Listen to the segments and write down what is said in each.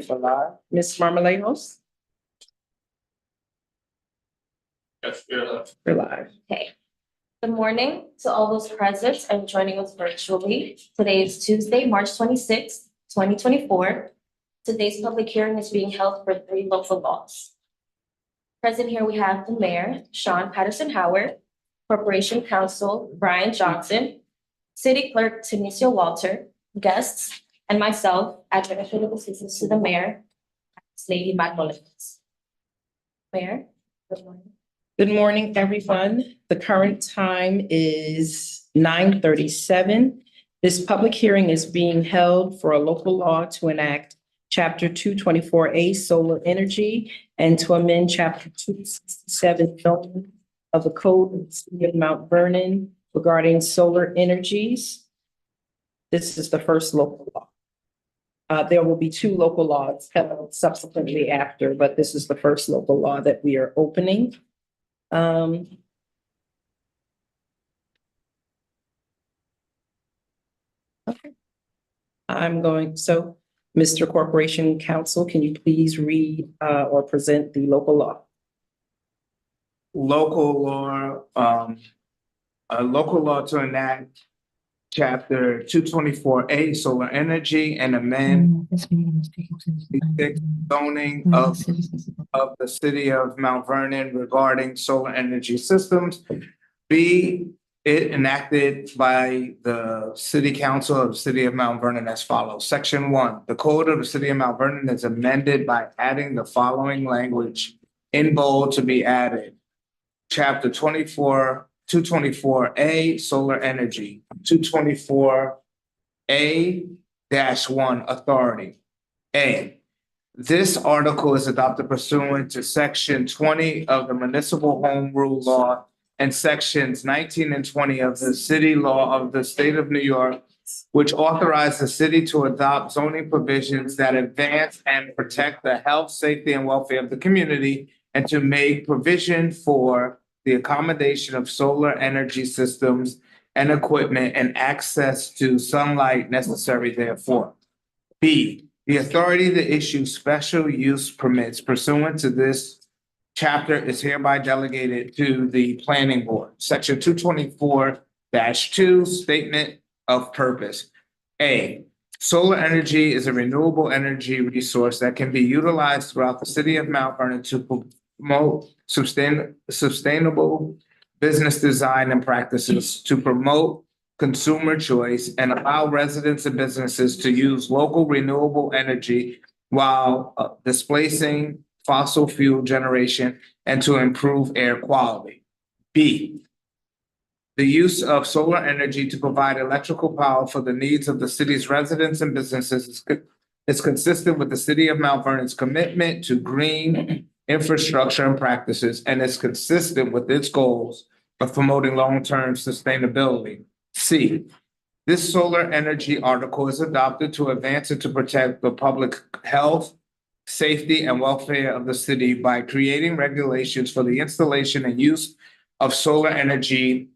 live. Ms. Marmalejos? Yes, we're live. We're live. Okay. Good morning to all those present and joining us virtually. Today is Tuesday, March 26th, 2024. Today's public hearing is being held for 3 local laws. Present here, we have the mayor, Sean Patterson Howard, Corporation Counsel, Brian Johnson, City Clerk, Tanisha Walter, guests, and myself, Administrative Assistant to the Mayor, Lady Magdalens. Mayor, good morning. Good morning, everyone. The current time is 9:37. This public hearing is being held for a local law to enact Chapter 224A Solar Energy and to amend Chapter 267 zoning of the Code of the City of Mount Vernon regarding solar energies. This is the first local law. There will be 2 local laws held subsequently after, but this is the first local law that we are opening. Okay. Mr. Corporation Counsel, can you please read or present the local law? Local law to enact Chapter 224A Solar Energy and amend the zoning of the City of Mount Vernon regarding solar energy systems. Be it enacted by the City Council of the City of Mount Vernon as follows. Section 1, the Code of the City of Mount Vernon is amended by adding the following language in bold to be added. Chapter 224A Solar Energy, 224A-1 Authority. A, this article is adopted pursuant to Section 20 of the Municipal Home Rule Law and Sections 19 and 20 of the City Law of the State of New York, which authorize the city to adopt zoning provisions that advance and protect the health, safety, and welfare of the community, and to make provision for the accommodation of solar energy systems and equipment and access to sunlight necessary therefore. B, the authority to issue special use permits pursuant to this chapter is hereby delegated to the Planning Board. Section 224-2, Statement of Purpose. A, solar energy is a renewable energy resource that can be utilized throughout the City of Mount Vernon to promote sustainable business design and practices, to promote consumer choice and allow residents and businesses to use local renewable energy while displacing fossil fuel generation and to improve air quality. B, the use of solar energy to provide electrical power for the needs of the city's residents and businesses is consistent with the City of Mount Vernon's commitment to green infrastructure and practices, and is consistent with its goals of promoting long-term sustainability. C, this solar energy article is adopted to advance and to protect the public health, safety, and welfare of the city by creating regulations for the installation and use of solar energy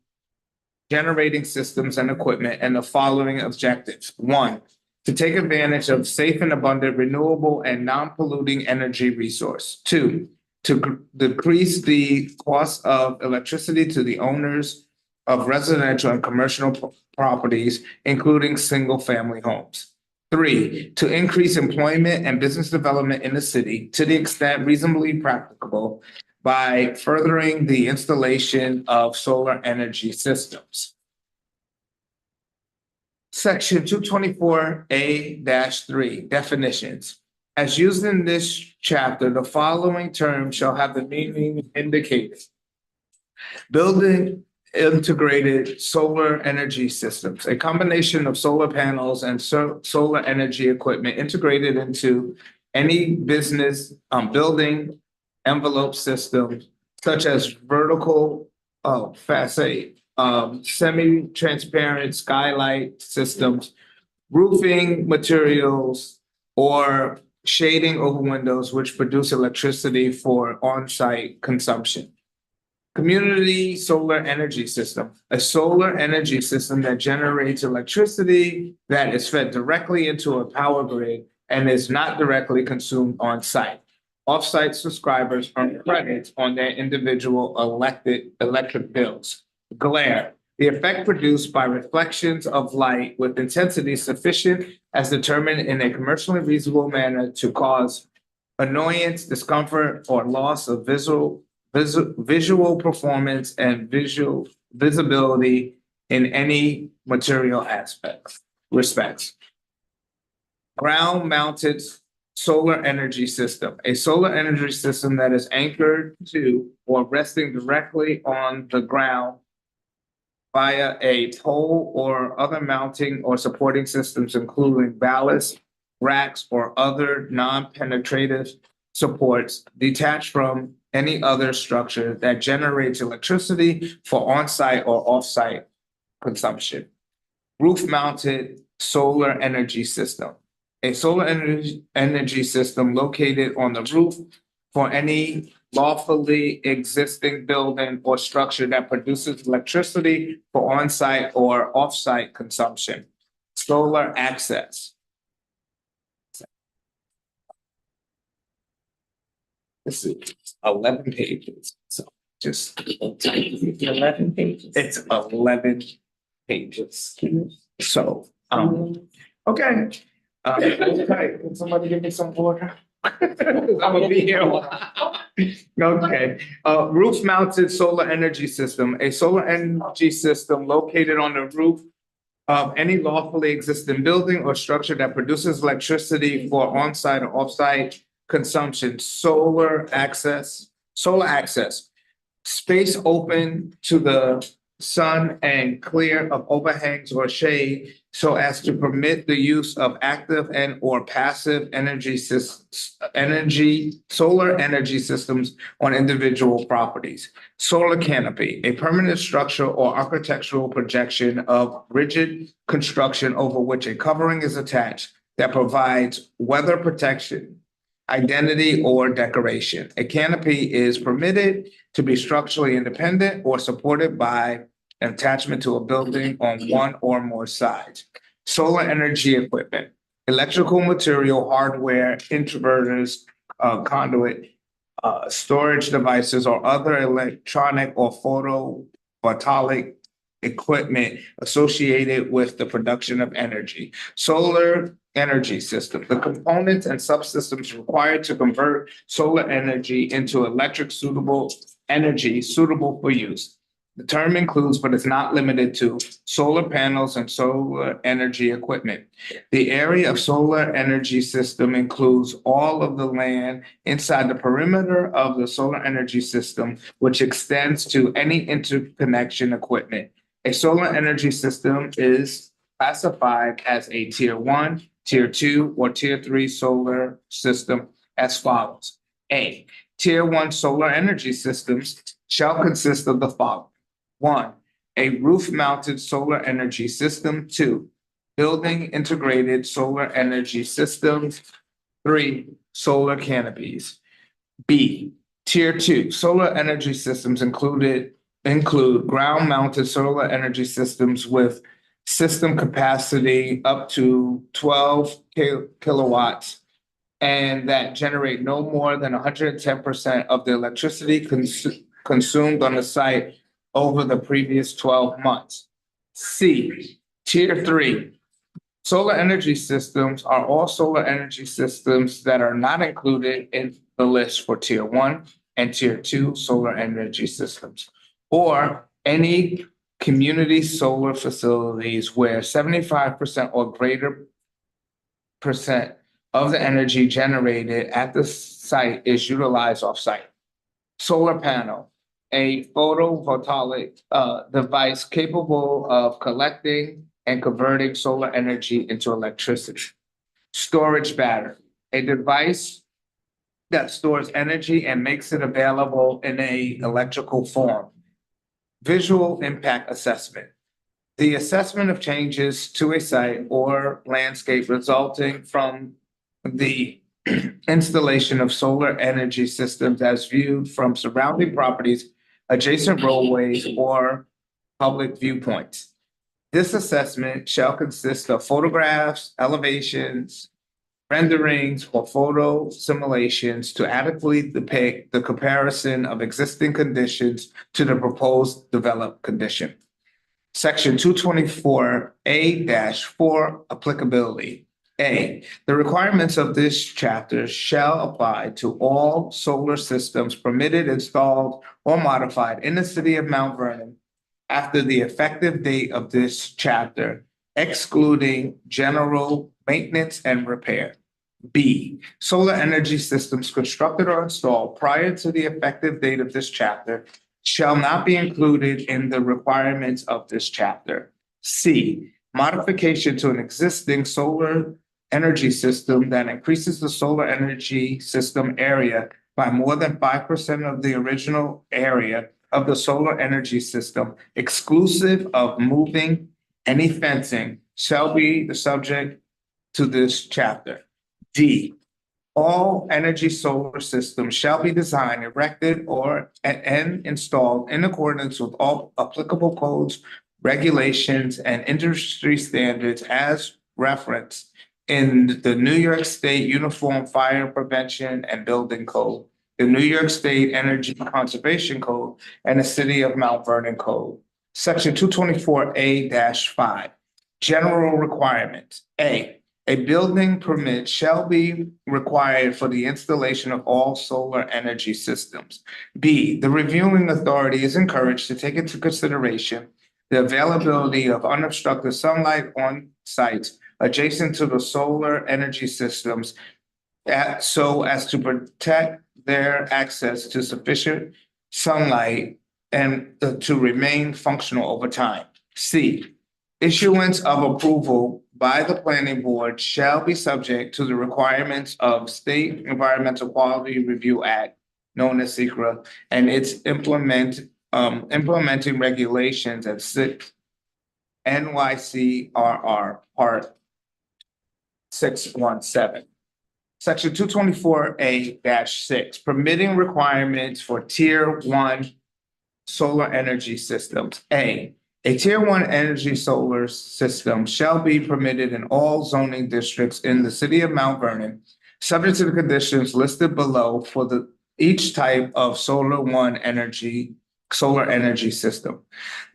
generating systems and equipment, and the following objectives. 1, to take advantage of safe and abundant renewable and non-polluting energy resource. 2, to decrease the cost of electricity to the owners of residential and commercial properties, including single-family homes. 3, to increase employment and business development in the city to the extent reasonably practicable by furthering the installation of solar energy systems. Section 224A-3, definitions. As used in this chapter, the following terms shall have the meaning indicated. Building integrated solar energy systems, a combination of solar panels and solar energy equipment integrated into any business building envelope system, such as vertical facade, semi-transparent skylight systems, roofing materials, or shading over windows which produce electricity for on-site consumption. Community solar energy system, a solar energy system that generates electricity that is fed directly into a power grid and is not directly consumed on site. Off-site subscribers earn credits on their individual electric bills. Glare, the effect produced by reflections of light with intensity sufficient as determined in a commercially reasonable manner to cause annoyance, discomfort, or loss of visual performance and visual visibility in any material respects. Ground-mounted solar energy system, a solar energy system that is anchored to or resting directly on the ground via a pole or other mounting or supporting systems, including ballast, racks, or other non-penetrative supports detached from any other structure that generates electricity for on-site or off-site consumption. Roof-mounted solar energy system, a solar energy system located on the roof for any lawfully existing building or structure that produces electricity for on-site or off-site consumption. Solar access. This is 11 pages, so just 11 pages. it's 11 pages. So, okay. Okay, can somebody give me some water? I'm gonna be here a while. Okay, roof mounted solar energy system, a solar energy system located on the roof of any lawfully existing building or structure that produces electricity for on-site or off-site consumption. Solar access, space open to the sun and clear of overhangs or shade so as to permit the use of active and or passive solar energy systems on individual properties. Solar canopy, a permanent structure or architectural projection of rigid construction over which a covering is attached that provides weather protection, identity, or decoration. A canopy is permitted to be structurally independent or supported by an attachment to a building on one or more sides. Solar energy equipment, electrical material, hardware, inverters, conduit, storage devices, or other electronic or photovoltaic equipment associated with the production of energy. Solar energy system, the components and subsystems required to convert solar energy into electric suitable for use. The term includes, but is not limited to, solar panels and solar energy equipment. The area of solar energy system includes all of the land inside the perimeter of the solar energy system, which extends to any interconnection equipment. A solar energy system is classified as a tier 1, tier 2, or tier 3 solar system as follows. A, tier 1 solar energy systems shall consist of the following. 1, a roof-mounted solar energy system. 2, building integrated solar energy systems. 3, solar canopies. B, tier 2 solar energy systems include ground-mounted solar energy systems with system capacity up to 12 kilowatts and that generate no more than 110% of the electricity consumed on the site over the previous 12 months. C, tier 3 solar energy systems are all solar energy systems that are not included in the list for tier 1 and tier 2 solar energy systems, or any community solar facilities where 75% or greater percent of the energy generated at the site is utilized off-site. Solar panel, a photovoltaic device capable of collecting and converting solar energy into electricity. Storage battery, a device that stores energy and makes it available in an electrical form. Visual impact assessment, the assessment of changes to a site or landscape resulting from the installation of solar energy systems as viewed from surrounding properties, adjacent roadways, or public viewpoints. This assessment shall consist of photographs, elevations, renderings, or photo simulations to adequately depict the comparison of existing conditions to the proposed developed condition. Section 224A-4 applicability. A, the requirements of this chapter shall apply to all solar systems permitted, installed, or modified in the city of Mount Vernon after the effective date of this chapter, excluding general maintenance and repair. B, solar energy systems constructed or installed prior to the effective date of this chapter shall not be included in the requirements of this chapter. C, modification to an existing solar energy system that increases the solar energy system area by more than 5% of the original area of the solar energy system, exclusive of moving any fencing, shall be the subject to this chapter. D, all energy solar systems shall be designed, erected, and installed in accordance with all applicable codes, regulations, and industry standards as referenced in the New York State Uniform Fire Prevention and Building Code, the New York State Energy Conservation Code, and the City of Mount Vernon Code. Section 224A-5, general requirements. A building permit shall be required for the installation of all solar energy systems. B, the reviewing authority is encouraged to take into consideration the availability of unobstructed sunlight on sites adjacent to the solar energy systems so as to protect their access to sufficient sunlight and to remain functional over time. C, issuance of approval by the planning board shall be subject to the requirements of State Environmental Quality Review Act, known as SECRA, and its implementing regulations at 6 NYCRR Part 617. Section 224A-6, permitting requirements for Tier 1 solar energy systems. A Tier 1 energy solar system shall be permitted in all zoning districts in the city of Mount Vernon, subject to the conditions listed below for each type of solar energy system.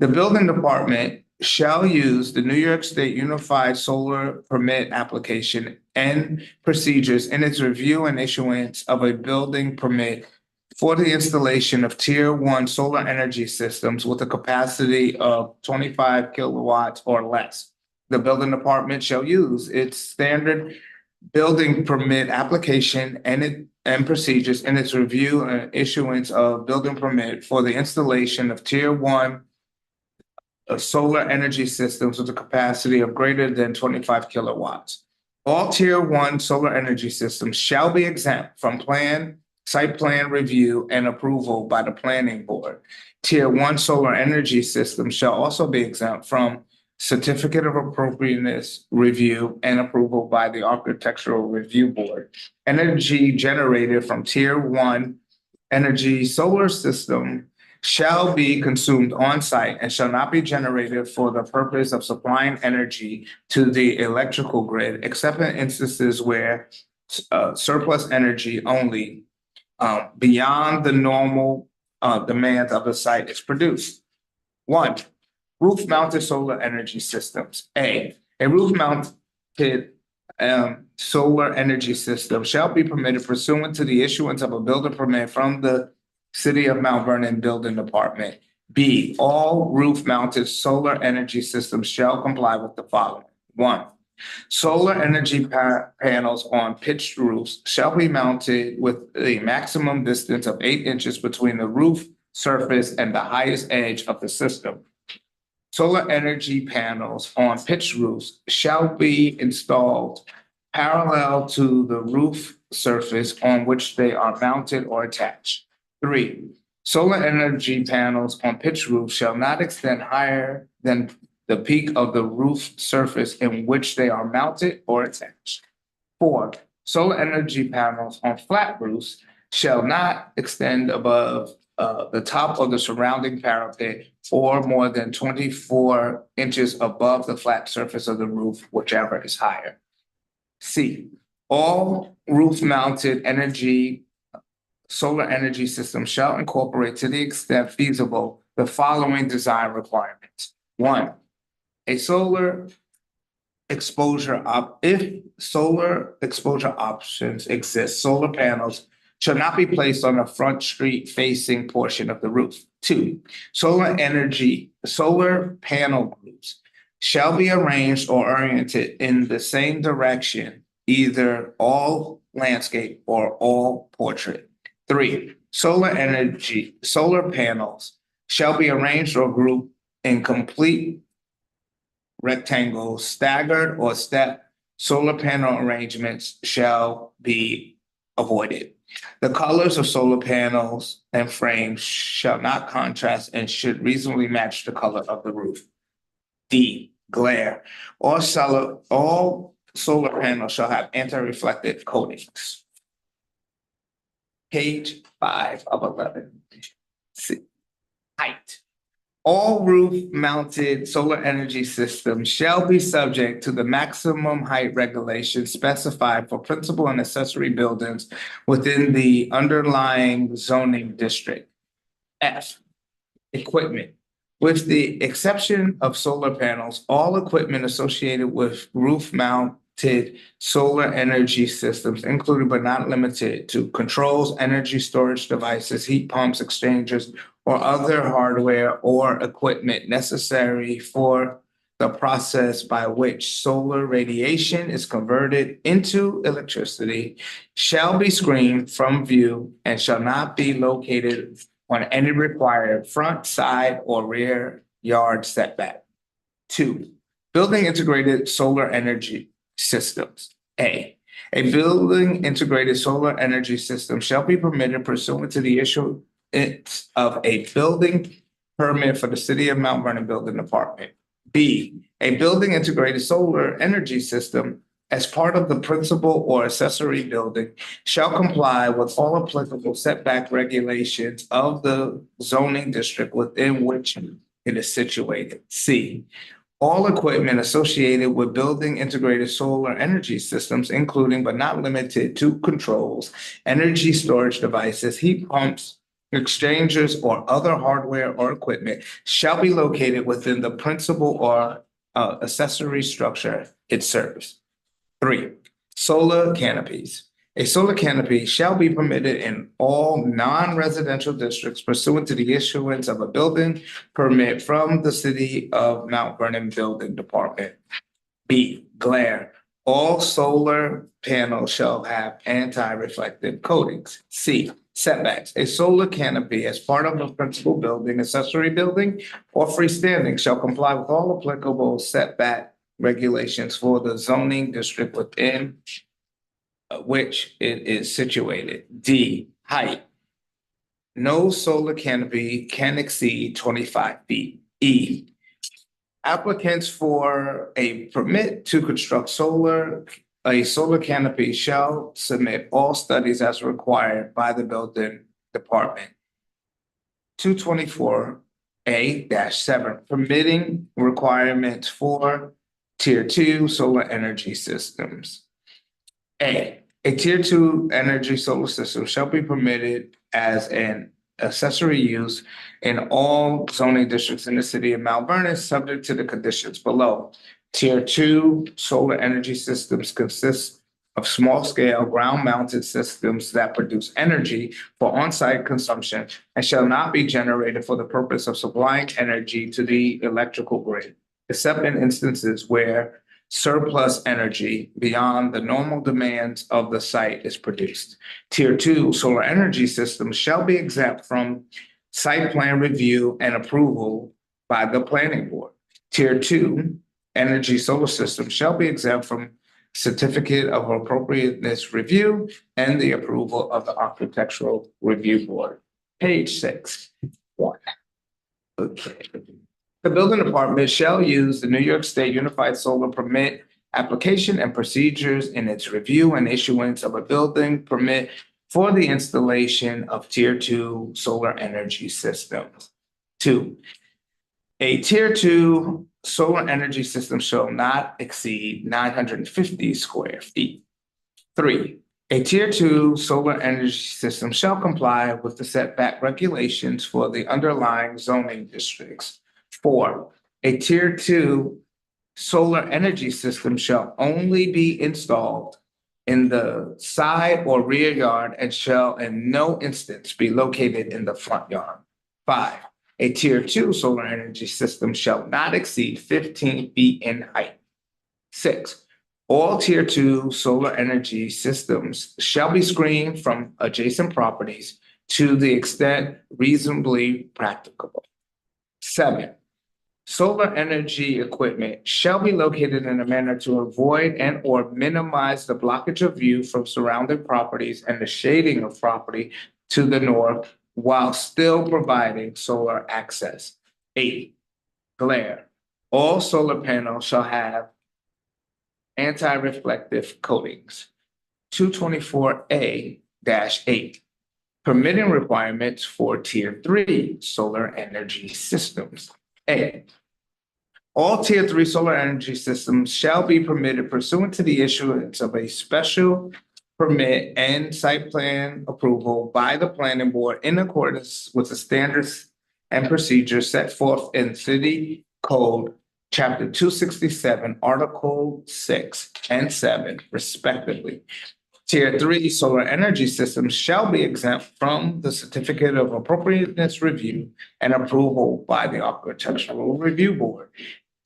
The building department shall use the New York State Unified Solar Permit application and procedures in its review and issuance of a building permit for the installation of Tier 1 solar energy systems with a capacity of 25 kilowatts or less. The building department shall use its standard building permit application and procedures in its review and issuance of building permit for the installation of Tier 1 solar energy systems with a capacity of greater than 25 kilowatts. All Tier 1 solar energy systems shall be exempt from site plan review and approval by the planning board. Tier 1 solar energy systems shall also be exempt from certificate of appropriateness review and approval by the Architectural Review Board. Energy generated from Tier 1 energy solar system shall be consumed on site and shall not be generated for the purpose of supplying energy to the electrical grid, except in instances where surplus energy only beyond the normal demand of the site is produced. 1, roof-mounted solar energy systems. A roof-mounted solar energy system shall be permitted pursuant to the issuance of a building permit from the City of Mount Vernon Building Department. B, all roof-mounted solar energy systems shall comply with the following. 1, solar energy panels on pitched roofs shall be mounted with a maximum distance of 8 inches between the roof surface and the highest edge of the system. Solar energy panels on pitched roofs shall be installed parallel to the roof surface on which they are mounted or attached. 3, solar energy panels on pitched roofs shall not extend higher than the peak of the roof surface in which they are mounted or attached. 4, solar energy panels on flat roofs shall not extend above the top of the surrounding parapet or more than 24 inches above the flat surface of the roof, whichever is higher. C, All roof-mounted solar energy systems shall incorporate to the extent feasible the following design requirements. One, if solar exposure options exist, solar panels shall not be placed on the front street facing portion of the roof. Two, solar panel groups shall be arranged or oriented in the same direction, either all landscape or all portrait. Three, solar panels shall be arranged or grouped in complete rectangles, staggered or step solar panel arrangements shall be avoided. The colors of solar panels and frames shall not contrast and should reasonably match the color of the roof. D, glare. All solar panels shall have anti-reflective coatings. Page 5 of 11. C, height. All roof-mounted solar energy systems shall be subject to the maximum height regulations specified for principal and accessory buildings within the underlying zoning district. F, equipment. With the exception of solar panels, all equipment associated with roof-mounted solar energy systems, including but not limited to controls, energy storage devices, heat pumps, exchangers, or other hardware or equipment necessary for the process by which solar radiation is converted into electricity, shall be screened from view and shall not be located on any required front, side, or rear yard setback. Two, building integrated solar energy systems. A building integrated solar energy system shall be permitted pursuant to the issuance of a building permit for the City of Mount Vernon Building Department. B, a building integrated solar energy system as part of the principal or accessory building shall comply with all applicable setback regulations of the zoning district within which it is situated. C, all equipment associated with building integrated solar energy systems, including but not limited to controls, energy storage devices, heat pumps, exchangers, or other hardware or equipment, shall be located within the principal or accessory structure it serves. 3, solar canopies. A solar canopy shall be permitted in all non-residential districts pursuant to the issuance of a building permit from the City of Mount Vernon Building Department. B, glare. All solar panels shall have anti-reflective coatings. C, setbacks. A solar canopy as part of a principal building, accessory building, or freestanding shall comply with all applicable setback regulations for the zoning district within which it is situated. D, height. No solar canopy can exceed 25 feet. E, applicants for a permit to construct a solar canopy shall submit all studies as required by the building department. 224A-7, permitting requirements for Tier 2 solar energy systems. A Tier 2 energy solar system shall be permitted as an accessory use in all zoning districts in the City of Mount Vernon, subject to the conditions below. Tier 2 solar energy systems consist of small-scale ground-mounted systems that produce energy for on-site consumption and shall not be generated for the purpose of supplying energy to the electrical grid, except in instances where surplus energy beyond the normal demands of the site is produced. Tier 2 solar energy systems shall be exempt from site plan review and approval by the planning board. Tier 2 energy solar systems shall be exempt from certificate of appropriateness review and the approval of the architectural review board. Page 6. 1. Okay. The building department shall use the New York State Unified Solar Permit application and procedures in its review and issuance of a building permit for the installation of Tier 2 solar energy systems. 2, a Tier 2 solar energy system shall not exceed 950 square feet. 3, a tier 2 solar energy system shall comply with the setback regulations for the underlying zoning districts. 4, a tier 2 solar energy system shall only be installed in the side or rear yard and shall in no instance be located in the front yard. 5, a tier 2 solar energy system shall not exceed 15 feet in height. 6, all tier 2 solar energy systems shall be screened from adjacent properties to the extent reasonably practicable. 7, solar energy equipment shall be located in a manner to avoid and or minimize the blockage of view from surrounding properties and the shading of property to the north while still providing solar access. 8, glare. All solar panels shall have anti-reflective coatings. 224A-8, permitting requirements for tier 3 solar energy systems. A, all tier 3 solar energy systems shall be permitted pursuant to the issuance of a special permit and site plan approval by the planning board in accordance with the standards and procedures set forth in City Code Chapter 267, Article 6 and 7, respectively. Tier 3 solar energy systems shall be exempt from the certificate of appropriateness review and approval by the Architectural Review Board.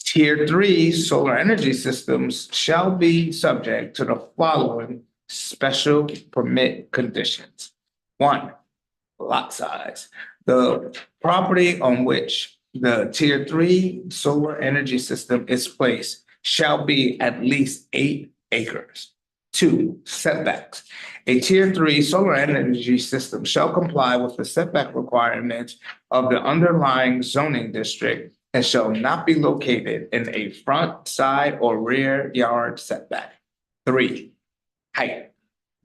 Tier 3 solar energy systems shall be subject to the following special permit conditions. 1, lot size. The property on which the tier 3 solar energy system is placed shall be at least 8 acres. 2, setbacks. A tier 3 solar energy system shall comply with the setback requirements of the underlying zoning district and shall not be located in a front, side, or rear yard setback. 3, height.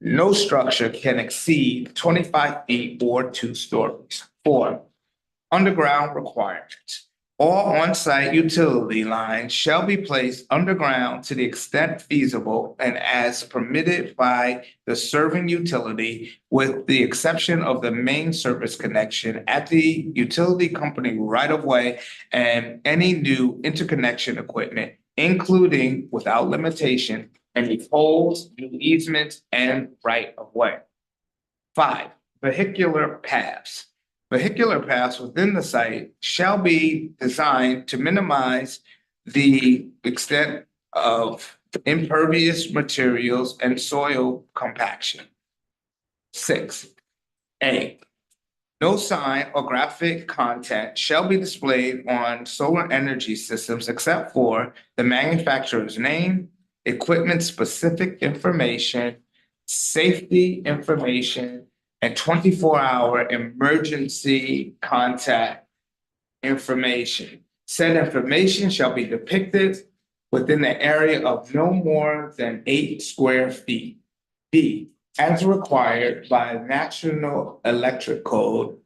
No structure can exceed 25 feet or 2 stories. 4, underground requirements. All on-site utility lines shall be placed underground to the extent feasible and as permitted by the serving utility, with the exception of the main service connection at the utility company right-of-way and any new interconnection equipment, including without limitation, any poles, new easements, and right-of-way. 5, vehicular paths. Vehicular paths within the site shall be designed to minimize the extent of impervious materials and soil compaction. 6, A, no sign or graphic content shall be displayed on solar energy systems except for the manufacturer's name, equipment-specific information, safety information, and 24-hour emergency contact information. Said information shall be depicted within the area of no more than 8 square feet. B, as required by National Electric Code,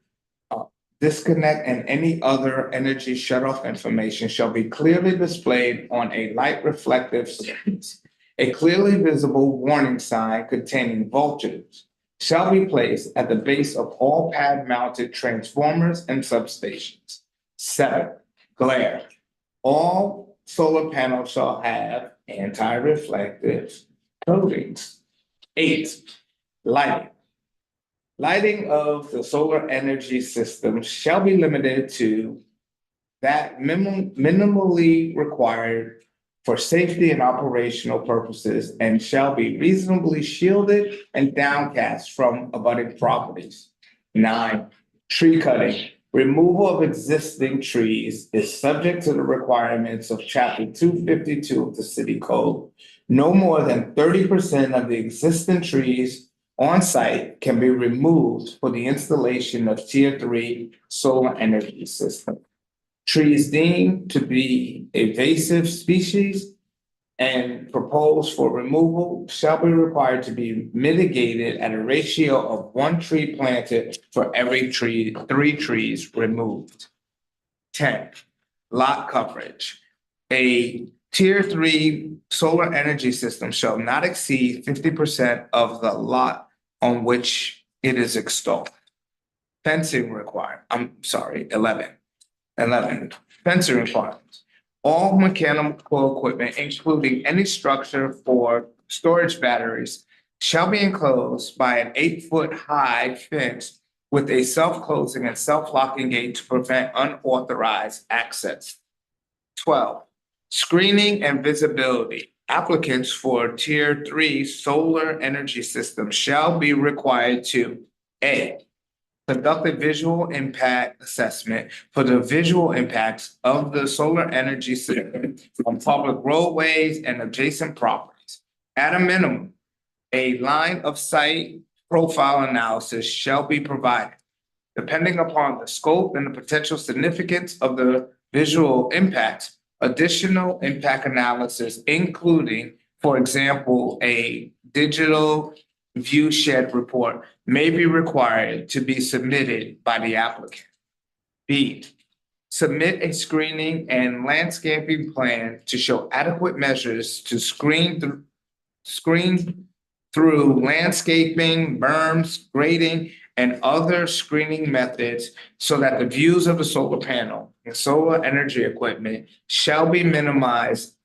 disconnect and any other energy shutoff information shall be clearly displayed on a light reflective surface. A clearly visible warning sign containing voltage shall be placed at the base of all pad-mounted transformers and substations. 7, glare. All solar panels shall have anti-reflective coatings. 8, lighting. Lighting of the solar energy system shall be limited to that minimally required for safety and operational purposes and shall be reasonably shielded and downcast from abutting properties. 9, tree cutting. Removal of existing trees is subject to the requirements of Chapter 252 of the City Code. No more than 30% of the existing trees on site can be removed for the installation of Tier 3 solar energy system. Trees deemed to be invasive species and proposed for removal shall be required to be mitigated at a ratio of 1 tree planted for every 3 trees removed. 10, lot coverage. A Tier 3 solar energy system shall not exceed 50% of the lot on which it is installed. Fencing required, 11, fencing requirements. All mechanical equipment, including any structure for storage batteries, shall be enclosed by an 8-foot high fence with a self-closing and self-locking gate to prevent unauthorized access. 12, screening and visibility. Applicants for Tier 3 solar energy systems shall be required to A, conduct a visual impact assessment for the visual impacts of the solar energy system on public roadways and adjacent properties. At a minimum, a line of sight profile analysis shall be provided. Depending upon the scope and the potential significance of the visual impacts, additional impact analysis, including, for example, a digital view shed report, may be required to be submitted by the applicant. B, submit a screening and landscaping plan to show adequate measures to screen through landscaping, berms, grading, and other screening methods so that the views of the solar panel and solar energy equipment shall be minimized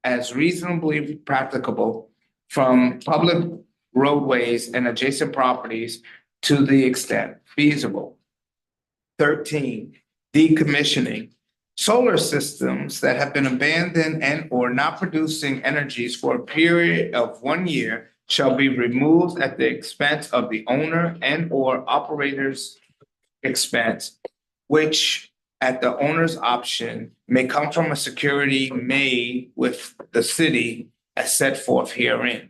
as reasonably practicable from public roadways and adjacent properties to the extent feasible. 13, decommissioning. Solar systems that have been abandoned and or not producing energies for a period of 1 year shall be removed at the expense of the owner and or operator's expense, which at the owner's option may come from a security made with the city as set forth herein.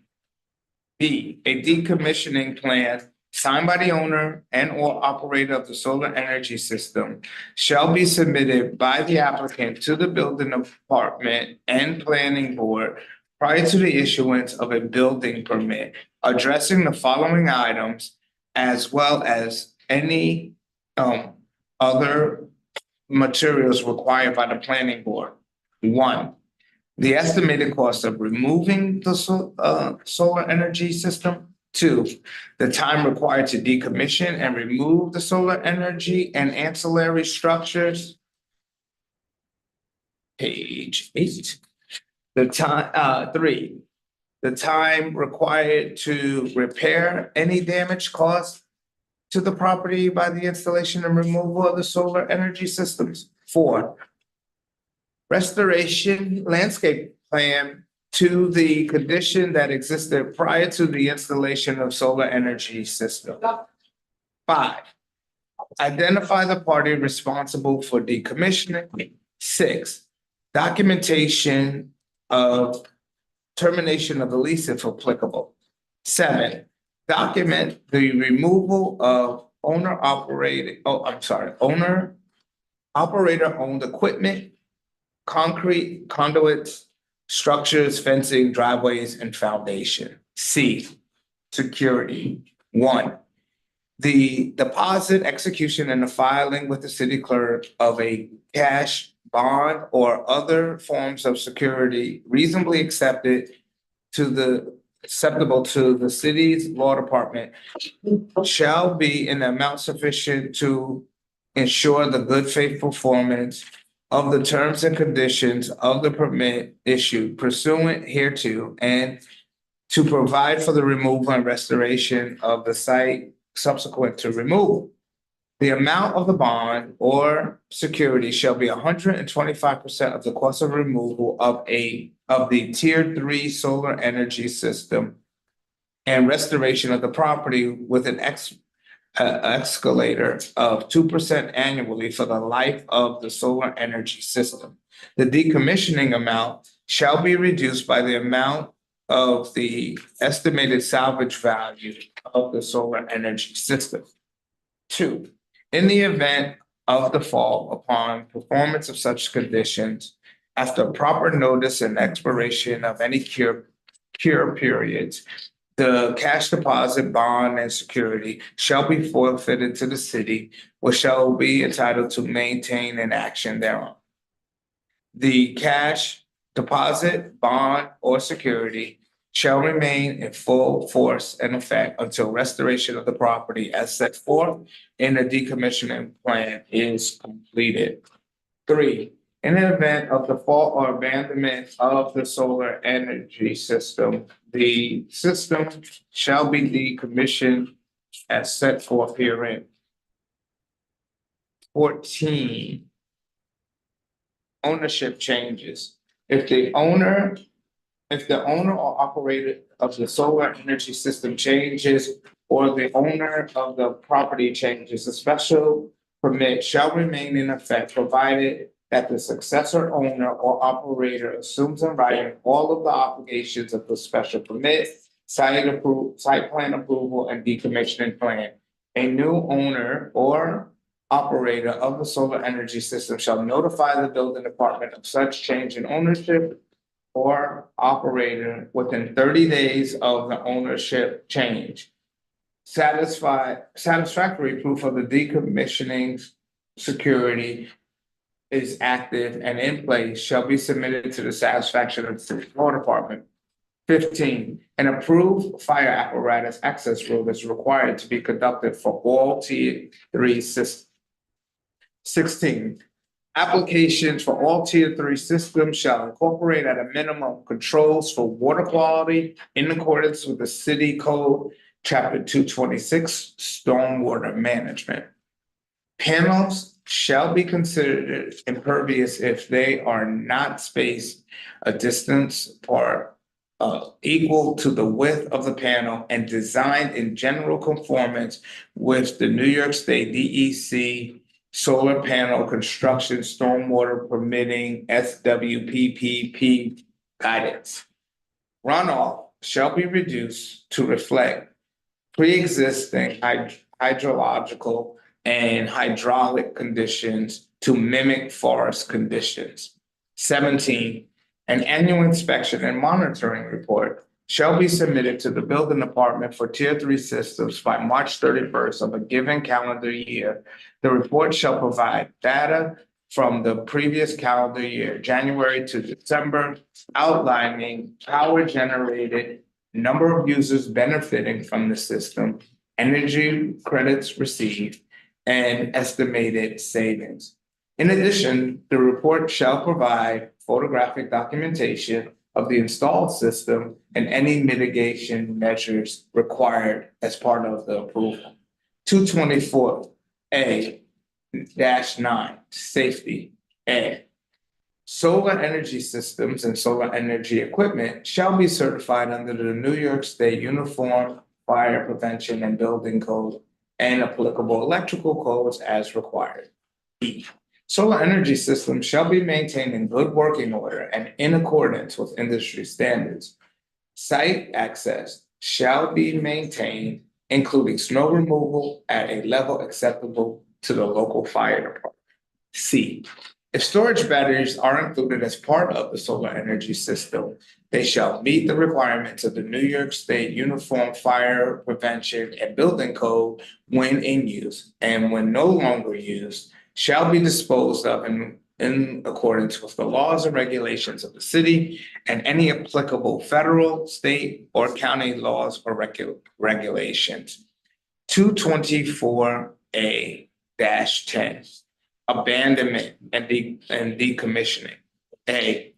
B, a decommissioning plan signed by the owner and or operator of the solar energy system shall be submitted by the applicant to the building department and planning board prior to the issuance of a building permit, addressing the following items as well as any other materials required by the planning board. 1, the estimated cost of removing the solar energy system. 2, the time required to decommission and remove the solar energy and ancillary structures. Page 8. The time, 3, the time required to repair any damage caused to the property by the installation and removal of the solar energy systems. 4, restoration landscape plan to the condition that existed prior to the installation of solar energy system. 5, identify the party responsible for decommissioning. 6, documentation of termination of the lease if applicable. 7, document the removal of owner operator owned equipment, concrete conduits, structures, fencing, driveways, and foundation. C, security. 1, the deposit, execution, and the filing with the city clerk of a cash, bond, or other forms of security reasonably acceptable to the city's law department shall be in an amount sufficient to ensure the good faith performance of the terms and conditions of the permit issued pursuant hereto and to provide for the removal and restoration of the site subsequent to removal. The amount of the bond or security shall be 125% of the cost of removal of the Tier 3 solar energy system and restoration of the property with an escalator of 2% annually for the life of the solar energy system. The decommissioning amount shall be reduced by the amount of the estimated salvage value of the solar energy system. 2, in the event of default upon performance of such conditions, after proper notice and expiration of any cure periods, the cash deposit, bond, and security shall be forfeited to the city, which shall be entitled to maintain an action thereon. The cash, deposit, bond, or security shall remain in full force and effect until restoration of the property as set forth in the decommissioning plan is completed. 3, in the event of default or abandonment of the solar energy system, the system shall be decommissioned as set forth herein. 14, ownership changes. If the owner or operator of the solar energy system changes or the owner of the property changes, a special permit shall remain in effect provided that the successor owner or operator assumes in writing all of the obligations of the special permit, site plan approval, and decommissioning plan. A new owner or operator of the solar energy system shall notify the building department of such change in ownership or operator within 30 days of the ownership change. Satisfactory proof of the decommissioning security is active and in place shall be submitted to the satisfaction of the city law department. 15, an approved fire apparatus access road is required to be conducted for all Tier 3 systems. 16, applications for all Tier 3 systems shall incorporate at a minimum controls for water quality in accordance with the city code, chapter 226, stormwater management. Panels shall be considered impervious if they are not spaced a distance or equal to the width of the panel and designed in general conformance with the New York State DEC solar panel construction stormwater permitting SWPPP guidance. Runoff shall be reduced to reflect pre-existing hydrological and hydraulic conditions to mimic forest conditions. 17, an annual inspection and monitoring report shall be submitted to the building department for Tier 3 systems by March 31st of a given calendar year. The report shall provide data from the previous calendar year, January to December, outlining power generated, number of users benefiting from the system, energy credits received, and estimated savings. In addition, the report shall provide photographic documentation of the installed system and any mitigation measures required as part of the approval. 224A-9, safety. A, solar energy systems and solar energy equipment shall be certified under the New York State Uniform Fire Prevention and Building Code and applicable electrical codes as required. B, solar energy systems shall be maintained in good working order and in accordance with industry standards. Site access shall be maintained, including snow removal at a level acceptable to the local fire department. C, if storage batteries are included as part of the solar energy system, they shall meet the requirements of the New York State Uniform Fire Prevention and Building Code when in use, and when no longer used, shall be disposed of in accordance with the laws and regulations of the city and any applicable federal, state, or county laws or regulations. 224A-10, abandonment and decommissioning. A,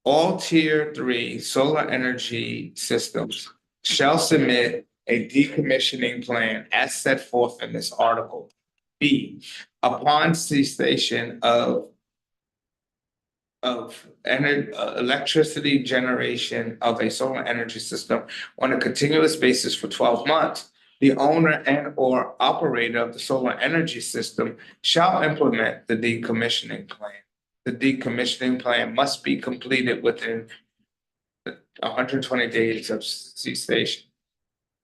all Tier 3 solar energy systems shall submit a decommissioning plan as set forth in this article. B, upon cessation of electricity generation of a solar energy system on a continuous basis for 12 months, the owner and or operator of the solar energy system shall implement the decommissioning plan. The decommissioning plan must be completed within 120 days of cessation.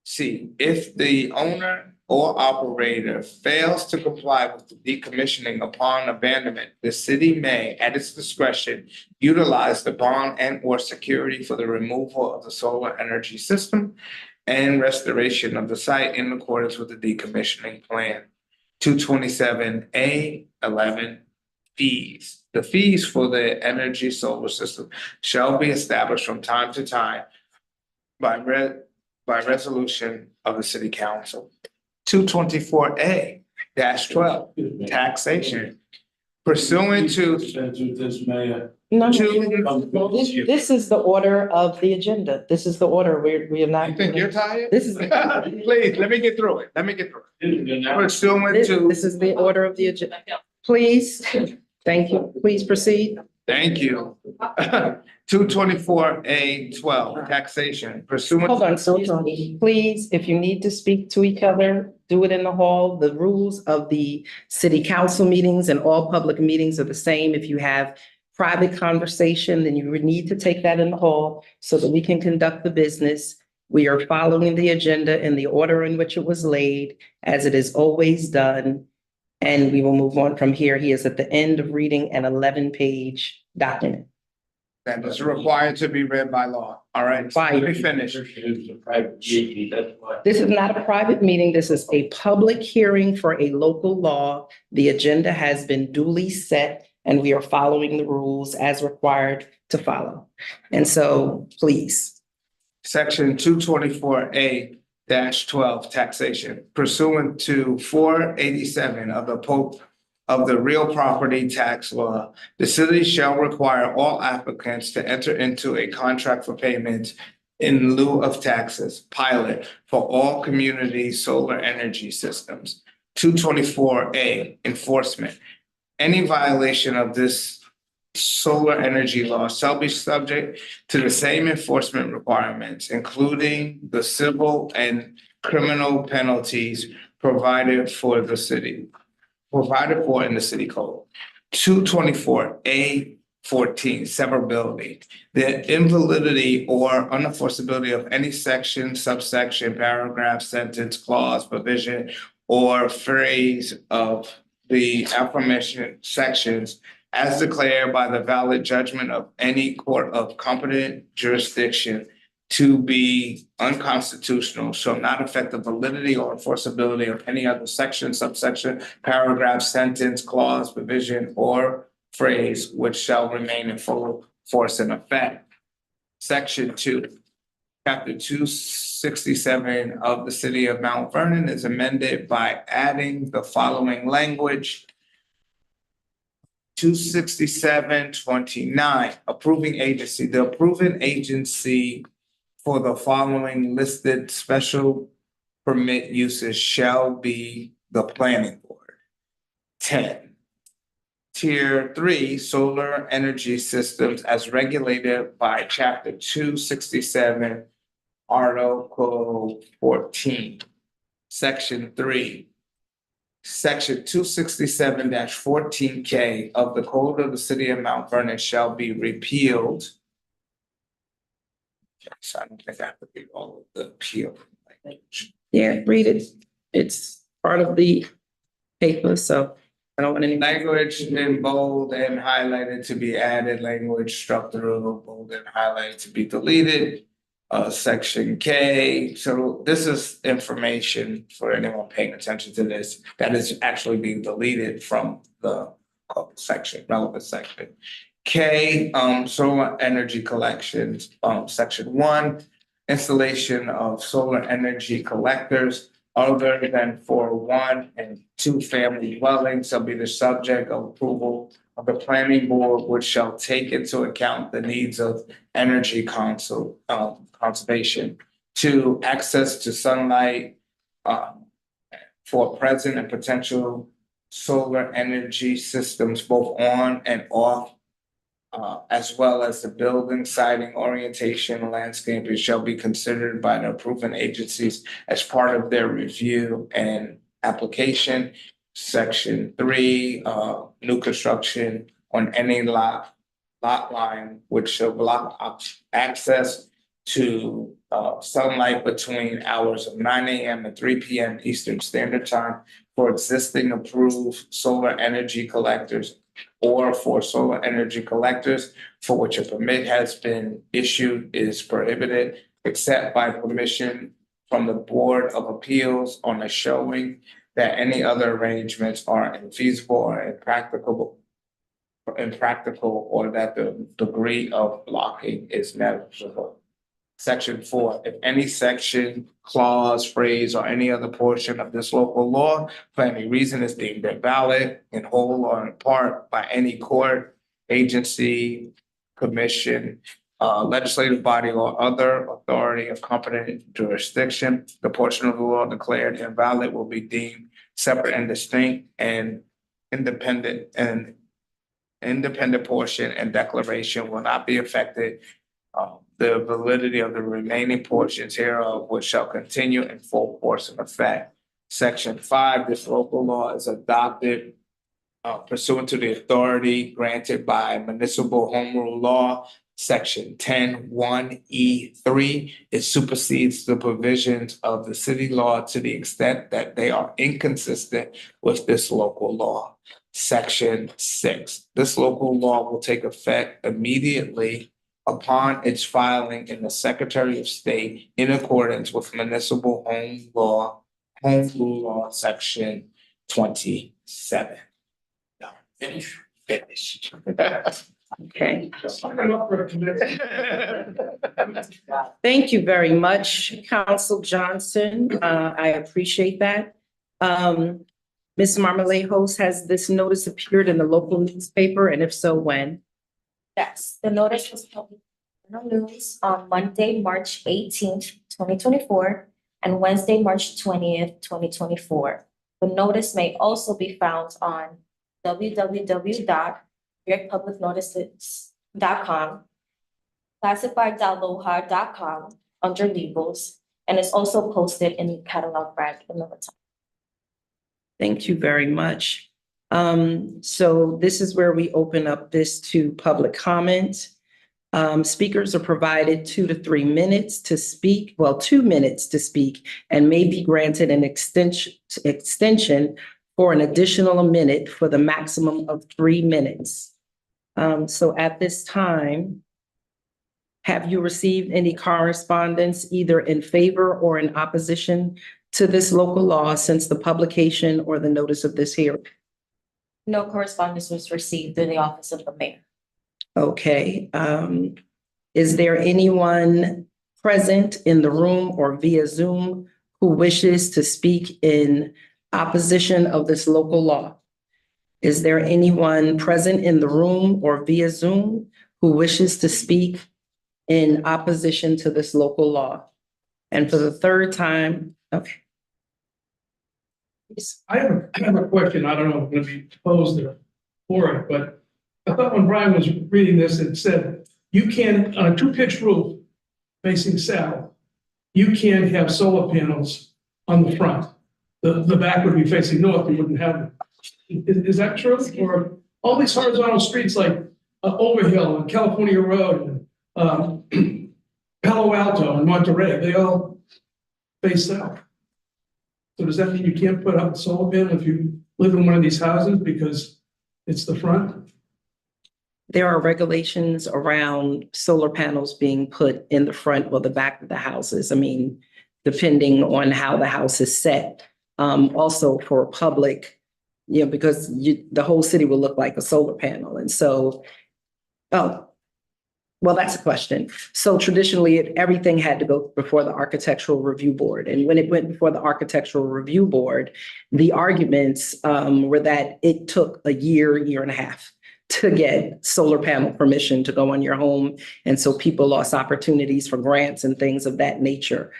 C, if the owner or operator fails to comply with the decommissioning upon abandonment, the city may, at its discretion, utilize the bond and or security for the removal of the solar energy system and restoration of the site in accordance with the decommissioning plan. 227A-11, fees. The fees for the energy solar system shall be established from time to time by resolution of the city council. 224A 12, taxation. Pursuant to This mayor. No, Two- this is the order of the agenda. This is the order. We are not. You think you're tired? This is- Please, let me get through it. Pursuant This to, is the order of the agenda. Please, thank you. Please proceed. thank you. 224A 12, taxation pursuant. Hold on, please, if you need to speak to each other, do it in the hall. The rules of the city council meetings and all public meetings are the same. If you have private conversation, then you would need to take that in the hall so that we can conduct the business. We are following the agenda in the order in which it was laid, as it is always done. And we will move on from here. He is at the end of reading an 11-page document. That is required to be read by law. All right, let me finish. This is not a private meeting. This is a public hearing for a local law. The agenda has been duly set and we are following the rules as required to follow. And so, please. Section 224A 12, taxation pursuant to 487 of the real property tax law. The city shall require all applicants to enter into a contract for payment in lieu of taxes, pilot for all community solar energy systems. 224A, enforcement. Any violation of this solar energy law shall be subject to the same enforcement requirements, including the civil and criminal penalties provided for in the city code. 224A 14, severability. The invalidity or unenforceability of any section, subsection, paragraph, sentence, clause, provision, or phrase of the aforementioned sections as declared by the valid judgment of any court of competent jurisdiction to be unconstitutional shall not affect the validity or enforceability of any other section, subsection, paragraph, sentence, clause, provision, or phrase which shall remain in full force and effect. Section 2, Chapter 267 of the City of Mount Vernon is amended by adding the following language. 267-29, approving agency. The approving agency for the following listed special permit uses shall be the planning board. 10. Tier 3, solar energy systems as regulated by Chapter 267, Article 14, Section 3. Section 267-14K of the Code of the City of Mount Vernon shall be repealed. So I don't think I have to read all of the appeal language. Yeah, read it. It's part of the paper, so I don't want any. Language in bold and highlighted to be added, language struck through, bold and highlighted to be deleted. Section K, so this is information for anyone paying attention to this, that is actually being deleted from the section, relevant section. K, solar energy collections, section 1, installation of solar energy collectors other than for 1 and 2 family dwellings shall be the subject of approval of the planning board, which shall take into account the needs of energy conservation. 2, access to sunlight for present and potential solar energy systems both on and off, as well as the building, siding, orientation, landscaping shall be considered by the approving agencies as part of their review and application. Section 3, new construction on any lot line which shall block access to sunlight between hours of 9 a.m. and 3 p.m. Eastern Standard Time for existing approved solar energy collectors or for solar energy collectors for which a permit has been issued is prohibited except by permission from the Board of Appeals on a showing that any other arrangements are infeasible or impracticable impractical or that the degree of blocking is negligible. Section 4, if any section, clause, phrase, or any other portion of this local law for any reason is deemed invalid in whole or in part by any court, agency, commission, legislative body or other authority of competent jurisdiction, the portion of the law declared invalid will be deemed separate and distinct and independent portion and declaration will not be affected. The validity of the remaining portions hereof which shall continue in full force and effect. Section 5, this local law is adopted pursuant to the authority granted by municipal home rule law. Section 10(1)(e)(3), it supersedes the provisions of the city law to the extent that they are inconsistent with this local law. Section 6, this local law will take effect immediately upon its filing in the Secretary of State in accordance with municipal home rule law, section 27. No, finish. Okay. Thank you very much, Council Johnson. I appreciate that. Ms. Marmalejos, has this notice appeared in the local newspaper, and if so, when? Yes, the notice was published in the news on Monday, March 18th, 2024, and Wednesday, March 20th, 2024. The notice may also be found on www.newyorkpublicnotices.com, classified.loha.com under legals, and is also posted in the catalog rag in the Times. Thank you very much. So this is where we open up this to public comment. Speakers are provided 2 to 3 minutes to speak, 2 minutes to speak, and may be granted an extension for an additional minute for the maximum of 3 minutes. So at this time, have you received any correspondence either in favor or in opposition to this local law since the publication or the notice of this hearing? No correspondence was received in the office of the mayor. Okay. Is there anyone present in the room or via Zoom who wishes to speak in opposition of this local law? Is there anyone present in the room or via Zoom who wishes to speak in opposition to this local law? And for the third time, okay. I have a question. I don't know if I'm going to be opposed for it, but I thought when Brian was reading this, it said you can, on a 2-pitch roof facing south, you can have solar panels on the front. The back would be facing north, you wouldn't have them. Is that true? Or all these horizontal streets like Overhill and California Road and Palo Alto and Monterey, they all face south. So does that mean you can't put up a solar panel if you live in one of these houses because it's the front? There are regulations around solar panels being put in the front or the back of the houses. I mean, depending on how the house is set. Also for public, because the whole city will look like a solar panel. And so, well, that's a question. So traditionally, everything had to go before the Architectural Review Board. And when it went before the Architectural Review Board, the arguments were that it took a year and a half to get solar panel permission to go on your home. And so people lost opportunities for grants and things of that nature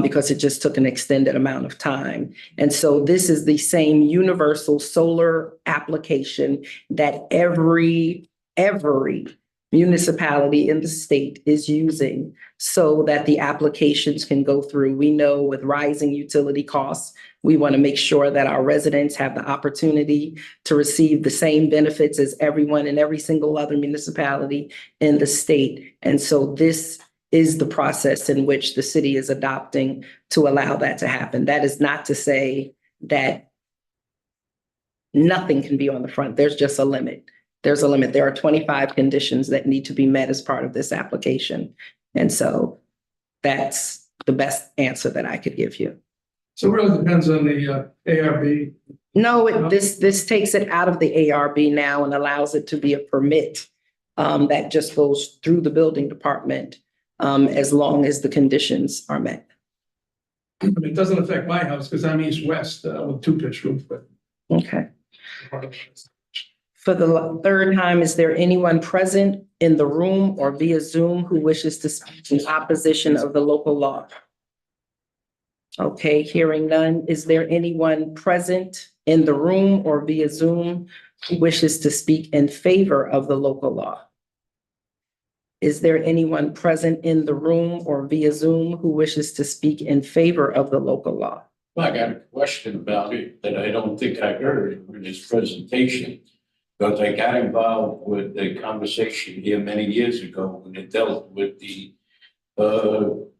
because it just took an extended amount of time. And so this is the same universal solar application that every municipality in the state is using so that the applications can go through. We know with rising utility costs, we want to make sure that our residents have the opportunity to receive the same benefits as everyone in every single other municipality in the state. And so this is the process in which the city is adopting to allow that to happen. That is not to say that nothing can be on the front. There's just a limit. There's a limit. There are 25 conditions that need to be met as part of this application. And so that's the best answer that I could give you. So it really depends on the ARB. No, this takes it out of the ARB now and allows it to be a permit that just goes through the building department as long as the conditions are met. I mean, it doesn't affect my house because I'm east-west with two-pitch roof, but. Okay. For the third time, is there anyone present in the room or via Zoom who wishes to speak in opposition of the local law? Okay, hearing none. Is there anyone present in the room or via Zoom who wishes to speak in favor of the local law? Is there anyone present in the room or via Zoom who wishes to speak in favor of the local law? I got a question about it that I don't think I heard in his presentation. Because I got involved with a conversation here many years ago when it dealt with the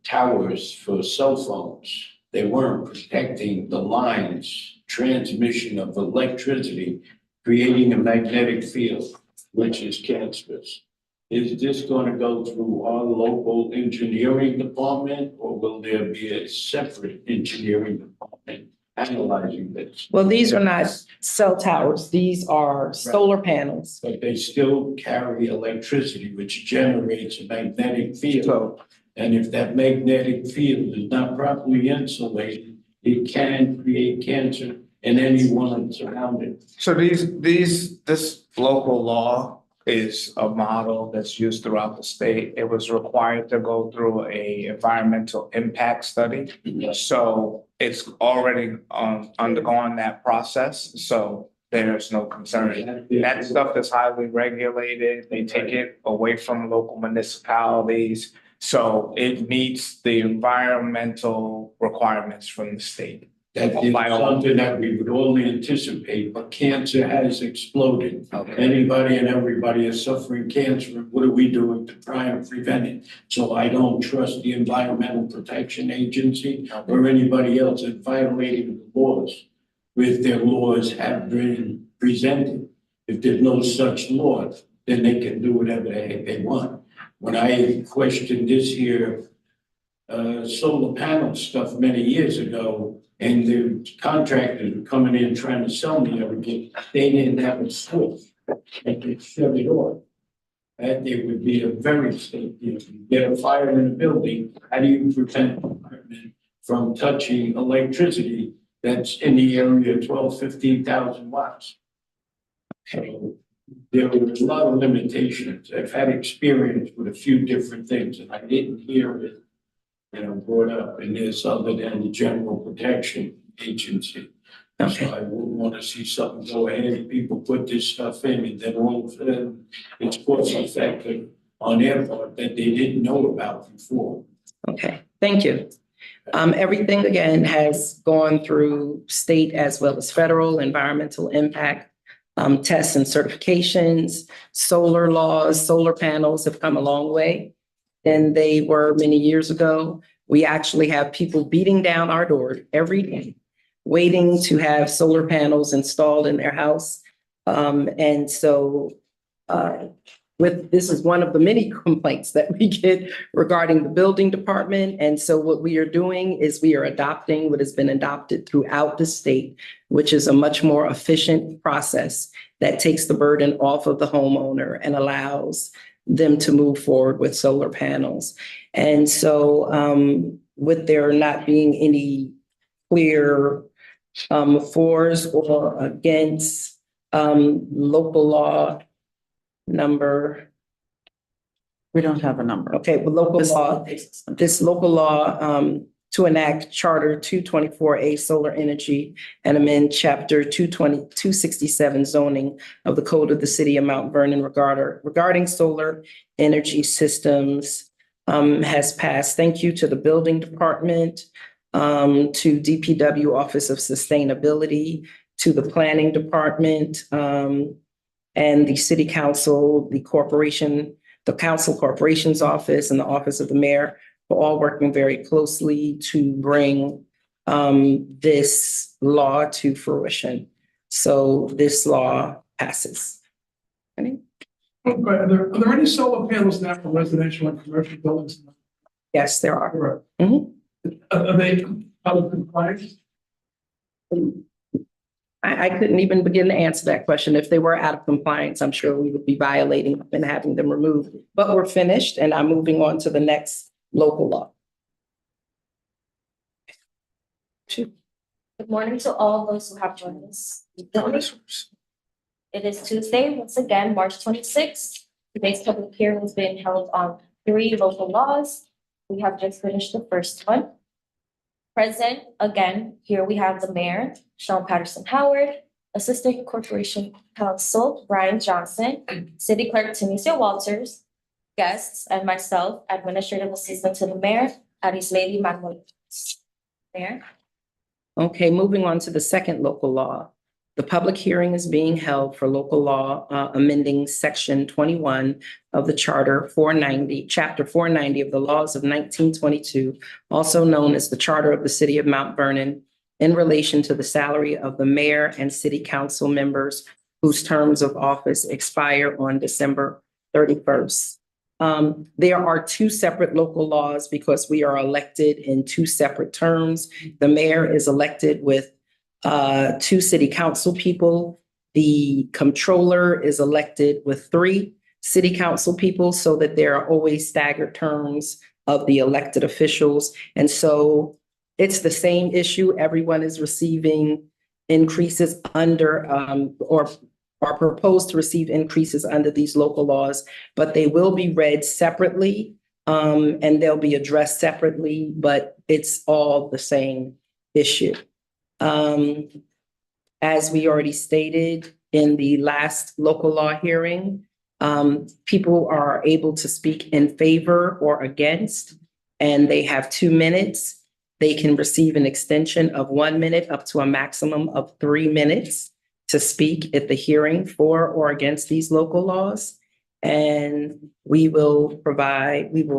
towers for cell phones. They weren't protecting the lines, transmission of electricity, creating a magnetic field, which is cancerous. Is this going to go through our local engineering department, or will there be a separate engineering department analyzing this? Well, these are not cell towers. These are solar panels. But they still carry electricity, which generates a magnetic field. So, And if that magnetic field is not properly insulated, it can create cancer in anyone surrounding. so this local law is a model that's used throughout the state. It was required to go through a environmental impact study. So it's already undergone that process, so there's no concern. That stuff is highly regulated. They take it away from local municipalities. So it meets the environmental requirements from the state. That is something that we would all anticipate, but cancer has exploded. Anybody and everybody is suffering cancer. What are we doing to try and prevent it? So I don't trust the Environmental Protection Agency or anybody else that's violating the laws if their laws have been presented. If there's no such law, then they can do whatever the heck they want. When I questioned this here, solar panel stuff many years ago, and the contractors were coming in trying to sell me everything, they didn't have a switch. They could shut it off. And it would be a very safe, if you get a fire in a building, how do you prevent equipment from touching electricity that's in the area 12, 15,000 watts? So there were a lot of limitations. I've had experience with a few different things, and I didn't hear it, brought up in this other than the General Protection Agency. Okay. So I wouldn't want to see something go ahead and people put this stuff in, and then all of a sudden it's cost effective on their part that they didn't know about before. Okay, thank you. Everything again has gone through state as well as federal environmental impact tests and certifications. Solar laws, solar panels have come a long way than they were many years ago. We actually have people beating down our door every day, waiting to have solar panels installed in their house. This is one of the many complaints that we get regarding the building department. And so what we are doing is we are adopting what has been adopted throughout the state, which is a much more efficient process that takes the burden off of the homeowner and allows them to move forward with solar panels. And so with there not being any clear fors or against local law number. We don't have a number. Okay, but this local law to enact Charter 224A Solar Energy and amend Chapter 267 zoning of the Code of the City of Mount Vernon regarding solar energy systems has passed. Thank you to the building department, to DPW Office of Sustainability, to the planning department, and the city council, the council corporation's office, and the office of the mayor, for all working very closely to bring this law to fruition. So this law passes. Okay, are there any solar panels now for residential and commercial buildings? Yes, there are. Right. Mhm. Are they compliant? I couldn't even begin to answer that question. If they were out of compliance, I'm sure we would be violating them and having them removed. But we're finished and I'm moving on to the next local law. Good morning to all those who have joined us. It is Tuesday, once again, March 26th. Today's public hearing is being held on 3 local laws. We have just finished the first one. Present, again, here we have the mayor, Sean Patterson Howard, Assistant Corporation Counsel, Brian Johnson, City Clerk Tanisha Walters, guests, and myself, Administrative Assistant to the Mayor, Arismendi Manuel. Mayor? Okay, moving on to the second local law. The public hearing is being held for local law amending section 21 of the Charter 490, Chapter 490 of the laws of 1922, also known as the Charter of the City of Mount Vernon, in relation to the salary of the mayor and city council members whose terms of office expire on December 31st. There are 2 separate local laws because we are elected in 2 separate terms. The mayor is elected with 2 city council people. The comptroller is elected with 3 city council people, so that there are always staggered terms of the elected officials. And so it's the same issue. Everyone is receiving increases under or are proposed to receive increases under these local laws, but they will be read separately and they'll be addressed separately, but it's all the same issue. As we already stated in the last local law hearing, people are able to speak in favor or against, and they have 2 minutes. They can receive an extension of 1 minute up to a maximum of 3 minutes to speak at the hearing for or against these local laws. And we will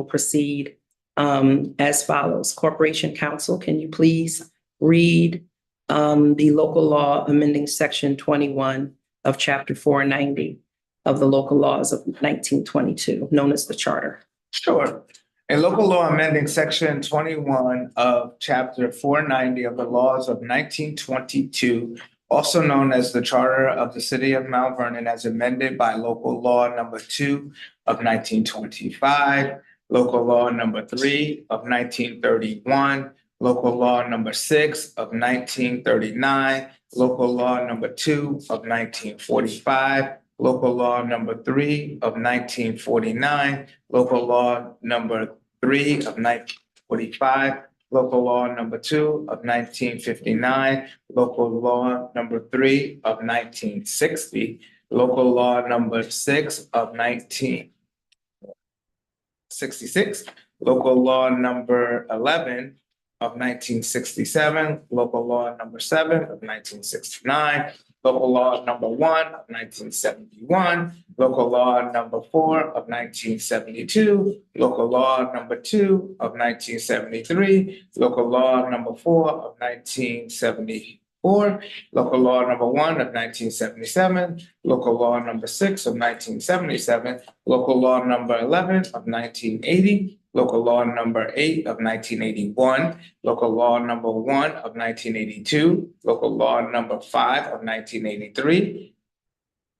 proceed as follows. Corporation Counsel, can you please read the local law amending section 21 of chapter 490 of the local laws of 1922, known as the Charter? Sure. A local law amending section 21 of chapter 490 of the laws of 1922, also known as the Charter of the City of Mount Vernon, as amended by local law number 2 of 1925, local law number 3 of 1931, local law number 6 of 1939, local law number 2 of 1945, local law number 3 of 1949, local law number 3 of 1945, local law number 2 of 1959, local law number 3 of 1960, local law number 6 of 1966, local law number 11 of 1967, local law number 7 of 1969, local law number 1 of 1971, local law number 4 of 1972, local law number 2 of 1973, local law number 4 of 1974, local law number 1 of 1977, local law number 6 of 1977, local law number 11 of 1980, local law number 8 of 1981, local law number 1 of 1982, local law number 5 of 1983,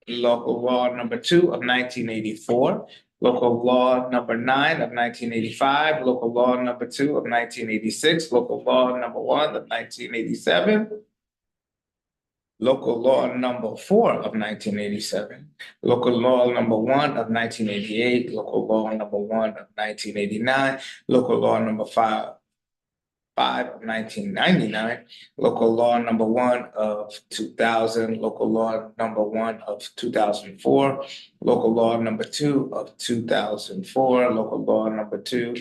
local law number 2 of 1984, local law number 9 of 1985, local law number 2 of 1986, local law number 1 of 1987, local law number 4 of 1987, local law number 1 of 1988, local law number 1 of 1989, local law number 5 of 1999, local law number 1 of 2000, local law number 1 of 2004, local law number 2 of 2004, local law number 2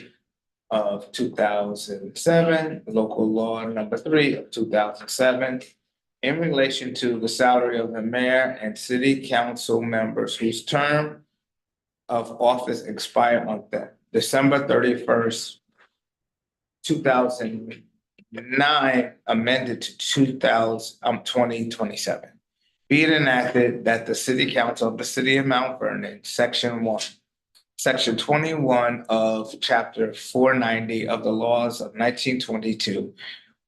of 2007, local law number 3 of 2007, in relation to the salary of the mayor and city council members whose term of office expire on December 31st, 2009, amended to 2027. Be it enacted that the city council of the city of Mount Vernon, section 21 of chapter 490 of the laws of 1922,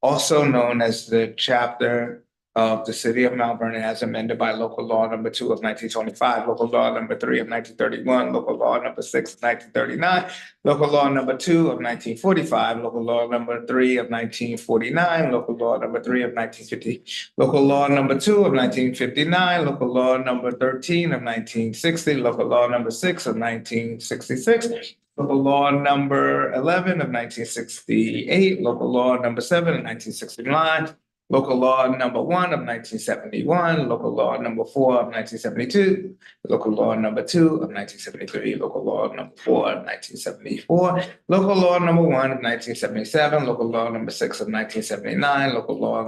also known as the chapter of the city of Mount Vernon as amended by local law number 2 of 1925, local law number 3 of 1931, local law number 6 of 1939, local law number 2 of 1945, local law number 3 of 1949, local law number 3 of 1950, local law number 2 of 1959, local law number 13 of 1960, local law number 6 of 1966, local law number 11 of 1968, local law number 7 of 1969, local law number 1 of 1971, local law number 4 of 1972, local law number 2 of 1973, local law number 4 of 1974, local law number 1 of 1977, local law number 6 of 1979, local law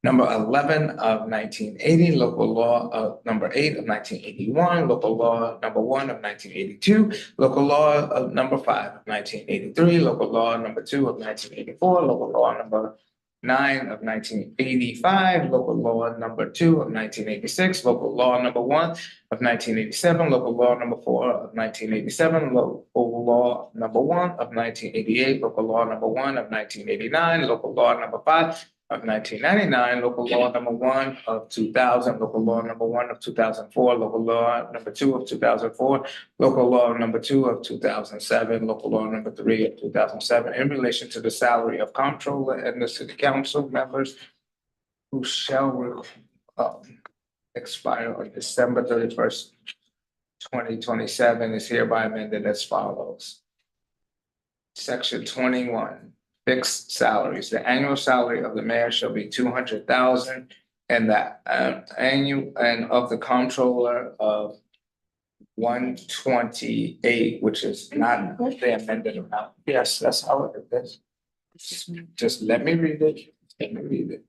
number 11 of 1980, local law number 8 of 1981, local law number 1 of 1982, local law of number 5 of 1983, local law number 2 of 1984, local law number 9 of 1985, local law number 2 of 1986, local law number 1 of 1987, local law number 4 of 1987, local law number 1 of 1988, local law number 1 of 1989, local law number 5 of 1999, local law number 1 of 2000, local law number 1 of 2004, local law number 2 of 2004, local law number 2 of 2007, local law number 3 of 2007, in relation to the salary of comptroller and the city council members who shall expire on December 31st, 2027 is hereby amended as follows. Section 21. Fixed salaries. The annual salary of the mayor shall be 200,000 and the annual and of the comptroller of 128, which is not the amended amount. Yes, that's how it is. Just let me read it. Let me read it.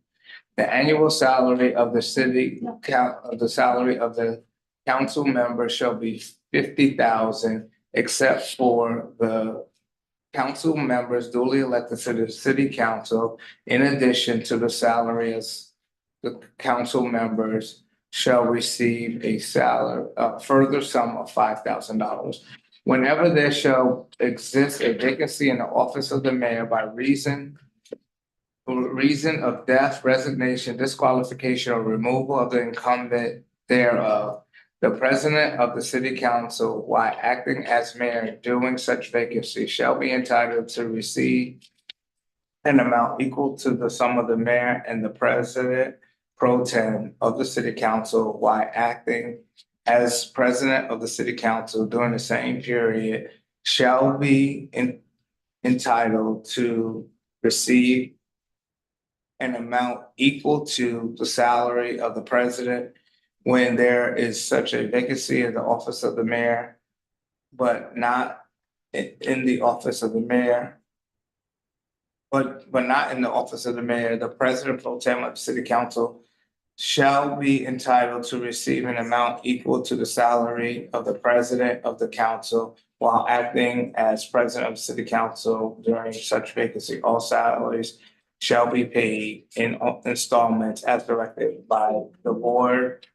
The annual salary of the city of the salary of the council member shall be 50,000, except for the council members duly elected to the city council, in addition to the salary as the council members shall receive a salary, a further sum of $5,000. Whenever there shall exist a vacancy in the office of the mayor by reason of death, resignation, disqualification, or removal of the incumbent thereof, the president of the city council, while acting as mayor during such vacancy, shall be entitled to receive an amount equal to the sum of the mayor and the president pro tem of the city council, while acting as president of the city council during the same period, shall be entitled to receive an amount equal to the salary of the president when there is such a vacancy in the office of the mayor, but not in the office of the mayor. But not in the office of the mayor, the president pro tem of the city council shall be entitled to receive an amount equal to the salary of the president of the council while acting as president of the city council during such vacancy. All salaries shall be paid in installments as directed by the board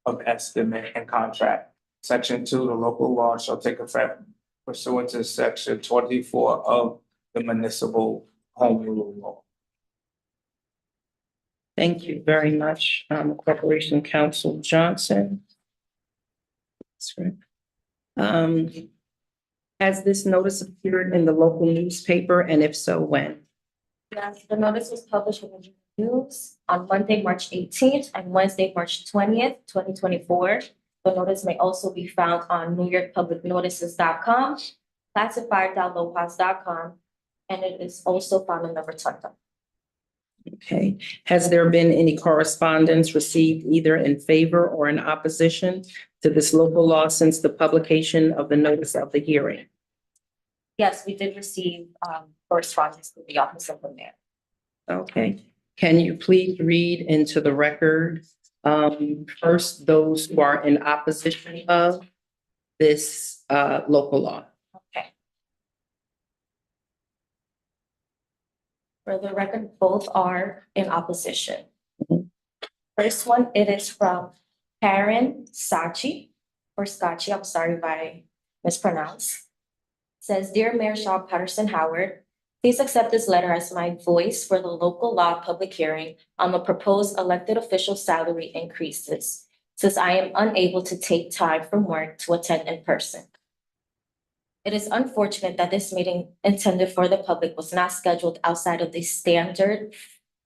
of estimate and contract. Section 2, the local law shall take effect pursuant to section 24 of the municipal home rule law. Thank you very much, Corporation Counsel Johnson. That's right. Has this notice appeared in the local newspaper, and if so, when? Yes, the notice was published in the news on Monday, March 18th and Wednesday, March 20th, 2024. The notice may also be found on NewYorkPublicNotices.com, classified.locals.com, and it is also found in the Rotunda. Okay. Has there been any correspondence received either in favor or in opposition to this local law since the publication of the notice of the hearing? Yes, we did receive correspondence to the office of the mayor. Okay. Can you please read into the record first those who are in opposition of this local law? Okay. For the record, both are in opposition. First one, it is from Karen Sachi, or Scotchy, I'm sorry if I mispronounced. Says, Dear Mayor Shaw Patterson Howard, Please accept this letter as my voice for the local law public hearing on the proposed elected official salary increases, since I am unable to take time from work to attend in person. It is unfortunate that this meeting intended for the public was not scheduled outside of the standard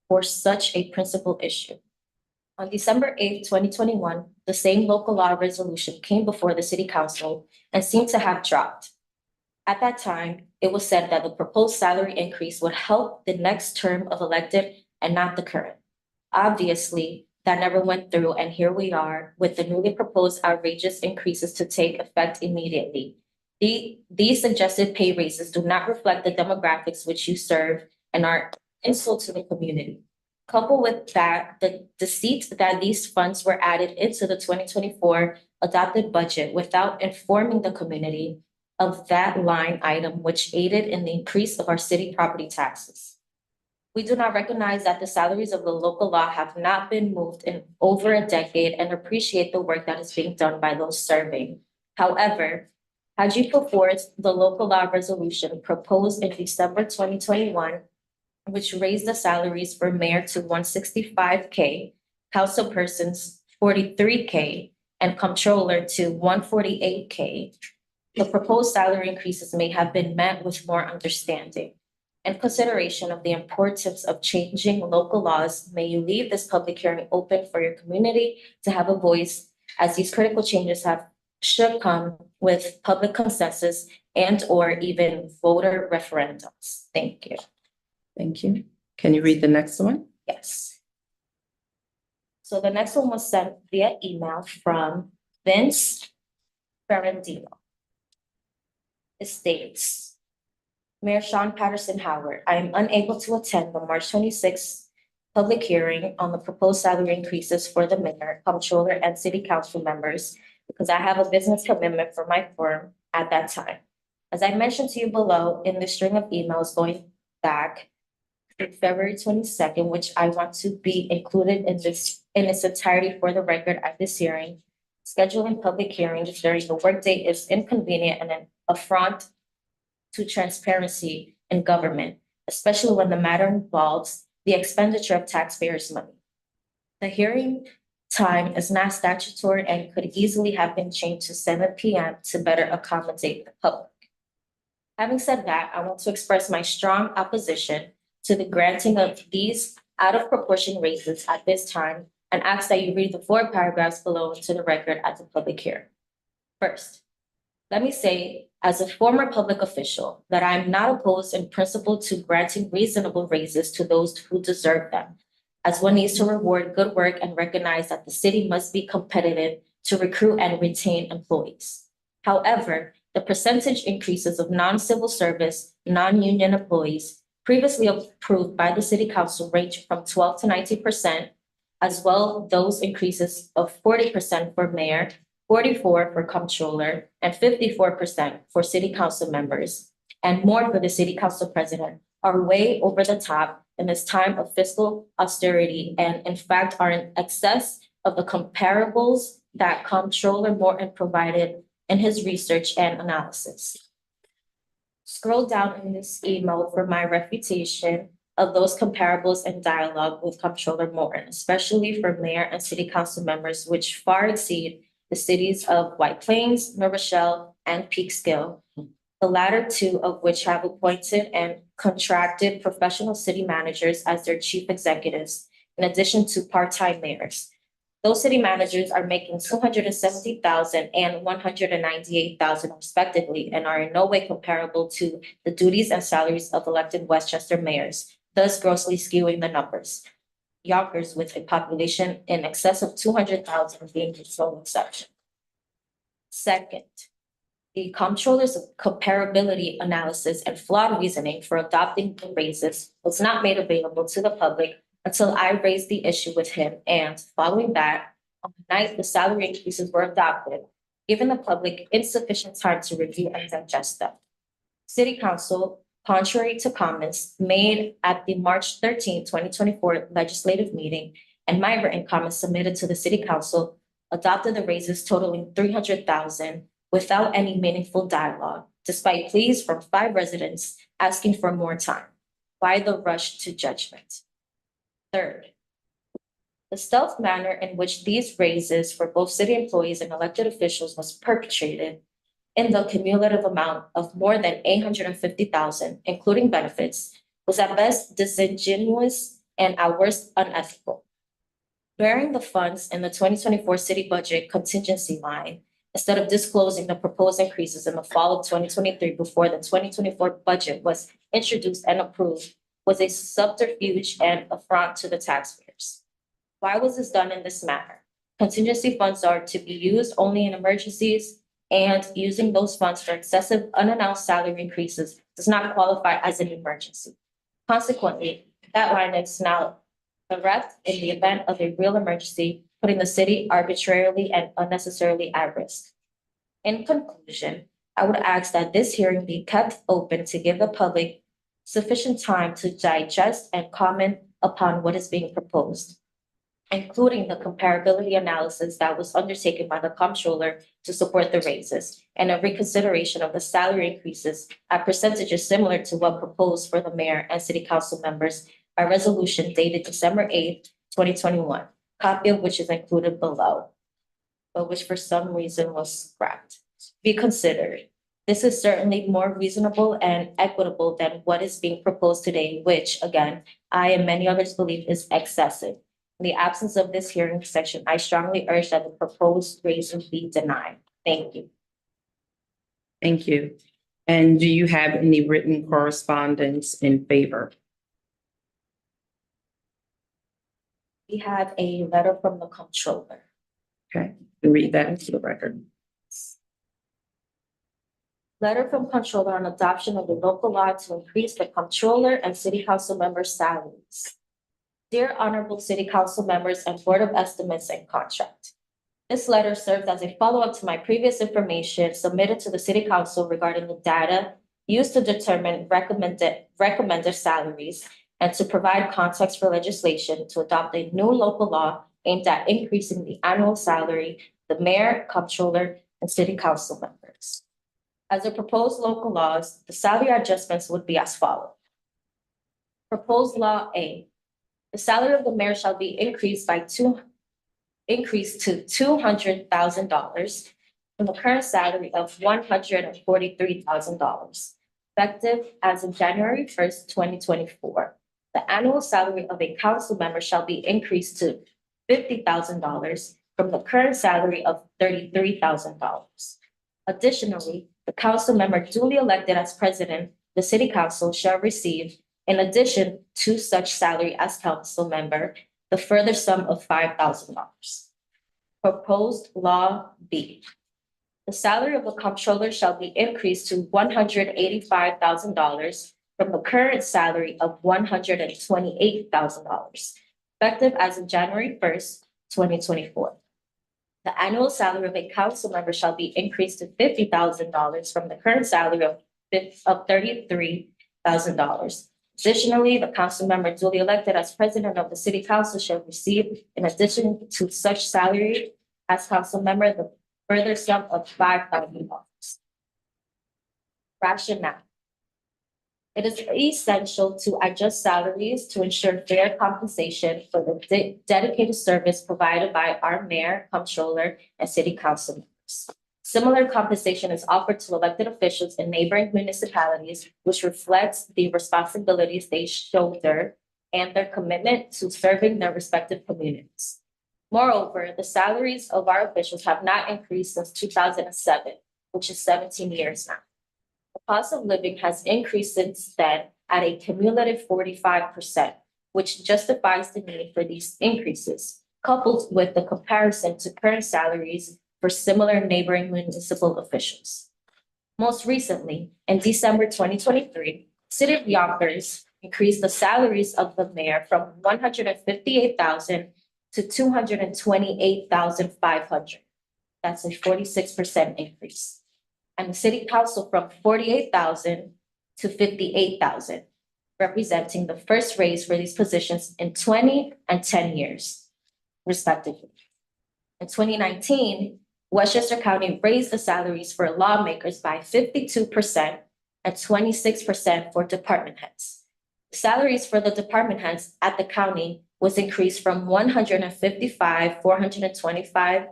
for such a principal issue. On December 8th, 2021, the same local law resolution came before the city council and seemed to have dropped. At that time, it was said that the proposed salary increase would help the next term of elected and not the current. Obviously, that never went through, and here we are with the newly proposed outrageous increases to take effect immediately. These suggested pay raises do not reflect the demographics which you serve and are insult to the community. Coupled with that, the deceit that these funds were added into the 2024 adopted budget without informing the community of that line item, which aided in the increase of our city property taxes. We do not recognize that the salaries of the local law have not been moved in over a decade and appreciate the work that is being done by those serving. However, had you put forth the local law resolution proposed in December 2021, which raised the salaries for mayor to $165K, councilpersons $43K, and comptroller to $148K, the proposed salary increases may have been met with more understanding. In consideration of the importance of changing local laws, may you leave this public hearing open for your community to have a voice, as these critical changes should come with public consensus and/or even voter referendums. Thank you. Thank you. Can you read the next one? Yes. So the next one was sent via email from Vince Ferrandino. It states, Mayor Sean Patterson Howard, I am unable to attend the March 26th public hearing on the proposed salary increases for the mayor, comptroller, and city council members because I have a business commitment for my firm at that time. As I mentioned to you below in the string of emails going back to February 22nd, which I want to be included in its entirety for the record at this hearing, scheduling public hearings during the workday is inconvenient and an affront to transparency in government, especially when the matter involves the expenditure of taxpayers' money. The hearing time is not statutory and could easily have been changed to 7 p.m. to better accommodate the public. Having said that, I want to express my strong opposition to the granting of these out of proportion raises at this time and ask that you read the 4 paragraphs below into the record at the public hearing. First, let me say, as a former public official, that I am not opposed in principle to granting reasonable raises to those who deserve them, as one needs to reward good work and recognize that the city must be competitive to recruit and retain employees. However, the percentage increases of non-civil service, non-union employees previously approved by the city council range from 12 to 19%, as well those increases of 40% for mayor, 44% for comptroller, and 54% for city council members, and more for the city council president, are way over the top in this time of fiscal austerity and in fact are in excess of the comparables that Comptroller Morton provided in his research and analysis. Scroll down in this email for my refutation of those comparables and dialogue with Comptroller Morton, especially for mayor and city council members, which far exceed the cities of White Plains, New Rochelle, and Peekskill, the latter 2 of which have appointed and contracted professional city managers as their chief executives, in addition to part-time mayors. Those city managers are making $270,000 and $198,000 respectively, and are in no way comparable to the duties and salaries of elected Westchester mayors, thus grossly skewing the numbers. Yonkers, with a population in excess of 200,000 being the sole exception. Second, the comptroller's comparability analysis and flawed reasoning for adopting the raises was not made available to the public until I raised the issue with him, and following that, on the night the salary increases were adopted, giving the public insufficient time to review and digest them. City Council, contrary to comments made at the March 13, 2024 legislative meeting and my written comments submitted to the City Council, adopted the raises totaling $300,000 without any meaningful dialogue, despite pleas from 5 residents asking for more time. Why the rush to judgment? Third, the stealth manner in which these raises for both city employees and elected officials was perpetrated in the cumulative amount of more than $850,000, including benefits, was at best disingenuous and at worst unethical. Bearing the funds in the 2024 city budget contingency line, instead of disclosing the proposed increases in the fall of 2023 before the 2024 budget was introduced and approved, was a subterfuge and affront to the taxpayers. Why was this done in this manner? Contingency funds are to be used only in emergencies, and using those funds for excessive unannounced salary increases does not qualify as an emergency. Consequently, that line is now bereft in the event of a real emergency, putting the city arbitrarily and unnecessarily at risk. In conclusion, I would ask that this hearing be kept open to give the public sufficient time to digest and comment upon what is being proposed, including the comparability analysis that was undertaken by the comptroller to support the raises, and a reconsideration of the salary increases at percentages similar to what proposed for the mayor and city council members by resolution dated December 8th, 2021, copy of which is included below, but which for some reason was scrapped. Be considered. This is certainly more reasonable and equitable than what is being proposed today, which, again, I and many others believe is excessive. In the absence of this hearing section, I strongly urge that the proposed raises be denied. Thank you. Thank you. And do you have any written correspondence in favor? We have a letter from the comptroller. Okay, read that into the record. Letter from comptroller on adoption of the local law to increase the comptroller and city council members' salaries. Dear Honorable City Council members and Board of Estimates and Contract. This letter serves as a follow-up to my previous information submitted to the City Council regarding the data used to determine recommended salaries and to provide context for legislation to adopt a new local law aimed at increasing the annual salary of the mayor, comptroller, and city council members. As the proposed local laws, the salary adjustments would be as follows. Proposed Law A. The salary of the mayor shall be increased to $200,000 from the current salary of $143,000, effective as of January 1st, 2024. The annual salary of a council member shall be increased to $50,000 from the current salary of $33,000. Additionally, the council member duly elected as president, the city council shall receive, in addition to such salary as council member, the further sum of $5,000. Proposed Law B. The salary of the comptroller shall be increased to $185,000 from the current salary of $128,000, effective as of January 1st, 2024. The annual salary of a council member shall be increased to $50,000 from the current salary of $33,000. Additionally, the council member duly elected as president of the city council shall receive, in addition to such salary as council member, the further sum of $5,000. Rationale. It is essential to adjust salaries to ensure fair compensation for the dedicated service provided by our mayor, comptroller, and city council members. Similar compensation is offered to elected officials in neighboring municipalities, which reflects the responsibilities they shoulder and their commitment to serving their respective communities. Moreover, the salaries of our officials have not increased since 2007, which is 17 years now. The cost of living has increased since then at a cumulative 45%, which justifies the need for these increases, coupled with the comparison to current salaries for similar neighboring municipal officials. Most recently, in December 2023, City of Yonkers increased the salaries of the mayor from $158,000 to $228,500. That's a 46% increase. And the city council from $48,000 to $58,000, representing the first raise for these positions in 20 and 10 years, respectively. In 2019, Westchester County raised the salaries for lawmakers by 52% and 26% for department heads. Salaries for the department heads at the county was increased from 155,425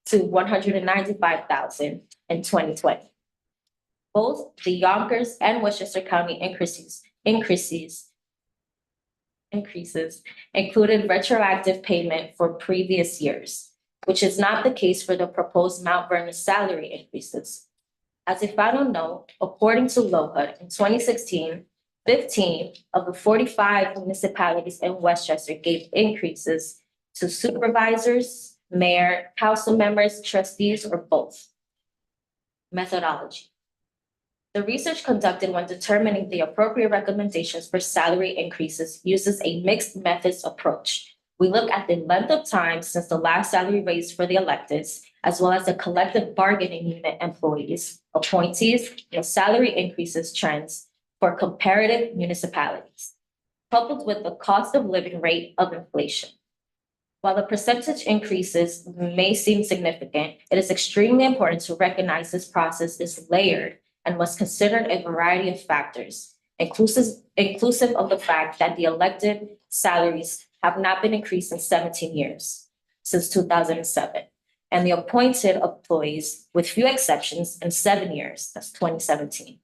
to 195,000 in 2020. Both the Yonkers and Westchester County increases included retroactive payment for previous years, which is not the case for the proposed Mount Vernon salary increases. As a final note, according to LOHUD, in 2016, 15 of the 45 municipalities in Westchester gave increases to supervisors, mayor, council members, trustees, or both. Methodology. The research conducted when determining the appropriate recommendations for salary increases uses a mixed methods approach. We look at the length of time since the last salary raise for the electeds, as well as the collective bargaining unit employees, appointees, and salary increases trends for comparative municipalities, coupled with the cost of living rate of inflation. While the percentage increases may seem significant, it is extremely important to recognize this process is layered and must consider a variety of factors, inclusive of the fact that the elected salaries have not been increased in 17 years, since 2007, and the appointed employees, with few exceptions, in 7 years, that's 2017.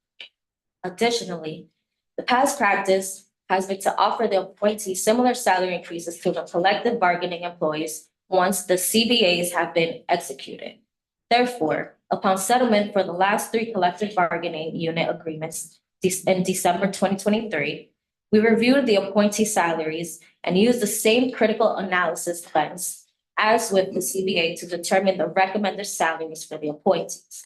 Additionally, the past practice has been to offer the appointees similar salary increases to the collective bargaining employees once the CBAs have been executed. Therefore, upon settlement for the last 3 collective bargaining unit agreements in December 2023, we reviewed the appointee salaries and used the same critical analysis lens as with the CBA to determine the recommended salaries for the appointees.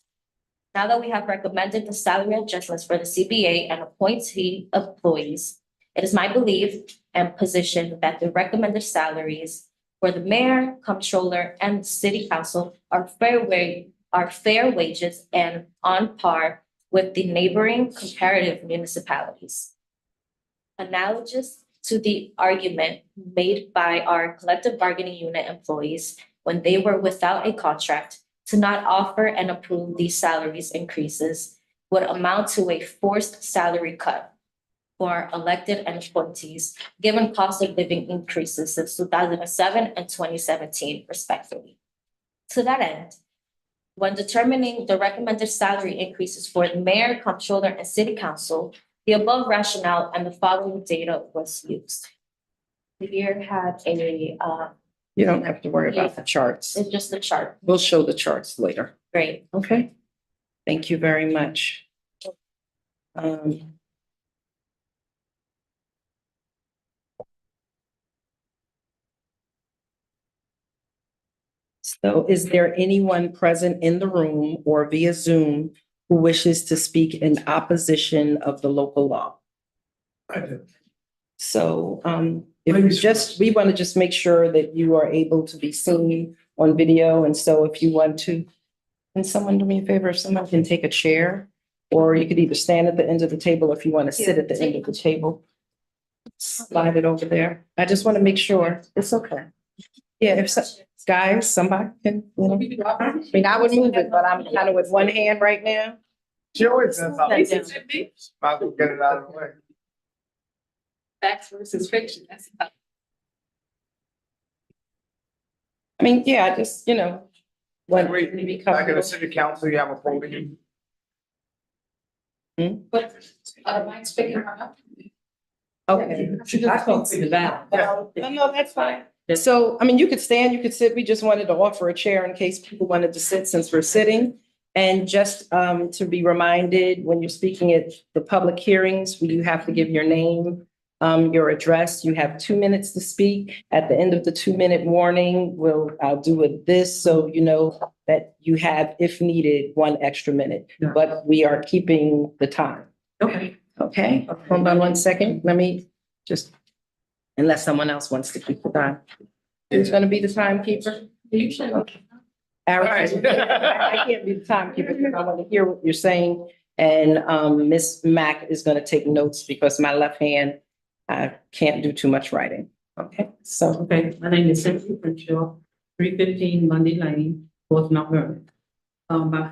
Now that we have recommended the salary adjustments for the CBA and appointee employees, it is my belief and position that the recommended salaries for the mayor, comptroller, and city council are fair wages and on par with the neighboring comparative municipalities. Analogous to the argument made by our collective bargaining unit employees when they were without a contract to not offer and approve these salaries increases would amount to a forced salary cut for elected and appointees, given cost of living increases since 2007 and 2017 respectively. To that end, when determining the recommended salary increases for the mayor, comptroller, and city council, the above rationale and the following data was used. Here had You don't have to worry about the charts. it's just a chart. We'll show the charts later. Great. Okay? Thank you very much. So is there anyone present in the room or via Zoom who wishes to speak in opposition of the local law? I do. So if you just, we want to just make sure that you are able to be seen on video. And so if you want to, can someone do me a favor? If someone can take a chair, or you could either stand at the end of the table if you want to sit at the end of the table. Slide it over there. I just want to make sure it's okay. Yeah, if guys, somebody can, you know, I mean, I would move it, but I'm kind of with one hand right now. She always does something. Might as well get it out of the way. Facts versus fiction, that's tough. I mean, yeah, I just, you know. When Wait, we be Back in the comfortable. city council, you have a podium. But, mine's picking her up. Okay. I spoke to the valve. No, that's fine. So, I mean, you could stand, you could sit. We just wanted to offer a chair in case people wanted to sit since we're sitting. And just to be reminded, when you're speaking at the public hearings, you have to give your name, your address. You have 2 minutes to speak. At the end of the 2-minute warning, I'll do it this, so you know that you have, if needed, 1 extra minute. But we are keeping the time. Okay. Okay, hold on 1 second. Let me just, unless someone else wants to keep the time. Who's gonna be the timekeeper? Usually. Aaron, Right. I can't be the timekeeper because I want to hear what you're saying. And Miss Mack is gonna take notes because my left hand, I can't do too much writing. Okay, so Okay, my name is Cynthia Crenshaw, 315 Monday Lane, North Mount Vernon. My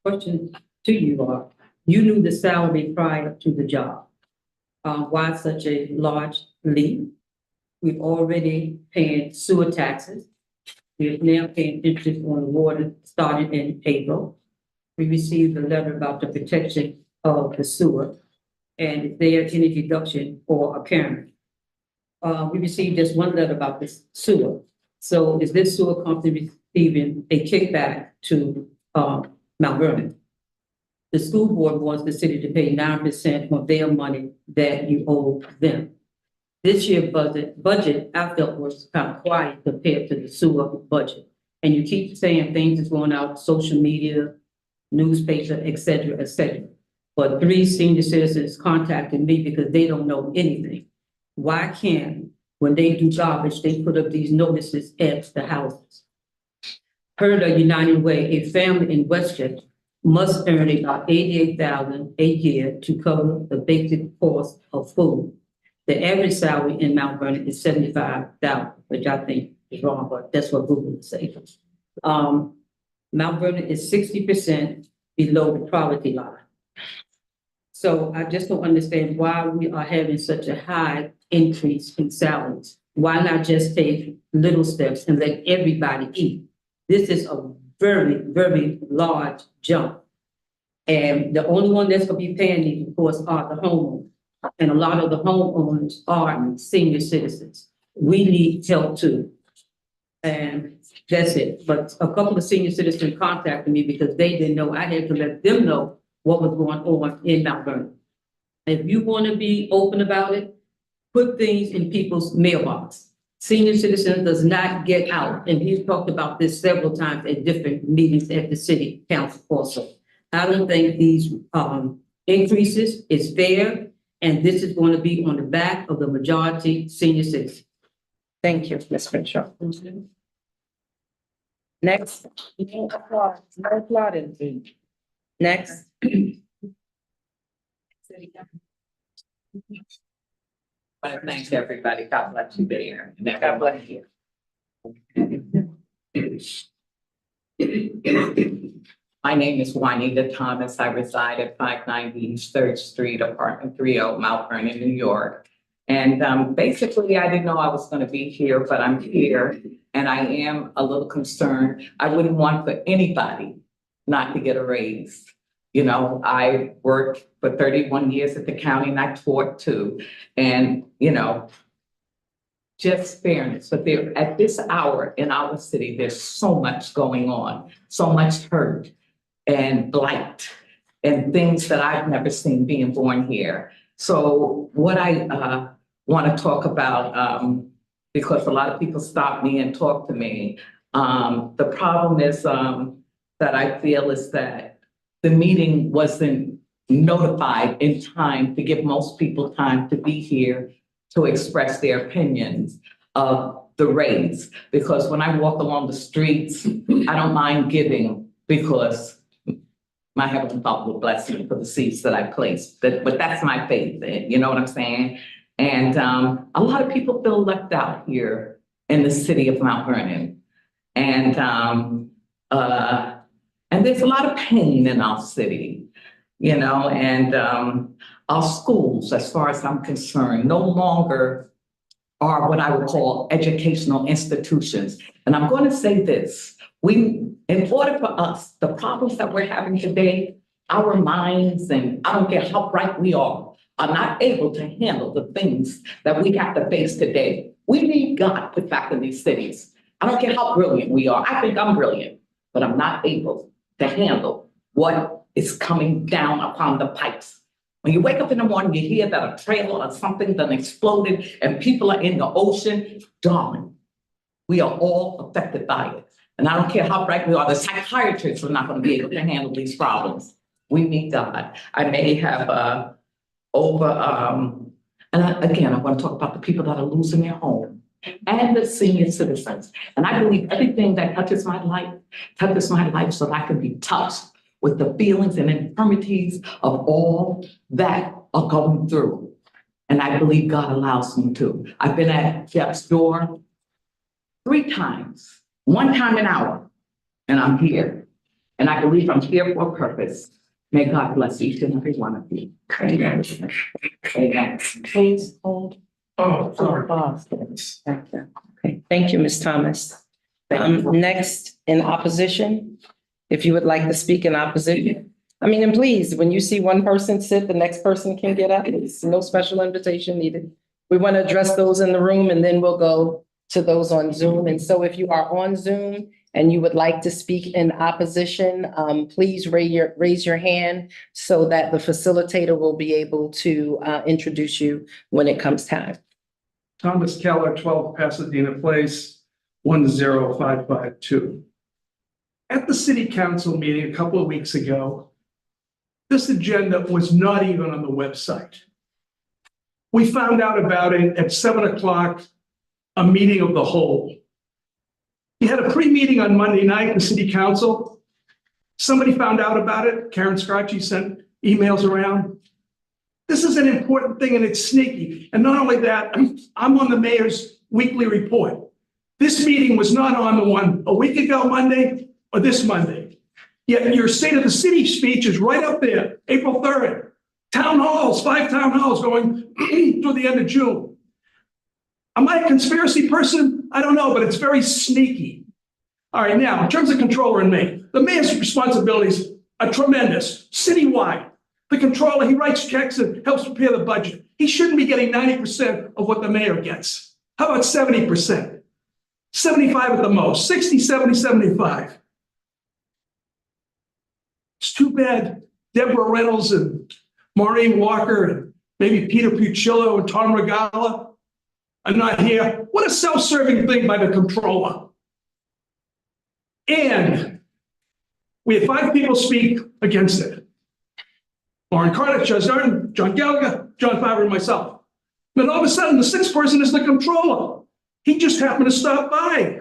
question to you are, you knew the salary prior to the job. Why such a large leap? We've already paid sewer taxes. We are now paying interest on the water starting in April. We received a letter about the protection of the sewer. And is there any deduction for a parent? We received just one letter about this sewer. So is this sewer company receiving a kickback to, Mount Vernon? The school board wants the city to pay 9% of their money that you owe them. This year budget, I felt was kind of quiet compared to the sewer budget. And you keep saying things is going out, social media, newspaper, et cetera, et cetera. But 3 senior citizens contacted me because they don't know anything. Why can't, when they do garbage, they put up these notices at the houses? Per the United Way, a family in Westchester must earn about $88,000 a year to cover the basic cost of food. The average salary in Mount Vernon is $75,000, which I think is wrong, but that's what Google is saying. Mount Vernon is 60% below the poverty line. So I just don't understand why we are having such a high increase in salaries. Why not just take little steps and let everybody eat? This is a very, very large jump. And the only one that's gonna be paying these, of course, are the homeowners. And a lot of the homeowners are senior citizens. We need help too. And that's it. But a couple of senior citizens contacted me because they didn't know. I had to let them know what was going on in Mount Vernon. If you want to be open about it, put things in people's mailbox. Senior citizen does not get out, and he's talked about this several times at different meetings at the city council also. I don't think these increases is fair, and this is going to be on the back of the majority senior citizens. thank you, Ms. Crenshaw. Next. No applauding. Next. Well, thanks, everybody. God bless you there. God bless you. My name is Juanita Thomas. I reside at 590 East 3rd Street, apartment 30, Mount Vernon, New York. And basically, I didn't know I was going to be here, but I'm here. And I am a little concerned. I wouldn't want for anybody not to get a raise. You know, I worked for 31 years at the county and I taught too. And, you know, just fairness, but there at this hour in our city, there's so much going on, so much hurt and blight and things that I've never seen being born here. So what I want to talk about, because a lot of people stop me and talk to me, the problem is that I feel is that the meeting wasn't notified in time to give most people time to be here to express their opinions of the raise. Because when I walk along the streets, I don't mind giving because my Heavenly Father will bless me for the seeds that I place. But that's my faith, you know what I'm saying? And a lot of people feel left out here in the city of Mount Vernon. And there's a lot of pain in our city, you know, and our schools, as far as I'm concerned, no longer are what I would call educational institutions. And I'm going to say this, in order for us, the problems that we're having today, our minds, and I don't care how bright we are not able to handle the things that we have to face today. We need God put back in these cities. I don't care how brilliant we are. I think I'm brilliant, but I'm not able to handle what is coming down upon the pipes. When you wake up in the morning, you hear that a trailer or something done exploded and people are in the ocean, darling, we are all affected by it. And I don't care how bright we are, the psychiatrists are not going to be able to handle these problems. We need God. I may have again, I want to talk about the people that are losing their home and the senior citizens. And I believe everything that touches my life so that I can be touched with the feelings and infirmities of all that are going through. And I believe God allows me to. I've been at Jeff's door 3 times, 1 time an hour, and I'm here. And I believe I'm here for a purpose. May God bless each and every one of you. Amen. Amen. Please hold. Oh, sorry. Thank you. Okay, thank you, Ms. Thomas. Next, in opposition, if you would like to speak in opposition. I mean, and please, when you see one person sit, the next person can get up. It's no special invitation needed. We want to address those in the room and then we'll go to those on Zoom. And so if you are on Zoom and you would like to speak in opposition, please raise your hand so that the facilitator will be able to introduce you when it comes time. Thomas Keller, 12 Pasadena Place, 10552. At the city council meeting a couple of weeks ago, this agenda was not even on the website. We found out about it at 7 o'clock, a meeting of the whole. You had a pre-meeting on Monday night in the city council. Somebody found out about it. Karen Scratchy sent emails around. This is an important thing and it's sneaky. And not only that, I'm on the mayor's weekly report. This meeting was not on the one a week ago Monday or this Monday. Yet your State of the City speech is right up there, April 3rd. Town halls, 5 town halls going through the end of June. Am I a conspiracy person? I don't know, but it's very sneaky. All right, now, in terms of controller and me, the mayor's responsibilities are tremendous, citywide. The controller, he writes checks and helps prepare the budget. He shouldn't be getting 90% of what the mayor gets. How about 70%? 75 at the most, 60, 70, 75. It's too bad Deborah Reynolds and Maureen Walker and maybe Peter Puccillo and Tom Regala are not here. What a self-serving thing by the controller. And we had 5 people speak against it. Lauren Carter, John Gallagher, John Favre, and myself. Then all of a sudden, the 6th person is the controller. He just happened to stop by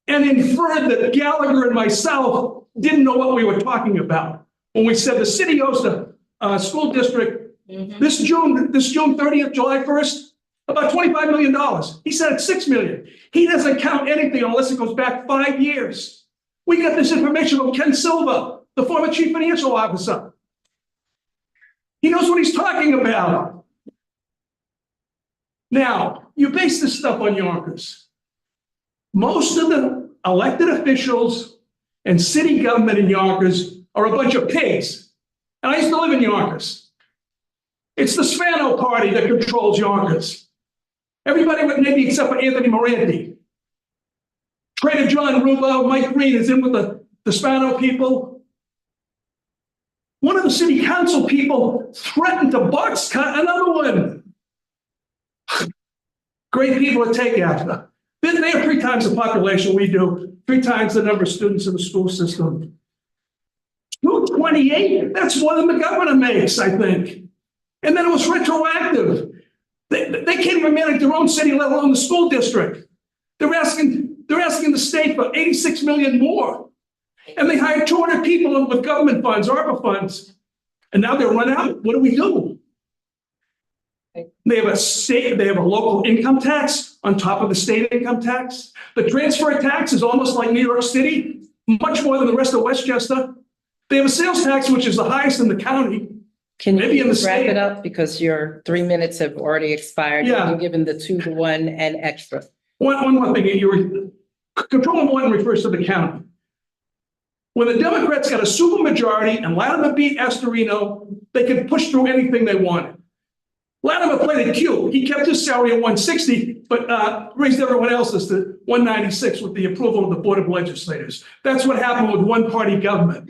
and inferred that Gallagher and myself didn't know what we were talking about. When we said the city owes the school district this June 30th, July 1st, about $25 million. He said it's $6 million. He doesn't count anything unless it goes back 5 years. We got this information from Ken Silva, the former chief financial officer. He knows what he's talking about. Now, you base this stuff on Yonkers. Most of the elected officials and city government in Yonkers are a bunch of pigs. And I used to live in Yonkers. It's the Spano party that controls Yonkers. Everybody but maybe except for Anthony Moranti. Trader John Rubo, Mike Green is in with the Spano people. One of the city council people threatened to box cut another one. Great people to take after. They have 3 times the population we do, 3 times the number of students in the school system. 228, that's more than the governor makes, I think. And then it was retroactive. They can't even manage their own city, let alone the school district. They're asking the state for 86 million more. And they hired 200 people with government funds, ARPA funds. And now they're run out. What do we do? They have a local income tax on top of the state income tax. The transfer tax is almost like New York City, much more than the rest of Westchester. They have a sales tax, which is the highest in the county. Can Maybe in you the wrap state. it up because your 3 minutes have already expired? Yeah. You're given the 2 to 1 and extra. One more thing, Controller Morton refers to the county. When the Democrats got a supermajority and Latimer beat Astorino, they could push through anything they wanted. Latimer played it cute. He kept his salary at 160, but raised everyone else's to 196 with the approval of the Board of Legislators. That's what happened with one-party government.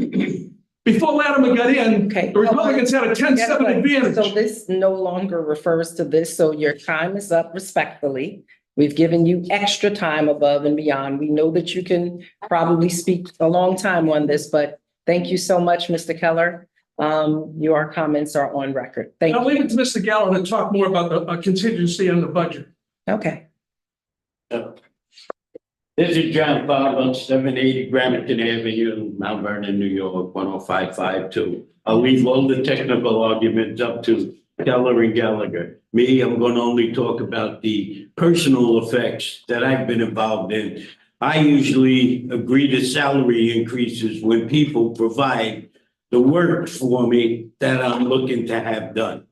Before Latimer got in, Okay. the Republicans had a 10-7 advantage. So this no longer refers to this, so your time is up respectfully. We've given you extra time above and beyond. We know that you can probably speak a long time on this, but thank you so much, Mr. Keller. Your comments are on record. Thank I'll you. leave it to Mr. Gallo to talk more about the contingency and the budget. Okay. This is John Bob, 780 Grammaton Avenue, Mount Vernon, New York, 10552. I'll leave all the technical arguments up to Keller and Gallagher. Me, I'm gonna only talk about the personal effects that I've been involved in. I usually agree to salary increases when people provide the work for me that I'm looking to have done.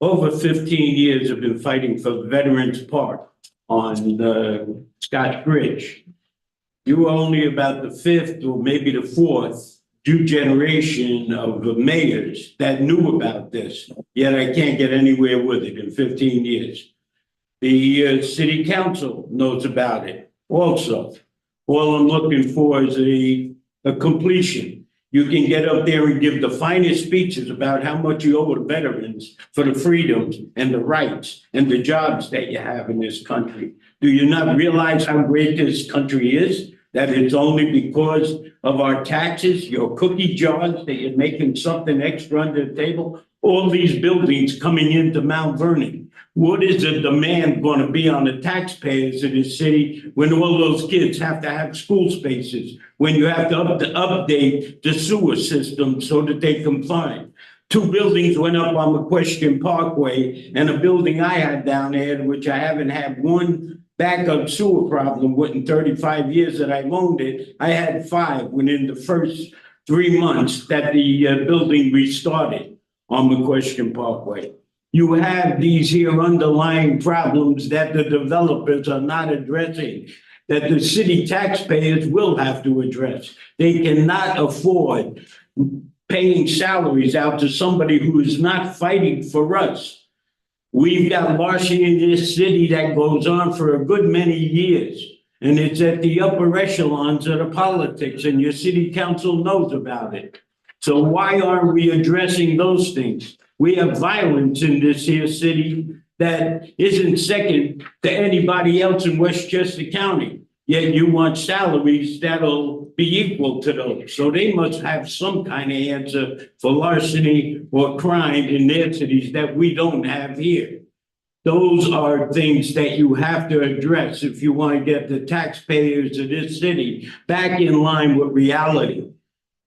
Over 15 years, I've been fighting for Veterans Park on Scotch Bridge. You were only about the fifth or maybe the fourth due generation of the mayors that knew about this, yet I can't get anywhere with it in 15 years. The city council knows about it also. All I'm looking for is a completion. You can get up there and give the finest speeches about how much you owe to veterans for the freedoms and the rights and the jobs that you have in this country. Do you not realize how great this country is? That it's only because of our taxes, your cookie jars, that you're making something extra under the table? All these buildings coming into Mount Vernon. What is the demand going to be on the taxpayers of this city when all those kids have to have school spaces, when you have to update the sewer system so that they comply? 2 buildings went up on McQuestion Parkway, and a building I had down there, which I haven't had one backup sewer problem within 35 years that I've owned it. I had 5 within the first 3 months that the building restarted on McQuestion Parkway. You have these here underlying problems that the developers are not addressing, that the city taxpayers will have to address. They cannot afford paying salaries out to somebody who is not fighting for us. We've got larceny in this city that goes on for a good many years, and it's at the upper echelons of the politics, and your city council knows about it. So why aren't we addressing those things? We have violence in this here city that isn't second to anybody else in Westchester County. Yet you want salaries that'll be equal to those. So they must have some kind of answer for larceny or crime in their cities that we don't have here. Those are things that you have to address if you want to get the taxpayers of this city back in line with reality.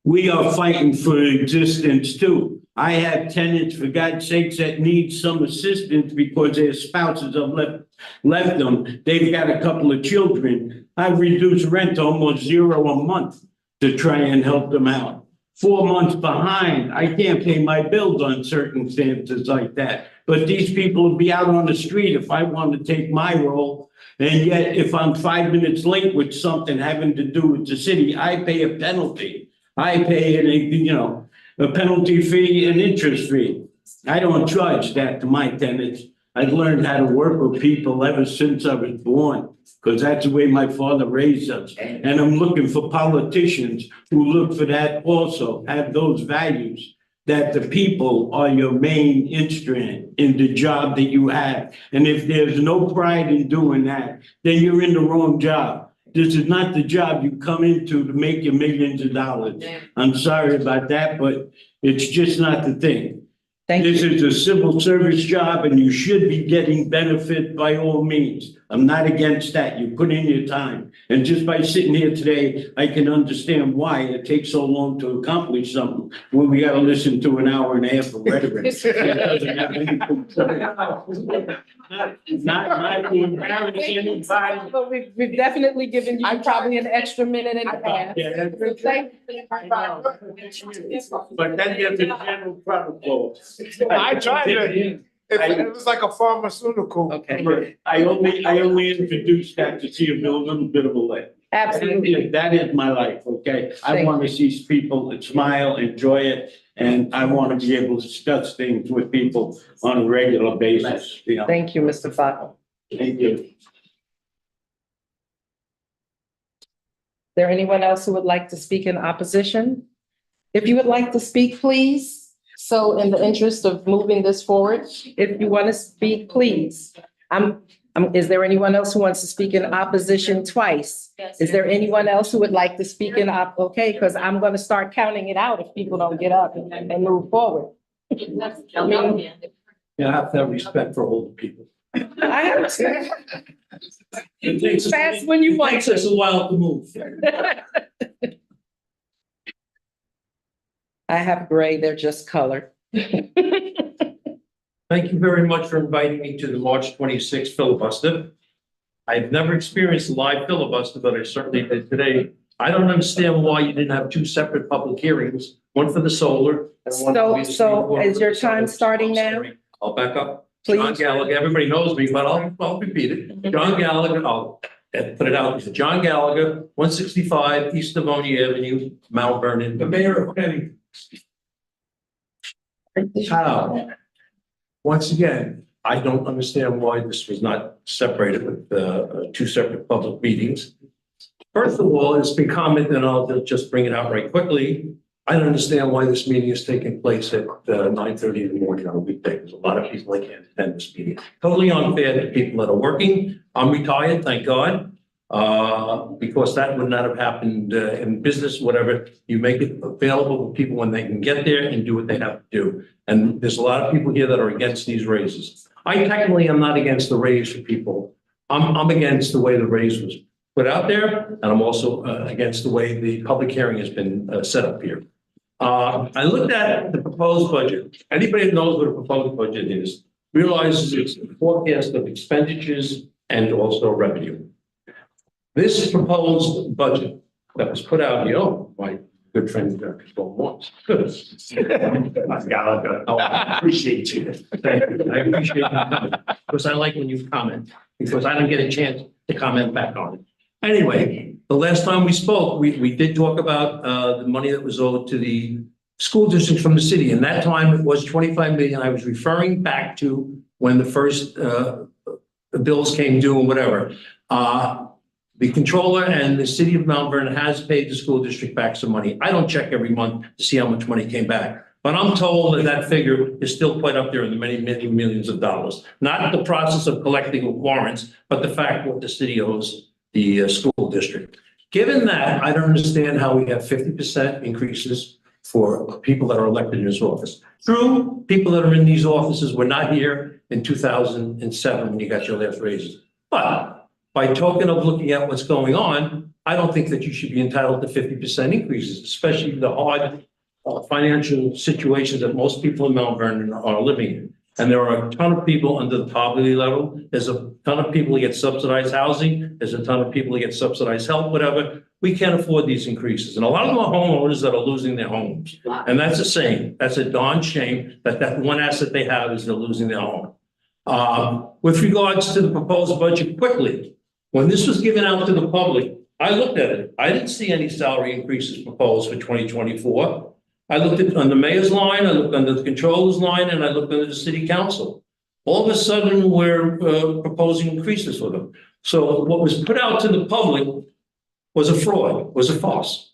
We are fighting for existence too. I have tenants, for God's sakes, that need some assistance because their spouses have left them. They've got a couple of children. I've reduced rent to almost $0 a month to try and help them out. 4 months behind, I can't pay my bills on circumstances like that. But these people will be out on the street if I want to take my role. And yet, if I'm 5 minutes late with something having to do with the city, I pay a penalty. I pay a penalty fee and interest fee. I don't charge that to my tenants. I've learned how to work with people ever since I was born, because that's the way my father raised us. And I'm looking for politicians who look for that also, have those values, that the people are your main instrument in the job that you have. And if there's no pride in doing that, then you're in the wrong job. This is not the job you come into to make your millions of dollars. I'm sorry about that, but it's just not the thing. This is a civil service job and you should be getting benefit by all means. I'm not against that. You put in your time. And just by sitting here today, I can understand why it takes so long to accomplish something when we got to listen to an hour and a half of rhetoric. It doesn't have anything to not to embarrass anybody. But we've definitely given you probably an extra minute and a half. Yeah, So thank but then there's a general protocol. I tried to. It was like a pharmaceutical. Okay. I only introduced that to see a little bit of a light. Absolutely. That is my life, okay? I Thank want to see people smile, enjoy it, and I want to be able to discuss things with people on a regular basis, you know? Thank you, Mr. Fox. Thank you. Is there anyone else who would like to speak in opposition? If you would like to speak, please. So in the interest of moving this forward, if you want to speak, please. Is there anyone else who wants to speak in opposition twice? Yes. Is there anyone else who would like to speak in okay, because I'm going to start counting it out if people don't get up and move forward. You have to have respect for older people. I have to. It takes us- Fast when you want Takes us to. a while to move. I have gray, they're just color. Thank you very much for inviting me to the March 26th filibuster. I've never experienced a live filibuster, but I certainly did today. I don't understand why you didn't have two separate public hearings, one for the solar and one for the. So is your time starting now? I'll back up. John Please. Gallagher, everybody knows me, but I'll repeat it. John Gallagher, I'll put it out. John Gallagher, 165 East Livonia Avenue, Mount Vernon. The mayor of Penny. How? Once again, I don't understand why this was not separated with two separate public meetings. First of all, it's been commented, and I'll just bring it out right quickly. I don't understand why this meeting is taking place at 9:30 in the morning on a weekday. There's a lot of people that can't attend this meeting. Totally unfair to people that are working. I'm retired, thank God. Because that would not have happened in business, whatever. You make it available for people when they can get there and do what they have to do. And there's a lot of people here that are against these raises. I technically am not against the raise for people. I'm against the way the raise was put out there, and I'm also against the way the public hearing has been set up here. I looked at the proposed budget. Anybody that knows what a proposed budget is realizes it's a forecast of expenditures and also revenue. This proposed budget that was put out, my good friend, Paul Morris. Oh, I appreciate you. Thank you. I appreciate you coming, because I like when you comment, because I don't get a chance to comment back on it. Anyway, the last time we spoke, we did talk about the money that was owed to the school districts from the city. And that time it was 25 million. I was referring back to when the first bills came due and whatever. The controller and the city of Mount Vernon has paid the school district back some money. I don't check every month to see how much money came back, but I'm told that that figure is still quite up there in the many, many millions of dollars. Not the process of collecting warrants, but the fact what the city owes the school district. Given that, I don't understand how we have 50% increases for people that are elected in this office. True, people that are in these offices were not here in 2007 when you got your last raises, but by token of looking at what's going on, I don't think that you should be entitled to 50% increases, especially the hard financial situations that most people in Mount Vernon are living in. And there are a ton of people under the poverty level. There's a ton of people who get subsidized housing. There's a ton of people who get subsidized health, whatever. We can't afford these increases. And a lot of them are homeowners that are losing their homes. And that's a shame. That's a darn shame that one asset they have is they're losing their home. With regards to the proposed budget quickly, when this was given out to the public, I looked at it. I didn't see any salary increases proposed for 2024. I looked at on the mayor's line, I looked under the controller's line, and I looked under the city council. All of a sudden, we're proposing increases for them. So what was put out to the public was a fraud, was a farce.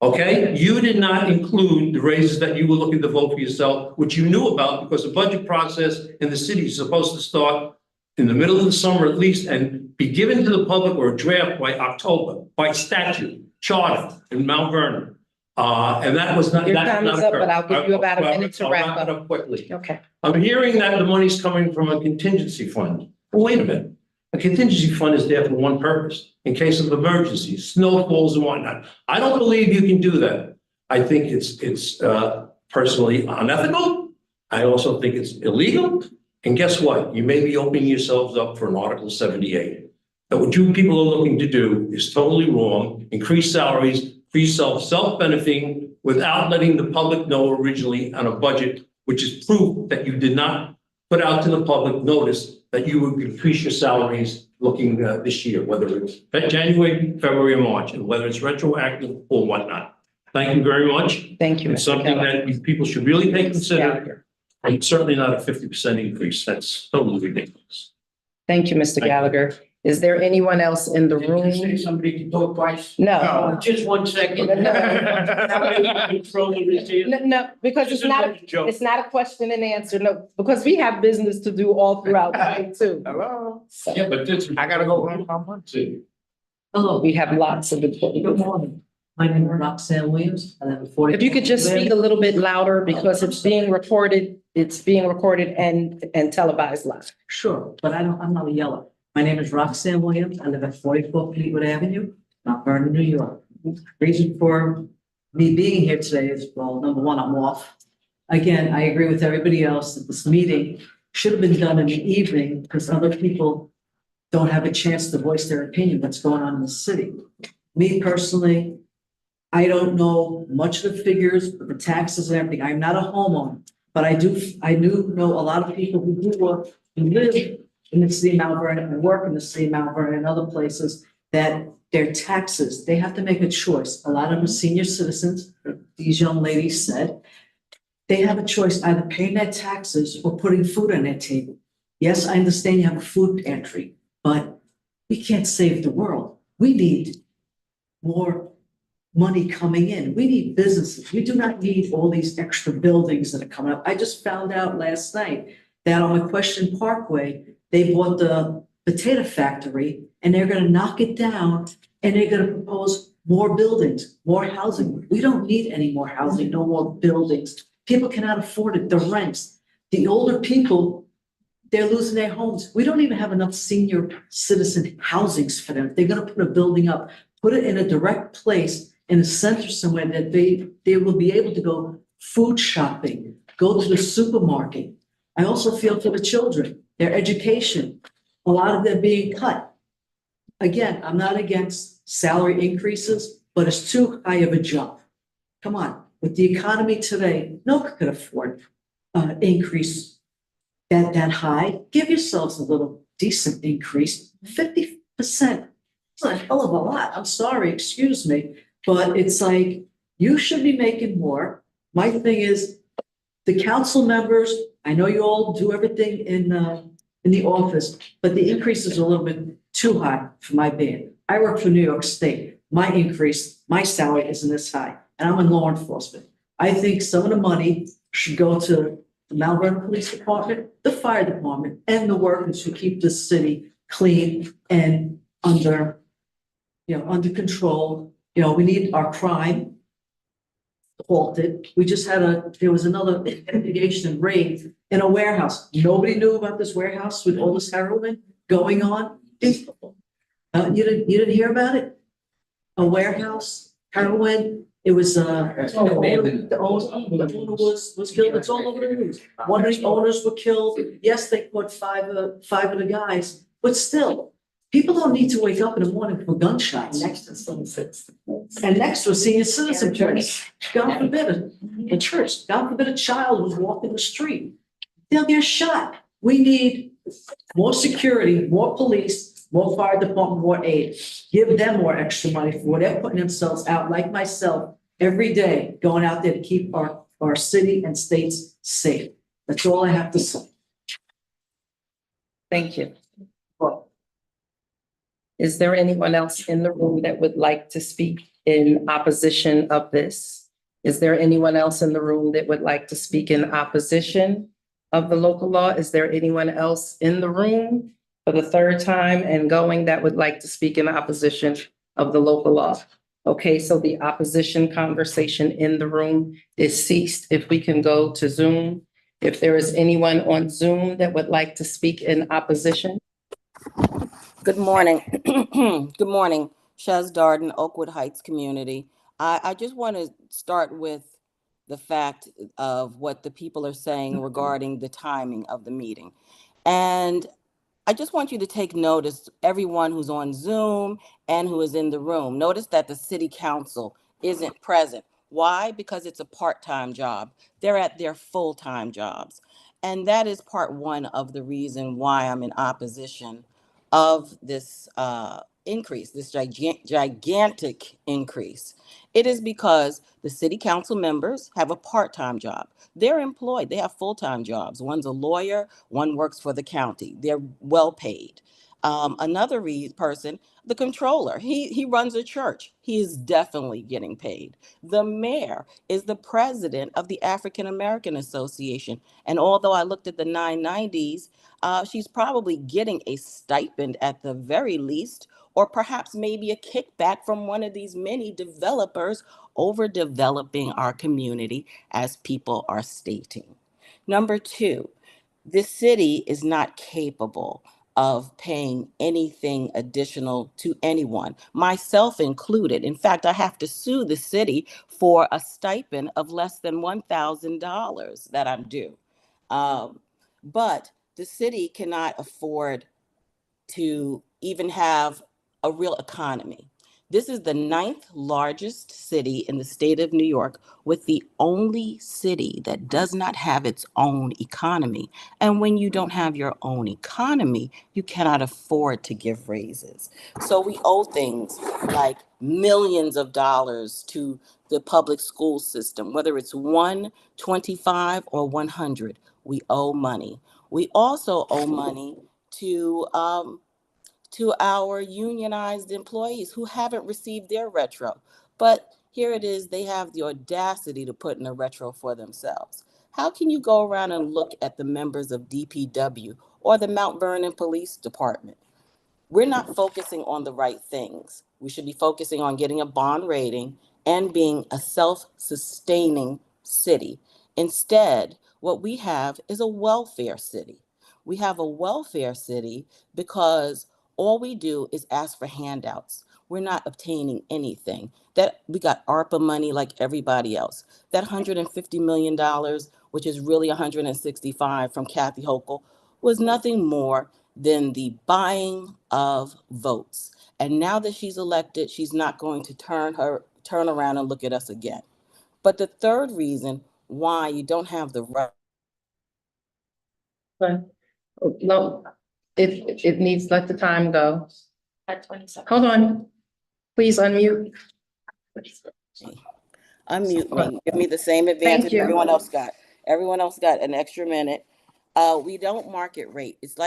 Okay, you did not include the raises that you were looking to vote for yourself, which you knew about because the budget process in the city is supposed to start in the middle of the summer at least and be given to the public or a draft by October, by statute, charter in Mount Vernon. And that was not. Your time is up, but I'll give you about a minute to wrap I'll wrap it up. up quickly. Okay. I'm hearing that the money's coming from a contingency fund. Well, wait a minute. A contingency fund is there for one purpose, in case of emergencies, snowfalls and whatnot. I don't believe you can do that. I think it's personally unethical. I also think it's illegal. And guess what? You may be opening yourselves up for an Article 78. But what you people are looking to do is totally wrong. Increase salaries, increase self-benefiting without letting the public know originally on a budget, which is proof that you did not put out to the public notice that you would increase your salaries looking this year, whether it's January, February, or March, and whether it's retroactive or whatnot. Thank you very much. Thank you, It's Mr. something Keller. that people should really take consider. Gallagher. And certainly not a 50% increase. That's totally ridiculous. Thank you, Mr. Gallagher. Is there anyone else in the room? Somebody can talk twice? No. Just 1 second. No, because it's not a question and answer, no, because we have business to do all throughout the day too. Hello? So Yeah, but this. I gotta go home on Monday. Hello, we have lots of good important. morning. My name is Roxanne Williams. I live at 40. If you could just speak a little bit louder because it's being recorded and televised live. Sure, but I'm not a yeller. My name is Roxanne Williams. I live at 44 Fleetwood Avenue, Mount Vernon, New York. Reason for me being here today is, well, number one, I'm off. again, I agree with everybody else that this meeting should have been done in the evening because other people don't have a chance to voice their opinion, what's going on in the city. Me personally, I don't know much of the figures, the taxes and everything. I'm not a homeowner. But I do know a lot of people who do work, who live in the city of Mount Vernon and work in the city of Mount Vernon and other places that their taxes, they have to make a choice. A lot of them are senior citizens, these young ladies said. They have a choice, either paying their taxes or putting food on their table. Yes, I understand you have a food pantry, but we can't save the world. We need more money coming in. We need businesses. We do not need all these extra buildings that are coming up. I just found out last night that on McQuestion Parkway, they bought the potato factory and they're gonna knock it down and they're gonna propose more buildings, more housing. We don't need any more housing, no more buildings. People cannot afford it, the rents. The older people, they're losing their homes. We don't even have enough senior citizen housings for them. They're gonna put a building up, put it in a direct place in a center somewhere that they will be able to go food shopping, go to the supermarket. I also feel for the children, their education, a lot of them being cut. Again, I'm not against salary increases, but it's too high of a jump. Come on, with the economy today, no one could afford increase that high. Give yourselves a little decent increase, 50%. It's a hell of a lot. I'm sorry, excuse me. But it's like, you should be making more. My thing is, the council members, I know you all do everything in the office, but the increase is a little bit too high for my band. I work for New York State. My increase, my salary isn't this high, and I'm in law enforcement. I think some of the money should go to the Mount Vernon Police Department, the fire department, and the workers who keep the city clean and under control. We need our crime halted. We just there was another investigation raid in a warehouse. Nobody knew about this warehouse with all this heroin going on. You didn't hear about it? A warehouse, heroin. It was, the owner was killed. It's all over the news. One of the owners were killed. Yes, they caught five of the guys, but still, people don't need to wake up in the morning for gunshots. And next to a senior citizen church, God forbid, a church, God forbid a child was walking the street. They'll get shot. We need more security, more police, more fire department, more aid. Give them more extra money for what they're putting themselves out, like myself, every day, going out there to keep our city and states safe. That's all I have to say. Thank you. Is there anyone else in the room that would like to speak in opposition of this? Is there anyone else in the room that would like to speak in opposition of the local law? Is there anyone else in the room for the third time and going that would like to speak in opposition of the local law? Okay, so the opposition conversation in the room is ceased. If we can go to Zoom, if there is anyone on Zoom that would like to speak in opposition. Good morning. Good morning, Shez Darden, Oakwood Heights community. I just want to start with the fact of what the people are saying regarding the timing of the meeting. And I just want you to take notice, everyone who's on Zoom and who is in the room. Notice that the city council isn't present. Why? Because it's a part-time job. They're at their full-time jobs. And that is part one of the reason why I'm in opposition of this increase, this gigantic increase. It is because the city council members have a part-time job. They're employed. They have full-time jobs. One's a lawyer, one works for the county. They're well paid. Another person, the controller, he runs a church. He is definitely getting paid. The mayor is the president of the African American Association. And although I looked at the 990s, she's probably getting a stipend at the very least, or perhaps maybe a kickback from one of these many developers overdeveloping our community, as people are stating. Number two, this city is not capable of paying anything additional to anyone, myself included. In fact, I have to sue the city for a stipend of less than $1,000 that I'm due. But the city cannot afford to even have a real economy. This is the 9th largest city in the state of New York, with the only city that does not have its own economy. And when you don't have your own economy, you cannot afford to give raises. So we owe things like millions of dollars to the public school system, whether it's 1, 25, or 100. We owe money. We also owe money to our unionized employees who haven't received their retro. But here it is, they have the audacity to put in a retro for themselves. How can you go around and look at the members of DPW or the Mount Vernon Police Department? We're not focusing on the right things. We should be focusing on getting a bond rating and being a self-sustaining city. Instead, what we have is a welfare city. We have a welfare city because all we do is ask for handouts. We're not obtaining anything. That we got ARPA money like everybody else. That $150 million, which is really 165 from Kathy Hochul, was nothing more than the buying of votes. And now that she's elected, she's not going to turn around and look at us again. But the third reason why you don't have the right. No, it needs, let the time go. At 27. Hold on. Please unmute. Unmute me, give me the same advantage you. everyone else got. Everyone else got an extra minute. We don't market rate. It's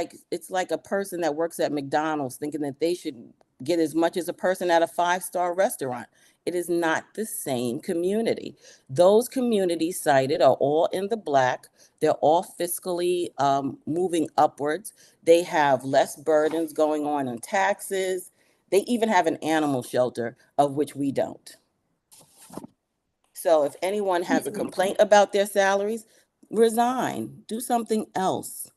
like a person that works at McDonald's thinking that they should get as much as a person at a 5-star restaurant. It is not the same community. Those communities cited are all in the black. They're all fiscally moving upwards. They have less burdens going on in taxes. They even have an animal shelter, of which we don't. So if anyone has a complaint about their salaries, resign, do something else.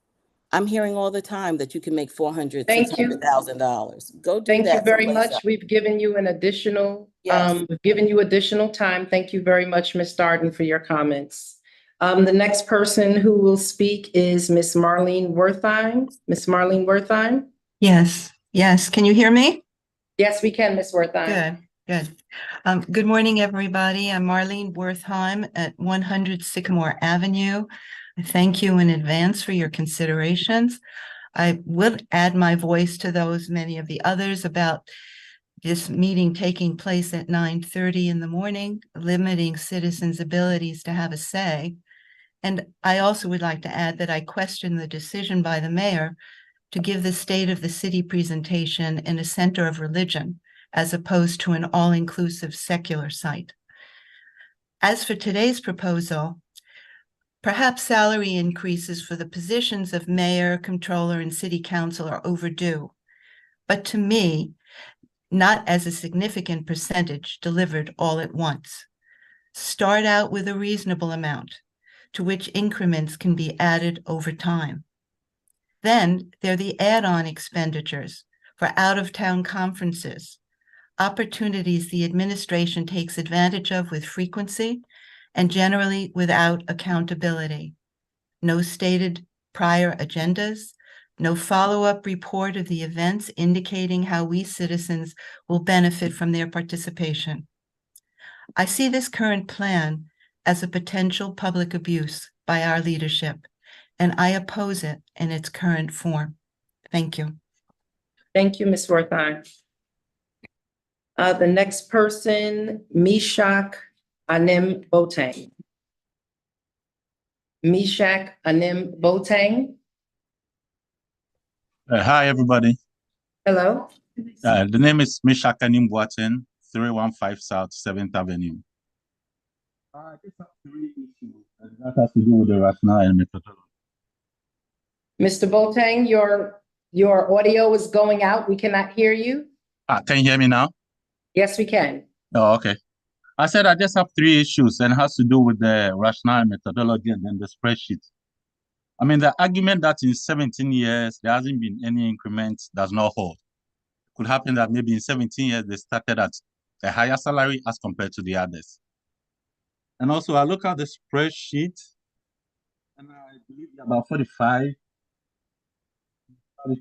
I'm hearing all the time that you can make $400,000, Thank you. $600,000. Go do Thank that. you very someplace much. else. We've given you an additional, Yes. we've given you additional time. Thank you very much, Ms. Darden, for your comments. The next person who will speak is Ms. Marlene Wertheim. Ms. Marlene Wertheim? Yes. Can you hear me? Yes, we can, Ms. Wertheim. Good. Good morning, everybody. I'm Marlene Wertheim at 100 Sycamore Avenue. I thank you in advance for your considerations. I will add my voice to those, many of the others, about this meeting taking place at 9:30 in the morning, limiting citizens' abilities to have a say. And I also would like to add that I question the decision by the mayor to give the state of the city presentation in a center of religion, as opposed to an all-inclusive secular site. As for today's proposal, perhaps salary increases for the positions of mayor, comptroller, and city council are overdue, but to me, not as a significant percentage delivered all at once. Start out with a reasonable amount, to which increments can be added over time. Then there are the add-on expenditures for out-of-town conferences, opportunities the administration takes advantage of with frequency and generally without accountability. No stated prior agendas, no follow-up report of the events indicating how we citizens will benefit from their participation. I see this current plan as a potential public abuse by our leadership, and I oppose it in its current form. Thank you. Thank you, Ms. Wertheim. The next person, Mishak Anim Boateng. Mishak Anim Boateng. Hi, everybody. Hello. The name is Mishak Anim Boateng, 315 South 7th Avenue. I just have 3 issues, and that has to do with the rationale and methodology. Mr. Boateng, your audio is going out. We cannot hear you. Can you hear me now? Yes, we can. Oh, okay. I said I just have 3 issues, and it has to do with the rationale and methodology and then the spreadsheet. I mean, the argument that in 17 years there hasn't been any increment does not hold. It could happen that maybe in 17 years they started at a higher salary as compared to the others. And also, I look at the spreadsheet, and I believe about 45.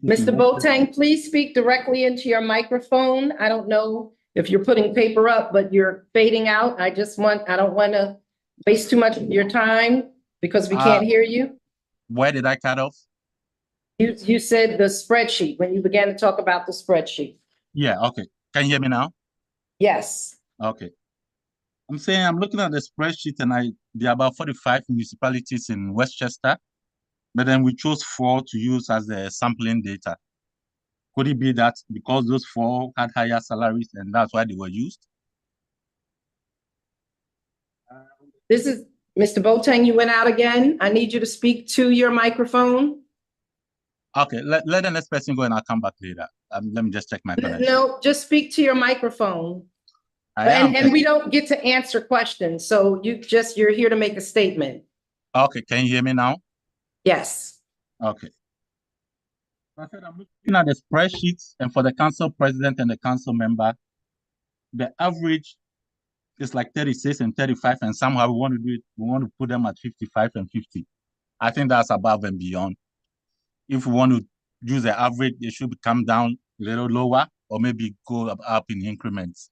Mr. Boateng, please speak directly into your microphone. I don't know if you're putting paper up, but you're fading out. I don't want to waste too much of your time because we can't hear you. Where did I cut off? You said the spreadsheet, when you began to talk about the spreadsheet. Yeah, okay. Can you hear me now? Yes. Okay. I'm saying I'm looking at the spreadsheet and there are about 45 municipalities in Westchester, but then we chose 4 to use as the sampling data. Could it be that because those 4 had higher salaries and that's why they were used? This is, Mr. Boateng, you went out again. I need you to speak to your microphone. Okay, let the next person go and I'll come back later. Let me just check my connection. No, just speak to your microphone. I And we don't get to answer questions, so you're here to make a statement. Okay, can you hear me now? Yes. Okay. I said I'm looking at the spreadsheets, and for the council president and the council member, the average is like 36 and 35, and somehow we want to put them at 55 and 50. I think that's above and beyond. If we want to use the average, it should come down a little lower or maybe go up in increments.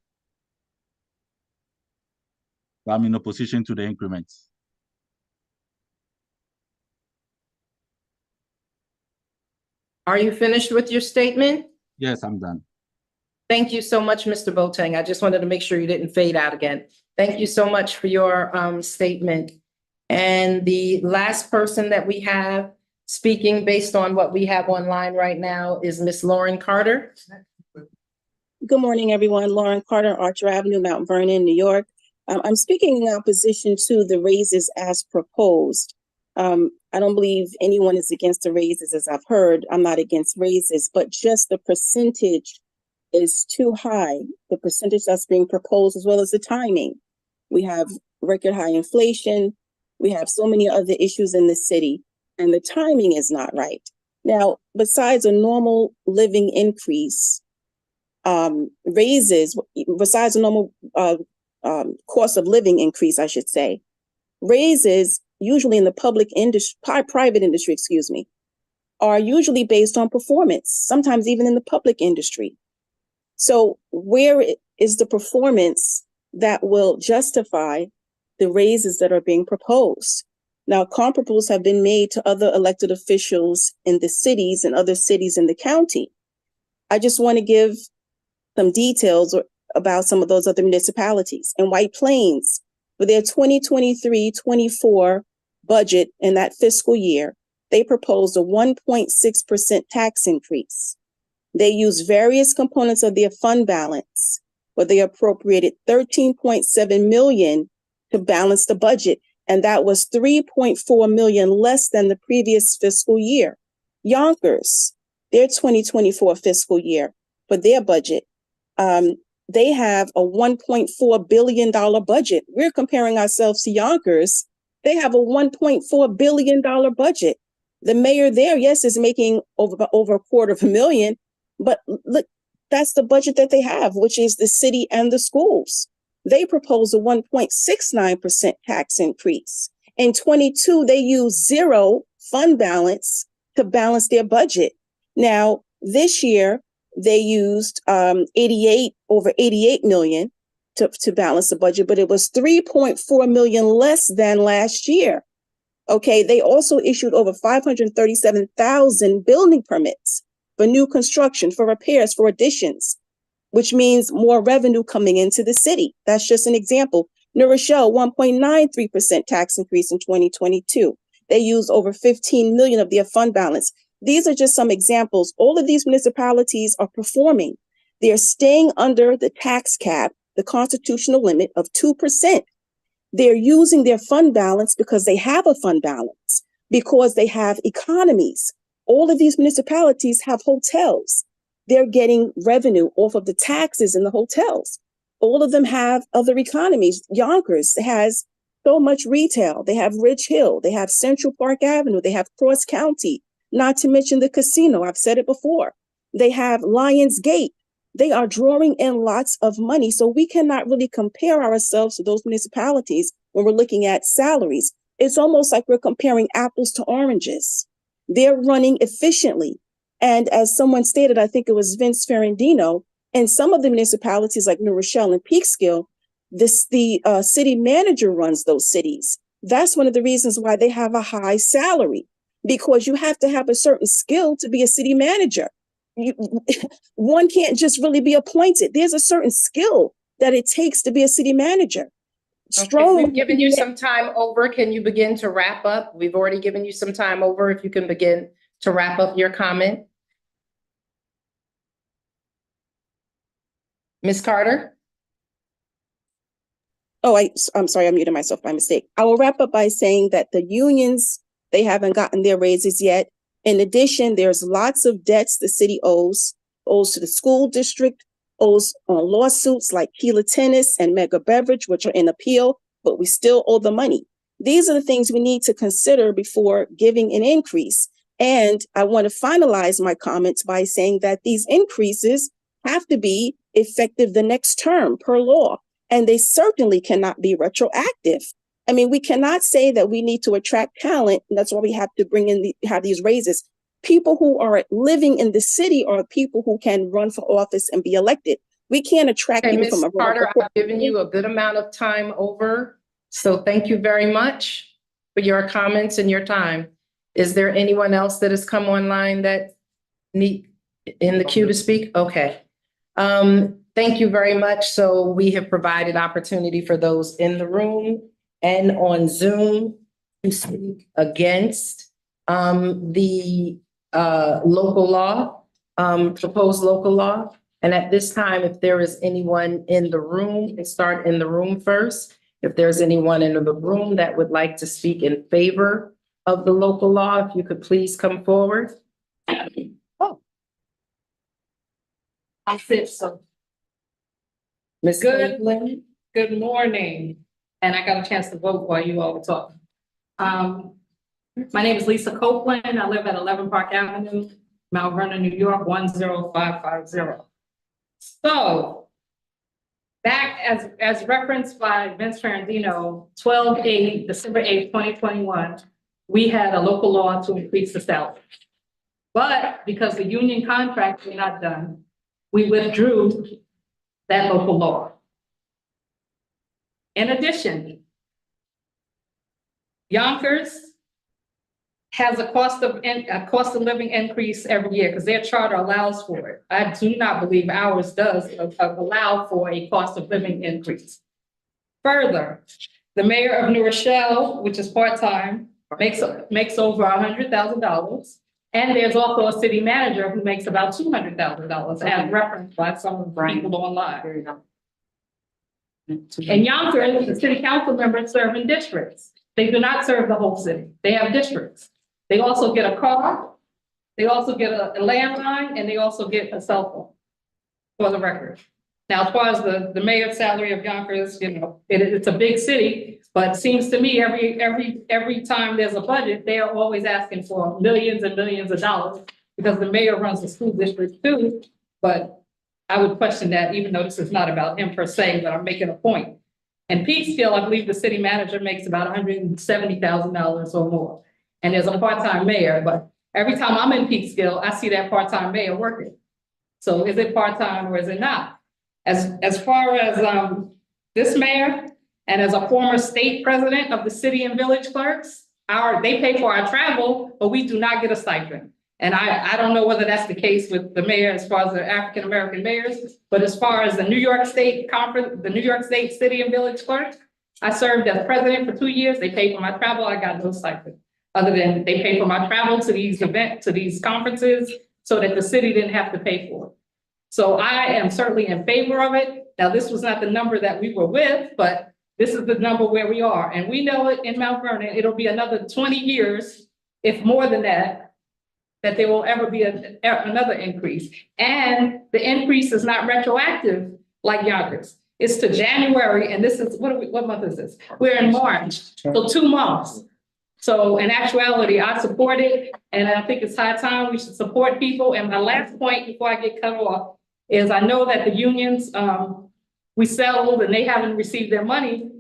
But I'm in opposition to the increments. Are you finished with your statement? Yes, I'm done. Thank you so much, Mr. Boateng. I just wanted to make sure you didn't fade out again. Thank you so much for your statement. And the last person that we have speaking based on what we have online right now is Miss Lauren Carter. Good morning, everyone. Lauren Carter, Archer Avenue, Mount Vernon, New York. I'm speaking in opposition to the raises as proposed. I don't believe anyone is against the raises, as I've heard. I'm not against raises, but just the percentage is too high. The percentage that's being proposed, as well as the timing. We have record high inflation. We have so many other issues in the city, and the timing is not right. Now, besides a normal living increase, raises, besides a normal cost of living increase, I should say, raises usually in the private industry, are usually based on performance, sometimes even in the public industry. So where is the performance that will justify the raises that are being proposed? Now, comparables have been made to other elected officials in the cities and other cities in the county. I just want to give some details about some of those other municipalities. In White Plains, for their 2023-24 budget in that fiscal year, they proposed a 1.6% tax increase. They used various components of their fund balance, where they appropriated $13.7 million to balance the budget, and that was $3.4 million less than the previous fiscal year. Yonkers, their 2024 fiscal year, for their budget, they have a $1.4 billion budget. We're comparing ourselves to Yonkers. They have a $1.4 billion budget. The mayor there, yes, is making over $250,000, but look, that's the budget that they have, which is the city and the schools. They propose a 1.69% tax increase. In 22, they use zero fund balance to balance their budget. Now, this year, they used over $88 million to balance the budget, but it was $3.4 million less than last year. Okay, they also issued over 537,000 building permits for new construction, for repairs, for additions, which means more revenue coming into the city. That's just an example. New Rochelle, 1.93% tax increase in 2022. They used over 15 million of their fund balance. These are just some examples. All of these municipalities are performing. They're staying under the tax cap, the constitutional limit of 2%. They're using their fund balance because they have a fund balance, because they have economies. All of these municipalities have hotels. They're getting revenue off of the taxes in the hotels. All of them have other economies. Yonkers has so much retail. They have Ridge Hill, they have Central Park Avenue, they have Cross County, not to mention the casino. I've said it before. They have Lions Gate. They are drawing in lots of money. So we cannot really compare ourselves to those municipalities when we're looking at salaries. It's almost like we're comparing apples to oranges. They're running efficiently. And as someone stated, I think it was Vince Ferrandino, in some of the municipalities like New Rochelle and Peekskill, the city manager runs those cities. That's one of the reasons why they have a high salary, because you have to have a certain skill to be a city manager. One can't just really be appointed. There's a certain skill that it takes to be a city manager. Okay, we've given you some time over. Can you begin to wrap up? We've already given you some time over. If you can begin to wrap up your comment. Ms. Carter? Oh, I'm sorry, I muted myself by mistake. I will wrap up by saying that the unions, they haven't gotten their raises yet. In addition, there's lots of debts the city owes to the school district, owes on lawsuits like Keela Tennis and Mega Beverage, which are in appeal, but we still owe the money. These are the things we need to consider before giving an increase. And I want to finalize my comments by saying that these increases have to be effective the next term per law, and they certainly cannot be retroactive. I mean, we cannot say that we need to attract talent, and that's why we have to bring in have these raises. People who are living in the city are people who can run for office and be elected. We can't attract Okay, people Ms. from Carter, I've given you a good amount of time over. So thank you very much for your comments and your time. Is there anyone else that has come online that need in the queue to speak? Okay. Thank you very much. So we have provided opportunity for those in the room and on Zoom to speak against the local law, proposed local law. And at this time, if there is anyone in the room, we'll start in the room first. If there's anyone in the room that would like to speak in favor of the local law, if you could please come forward. Oh, I said so. Ms. Good. Cleveland. Good morning. And I got a chance to vote while you all were talking. My name is Lisa Copeland. I live at 11 Park Avenue, Mount Vernon, New York, 10550. So back as referenced by Vince Ferrandino, December 8th, 2021, we had a local law to increase the salary. But because the union contracts were not done, we withdrew that local law. In addition, Yonkers has a cost of living increase every year because their charter allows for it. I do not believe ours does allow for a cost of living increase. Further, the mayor of New Rochelle, which is part-time, makes over $100,000. And there's also a city manager who makes about $200,000, as referenced by some of the people online. In Yonkers, the city council members serve in districts. They do not serve the whole city. They have districts. They also get a car. They also get a landline, and they also get a cell phone, for the record. Now, as far as the mayor's salary of Yonkers, you know, it's a big city, but it seems to me every time there's a budget, they are always asking for millions and millions of dollars because the mayor runs the school district too. But I would question that, even though this is not about him per se, but I'm making a point. In Peekskill, I believe the city manager makes about $170,000 or more. And there's a part-time mayor, but every time I'm in Peekskill, I see that part-time mayor working. So is it part-time or is it not? As far as this mayor and as a former state president of the city and village clerks, they pay for our travel, but we do not get a stipend. And I don't know whether that's the case with the mayor as far as the African-American mayors, but as far as the New York State conference, the New York State city and village clerk, I served as president for 2 years. They paid for my travel. I got no stipend, other than they pay for my travel to these events, to these conferences, so that the city didn't have to pay for it. So I am certainly in favor of it. Now, this was not the number that we were with, but this is the number where we are. And we know it in Mount Vernon, it'll be another 20 years, if more than that there will ever be another increase. And the increase is not retroactive like Yonkers. It's to January, and this is, what month is this? We're in March, so 2 months. So in actuality, I support it, and I think it's high time we should support people. And my last point before I get cut off is I know that the unions, we settled and they haven't received their money,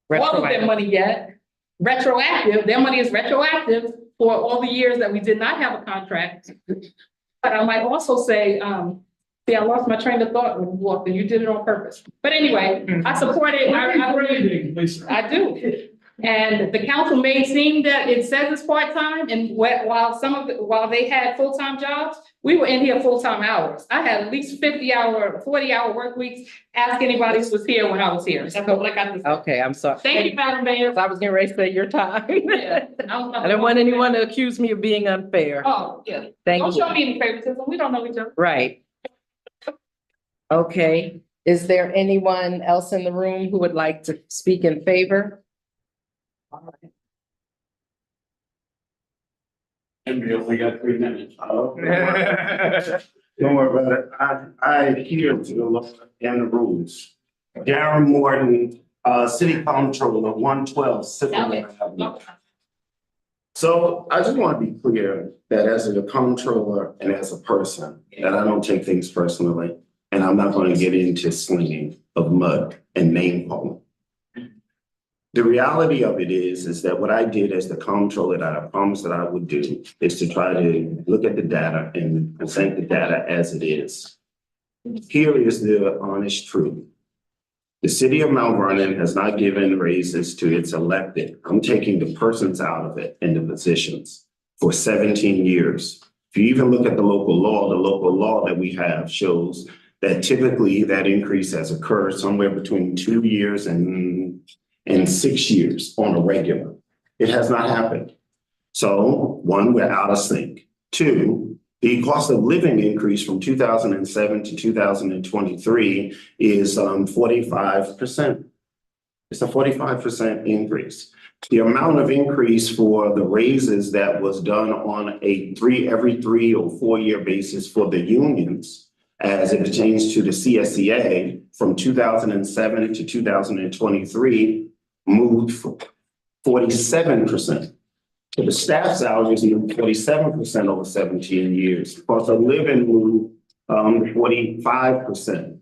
all of their money yet. Retroactive, their money is retroactive for all the years that we did not have a contract. But I might also say, see, I lost my train of thought when you walked in, you did it on purpose. But anyway, I support it, I do. And the council may seem that it says it's part-time, and while they had full-time jobs, we were in here full-time hours. I had at least 40-hour work weeks. Ask anybody who was here when I was here. That's what I got to say. Okay, I'm sorry. Thank you, Madam Mayor. I was getting ready to say your time. Yeah, I don't want anyone to accuse me of being unfair. Oh, yeah. Thank Don't you. show me any favoritism. We don't know each other. Right. Okay, is there anyone else in the room who would like to speak in favor? And we only got 3 minutes. Don't worry about it. I adhere to the law and the rules. Darren Morton, City Comptroller, 112 Sycamore Avenue. So I just want to be clear that as a comptroller and as a person, that I don't take things personally, and I'm not going to get into slinging of mud and name calling. The reality of it is that what I did as the comptroller that I promised that I would do is to try to look at the data and present the data as it is. Here is the honest truth. The city of Mount Vernon has not given raises to its elected. I'm taking the persons out of it and the positions for 17 years. If you even look at the local law that we have shows that typically that increase has occurred somewhere between 2 years and 6 years on a regular. It has not happened. So 1, we're out of sync. 2, the cost of living increase from 2007 to 2023 is 45%. It's a 45% increase. The amount of increase for the raises that was done on a every 3 or 4 year basis for the unions as it pertains to the CSEA from 2007 to 2023 moved for 47%. So the staff salaries moved 47% over 17 years. Cost of living moved 45%.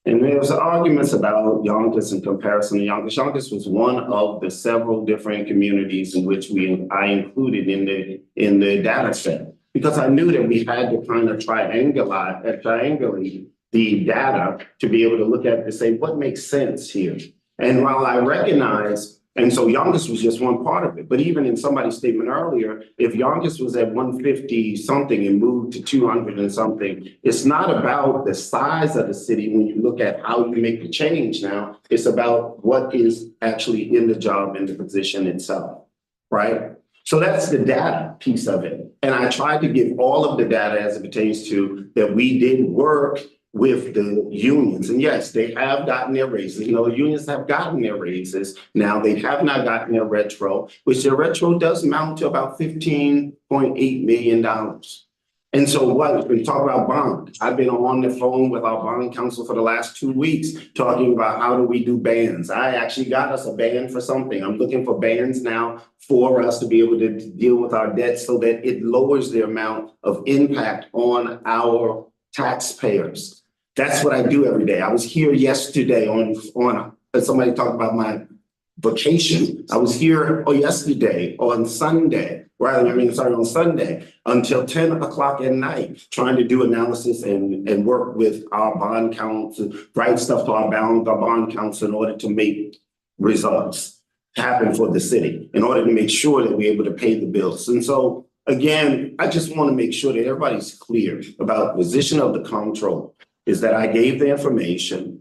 And there was arguments about Yonkers in comparison to Yonkers. Yonkers was one of the several different communities in which I included in the data set, because I knew that we had to kind of triangulate the data to be able to look at it and say, what makes sense here? And while I recognize, and so Yonkers was just one part of it, but even in somebody's statement earlier, if Yonkers was at 150 something and moved to 200 and something, it's not about the size of the city when you look at how you make the change now, it's about what is actually in the job and the position itself, right? So that's the data piece of it. And I tried to give all of the data as it pertains to that we did work with the unions. And yes, they have gotten their raises. You know, the unions have gotten their raises. Now they have not gotten their retro, which their retro does amount to about $15.8 million. And so what, we talk about bond. I've been on the phone with our bond counsel for the last 2 weeks, talking about how do we do bans. I actually got us a ban for something. I'm looking for bans now for us to be able to deal with our debt so that it lowers the amount of impact on our taxpayers. That's what I do every day. I was here yesterday on somebody talked about my vacation. I was here yesterday on Sunday, on Sunday until 10 o'clock at night, trying to do analysis and work with our bond counsel, write stuff to our bond counsel in order to make results happen for the city, in order to make sure that we're able to pay the bills. And so again, I just want to make sure that everybody's clear about the position of the comptroller is that I gave the information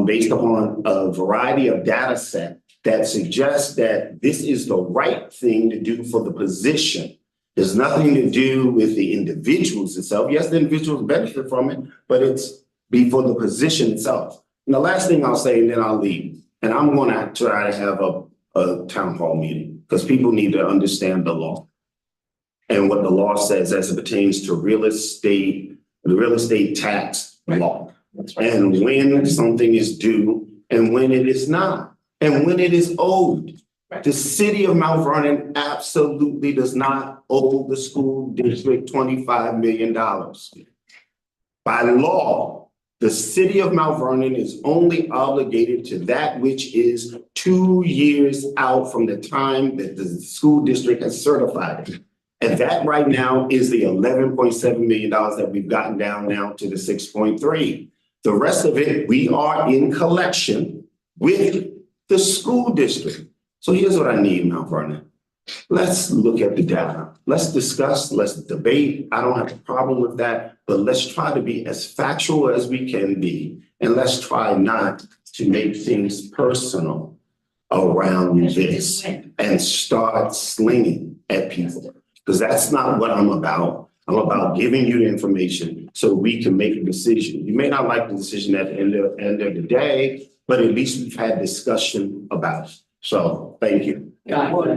based upon a variety of data set that suggests that this is the right thing to do for the position. There's nothing to do with the individuals itself. Yes, the individuals benefit from it, but it's for the position itself. And the last thing I'll say, and then I'll leave, and I'm going to try to have a town hall meeting because people need to understand the law and what the law says as it pertains to real estate, the real estate tax law. And when something is due and when it is not, and when it is owed. The city of Mount Vernon absolutely does not owe the school district $25 million. By law, the city of Mount Vernon is only obligated to that which is 2 years out from the time that the school district has certified it. And that right now is the $11.7 million that we've gotten down now to the 6.3. The rest of it, we are in collection with the school district. So here's what I need, Mount Vernon. Let's look at the data. Let's discuss, let's debate. I don't have a problem with that, but let's try to be as factual as we can be. And let's try not to make things personal around this and start slinging at people. Because that's not what I'm about. I'm about giving you the information so we can make a decision. You may not like the decision at the end of the day, but at least we've had discussion about it. So thank you. What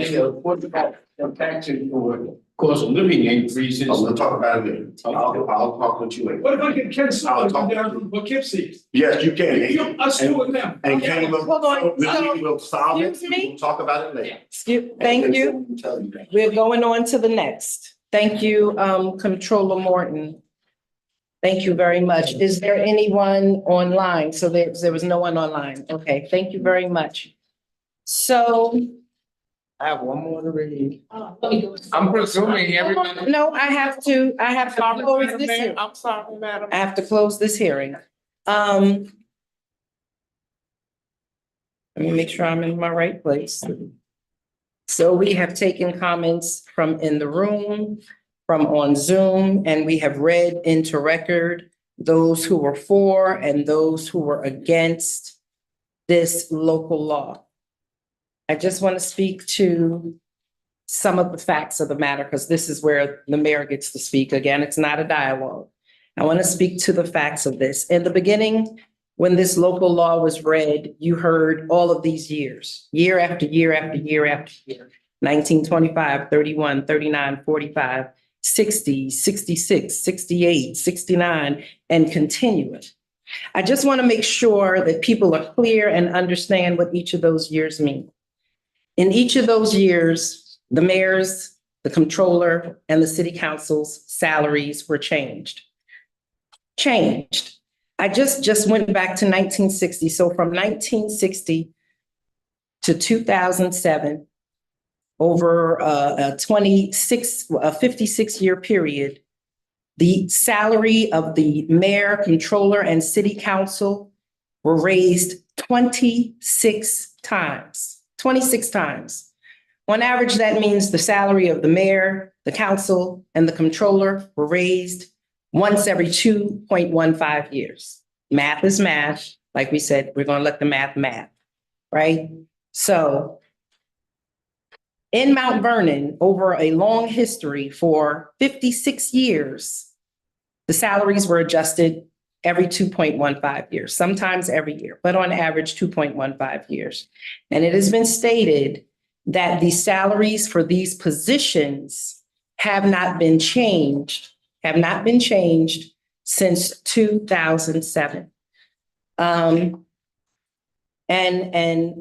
about the taxes for cost of living increases? I'm gonna talk about it later. I'll talk with you later. What if I get Ken Sullivan come down from Poughkeepsie? Yes, you can. Us two and them. And Ken will, Hold on. will solve it. Excuse me? We'll talk about it later. Thank you. Tell you that. We're going on to the next. Thank you, Comptroller Morton. Thank you very much. Is there anyone online? So there was no one online. Okay, thank you very much. So, I have one more to read. Let me go. I'm presuming everyone. no, I have to close this hearing. I'm sorry, madam. I have to close this hearing. Let me make sure I'm in my right place. So we have taken comments from in the room, from on Zoom, and we have read into record those who were for and those who were against this local law. I just want to speak to some of the facts of the matter, because this is where the mayor gets to speak. Again, it's not a dialogue. I want to speak to the facts of this. In the beginning, when this local law was read, you heard all of these years, year after year after year after year. 1925, 31, 39, 45, 60, 66, 68, 69, and continuing. I just want to make sure that people are clear and understand what each of those years mean. In each of those years, the mayor's, the comptroller, and the city council's salaries were changed. I just went back to 1960. So from 1960 to 2007, over a 56-year period, the salary of the mayor, comptroller, and city council were raised 26 times. 26 times. On average, that means the salary of the mayor, the council, and the comptroller were raised once every 2.15 years. Math is math. Like we said, we're going to let the math, right? So in Mount Vernon, over a long history for 56 years, the salaries were adjusted every 2.15 years, sometimes every year, but on average 2.15 years. And it has been stated that the salaries for these positions have not been changed since 2007. And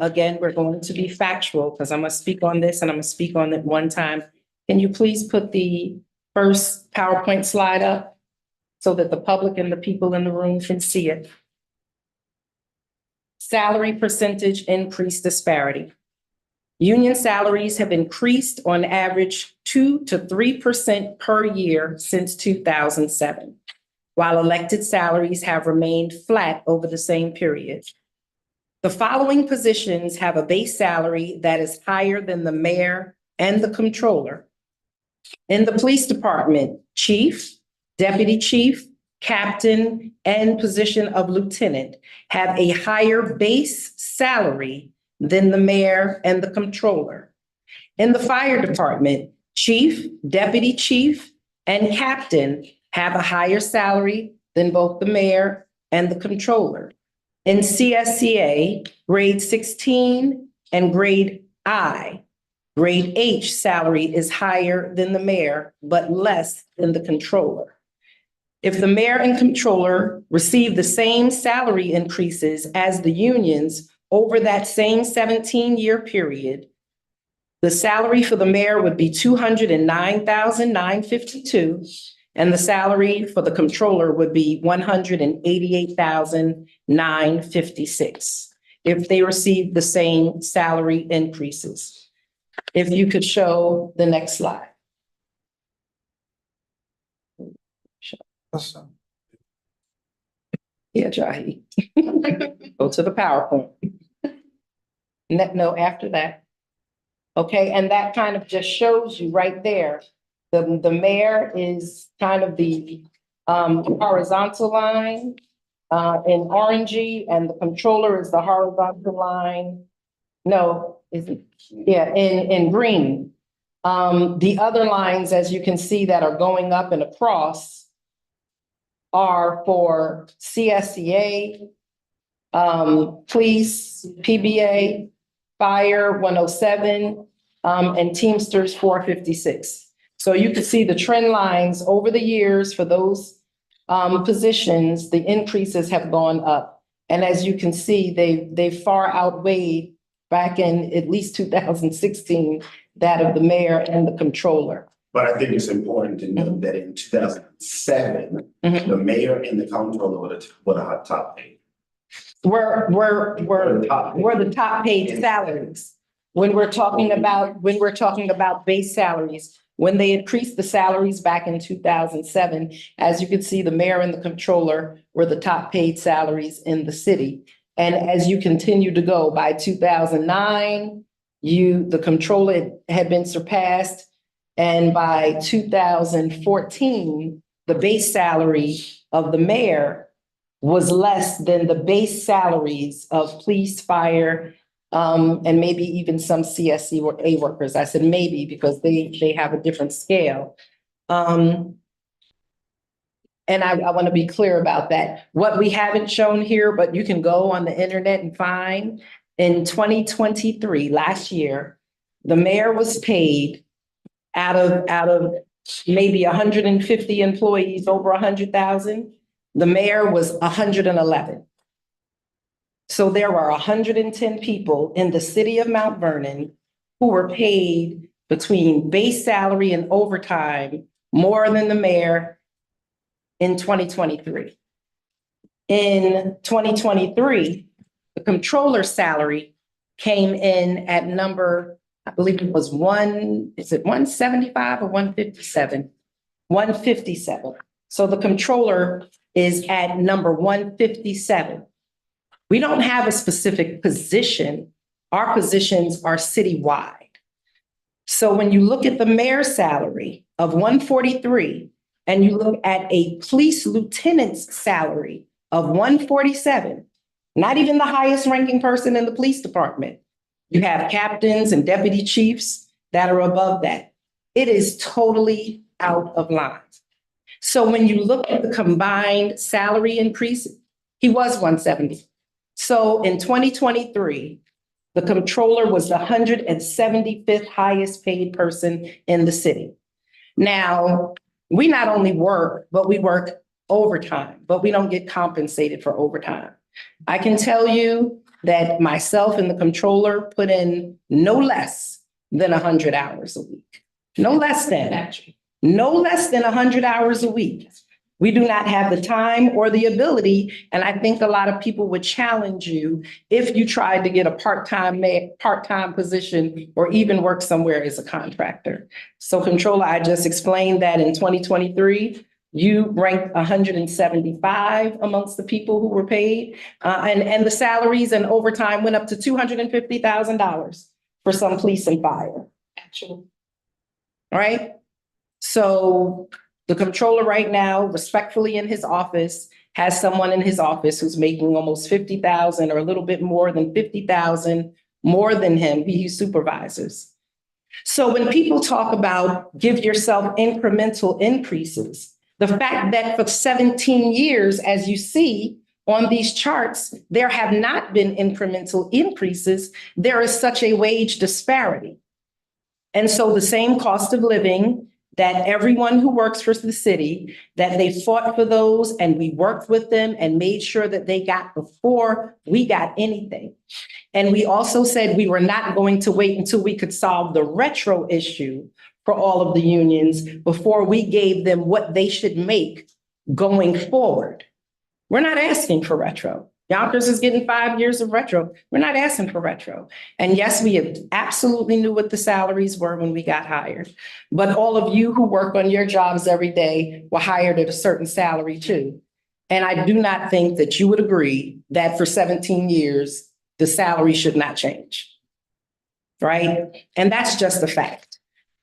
again, we're going to be factual because I'm going to speak on this and I'm going to speak on it one time. Can you please put the first PowerPoint slide up so that the public and the people in the room can see it? Salary percentage increase disparity. Union salaries have increased on average 2 to 3% per year since 2007, while elected salaries have remained flat over the same period. The following positions have a base salary that is higher than the mayor and the comptroller. In the police department, chief, deputy chief, captain, and position of lieutenant have a higher base salary than the mayor and the comptroller. In the fire department, chief, deputy chief, and captain have a higher salary than both the mayor and the comptroller. In CSCA, grade 16 and grade I, grade H salary is higher than the mayor, but less than the comptroller. If the mayor and controller receive the same salary increases as the unions over that same 17-year period, the salary for the mayor would be $209,952, and the salary for the controller would be $188,956 if they receive the same salary increases. If you could show the next slide. Yeah, Jahi. Go to the PowerPoint. No, after that. Okay, and that kind of just shows you right there. The mayor is kind of the horizontal line in orangey, and the controller is the horizontal line. No, in green. The other lines, as you can see, that are going up and across are for CSEA, police, PBA, fire 107, and Teamsters 456. So you can see the trend lines over the years for those positions, the increases have gone up. And as you can see, they far outweighed back in at least 2016, that of the mayor and the controller. But I think it's important to note that in 2007, the mayor and the comptroller were the top paid. Were the top paid salaries. When we're talking about base salaries, when they increased the salaries back in 2007, as you can see, the mayor and the controller were the top paid salaries in the city. And as you continue to go, by 2009, the controller had been surpassed. And by 2014, the base salary of the mayor was less than the base salaries of police, fire, and maybe even some CSEA workers. I said maybe because they have a different scale. And I want to be clear about that. What we haven't shown here, but you can go on the internet and find, in 2023, last year, the mayor was paid out of maybe 150 employees, over 100,000, the mayor was 111. So there were 110 people in the city of Mount Vernon who were paid between base salary and overtime more than the mayor in 2023. In 2023, the controller's salary came in at number, I believe it was 175 or 157? 157. So the controller is at number 157. We don't have a specific position. Our positions are citywide. So when you look at the mayor's salary of 143 and you look at a police lieutenant's salary of 147, not even the highest ranking person in the police department, you have captains and deputy chiefs that are above that. It is totally out of line. So when you look at the combined salary increase, he was 170. So in 2023, the controller was the 175th highest paid person in the city. Now, we not only work, but we work overtime, but we don't get compensated for overtime. I can tell you that myself and the controller put in no less than 100 hours a week. No less than 100 hours a week. We do not have the time or the ability, and I think a lot of people would challenge you if you tried to get a part-time position or even work somewhere as a contractor. So controller, I just explained that in 2023, you ranked 175 amongst the people who were paid, and the salaries and overtime went up to $250,000 for some police and fire. Actually. All right. So the controller right now, respectfully in his office, has someone in his office who's making almost 50,000 or a little bit more than 50,000 more than him, he supervises. So when people talk about give yourself incremental increases, the fact that for 17 years, as you see on these charts, there have not been incremental increases, there is such a wage disparity. And so the same cost of living that everyone who works for the city, that they fought for those and we worked with them and made sure that they got before we got anything. And we also said we were not going to wait until we could solve the retro issue for all of the unions before we gave them what they should make going forward. We're not asking for retro. Yonkers is getting 5 years of retro. We're not asking for retro. And yes, we absolutely knew what the salaries were when we got hired. But all of you who work on your jobs every day were hired at a certain salary too. And I do not think that you would agree that for 17 years, the salary should not change. Right? And that's just a fact.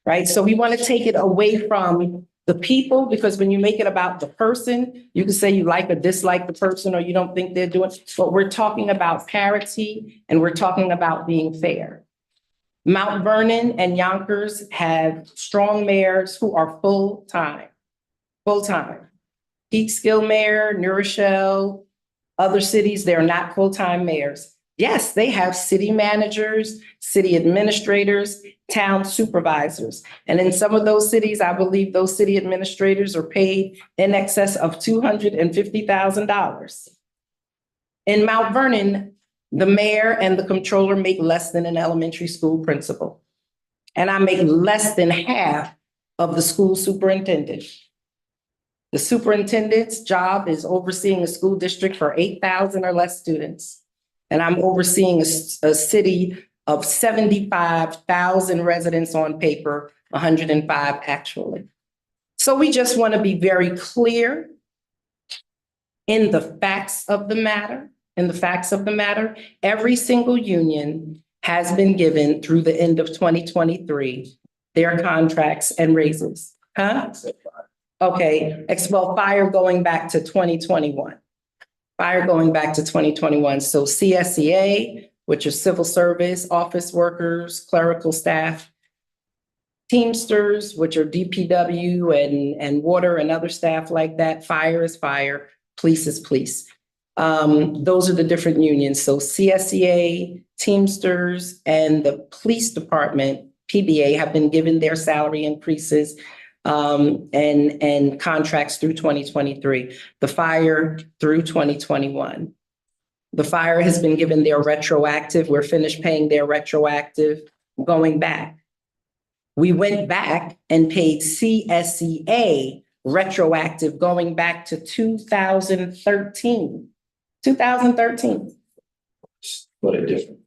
Right? So we want to take it away from the people, because when you make it about the person, you can say you like or dislike the person or you don't think they're doing, but we're talking about parity and we're talking about being fair. Mount Vernon and Yonkers have strong mayors who are full-time. Peekskill Mayor, New Rochelle, other cities, they're not full-time mayors. Yes, they have city managers, city administrators, town supervisors. And in some of those cities, I believe those city administrators are paid in excess of $250,000. In Mount Vernon, the mayor and the controller make less than an elementary school principal. And I make less than half of the school superintendent. The superintendent's job is overseeing a school district for 8,000 or less students. And I'm overseeing a city of 75,000 residents on paper, 105 actually. So we just want to be very clear in the facts of the matter. Every single union has been given through the end of 2023, their contracts and raises. Huh? Okay, well, fire going back to 2021. So CSEA, which is civil service, office workers, clerical staff, Teamsters, which are DPW and water and other staff like that. Fire is fire, police is police. Those are the different unions. So CSEA, Teamsters, and the police department, PBA, have been given their salary increases and contracts through 2023, the fire through 2021. The fire has been given their retroactive. We're finished paying their retroactive going back. We went back and paid CSEA retroactive going back to 2013.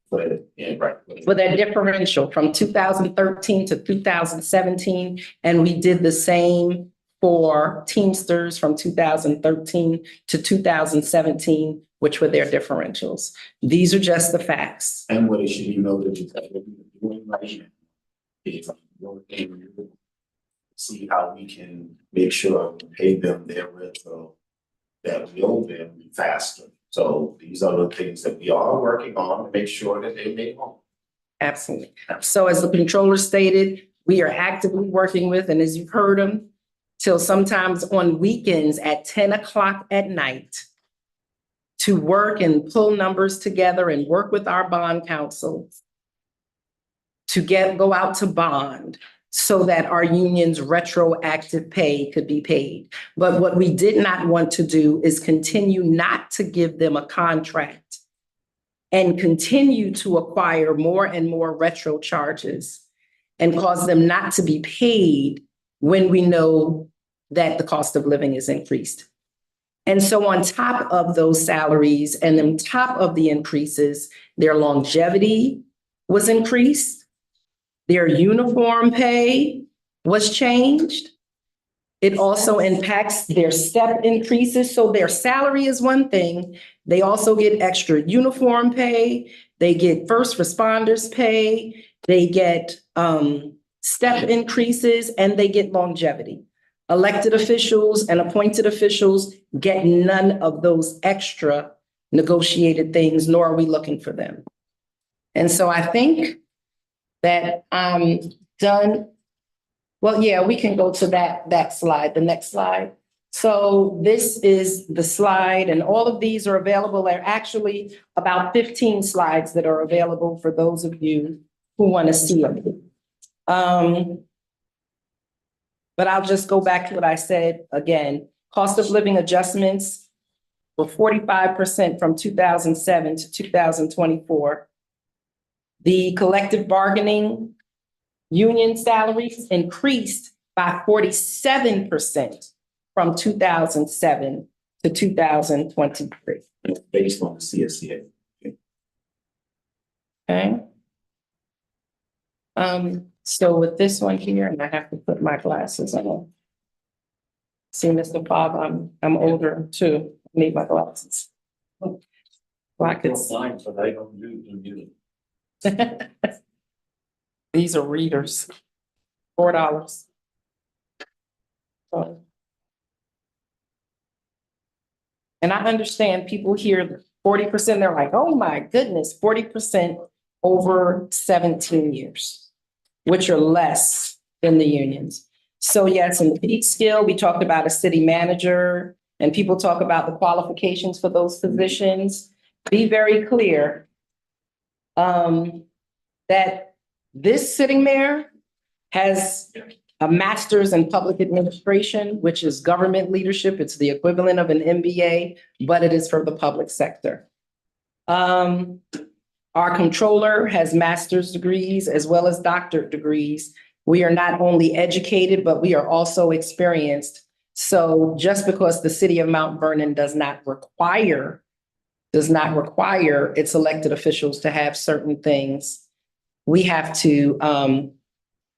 For their differential from 2013 to 2017. And we did the same for Teamsters from 2013 to 2017, which were their differentials. These are just the facts. And what it should be noted is that what we're doing right now is working to see how we can make sure we pay them their retro that we owe them faster. So these are the things that we are working on to make sure that they make home. Absolutely. So as the controller stated, we are actively working with, and as you've heard them, till sometimes on weekends at 10 o'clock at night to work and pull numbers together and work with our bond counsel to go out to bond so that our union's retroactive pay could be paid. But what we did not want to do is continue not to give them a contract and continue to acquire more and more retro charges and cause them not to be paid when we know that the cost of living is increased. And so on top of those salaries and on top of the increases, their longevity was increased. Their uniform pay was changed. It also impacts their step increases. So their salary is one thing. They also get extra uniform pay. They get first responders pay. They get step increases and they get longevity. Elected officials and appointed officials get none of those extra negotiated things, nor are we looking for them. And so I think that I'm done. Well, yeah, we can go to that slide, the next slide. So this is the slide, and all of these are available. There are actually about 15 slides that are available for those of you who want to see them. But But I'll just go back to what I said again. Cost of living adjustments were 45% from 2007 to 2024. The collective bargaining union salaries increased by 47% from 2007 to 2023. Based on the CSCA. Okay. So with this one here, and I have to put my glasses on. See, Mr. Bob, I'm older too. I need my glasses. So I could see. But I don't use them either. These are readers. $4. So. And I understand people hear 40%, they're like, oh my goodness, 40% over 17 years, which are less than the unions. So yes, in the peak scale, we talked about a city manager and people talk about the qualifications for those positions. Be very clear that this sitting mayor has a master's in public administration, which is government leadership. It's the equivalent of an MBA, but it is for the public sector. Our controller has master's degrees as well as doctorate degrees. We are not only educated, but we are also experienced. So just because the city of Mount Vernon does not require its elected officials to have certain things, we have to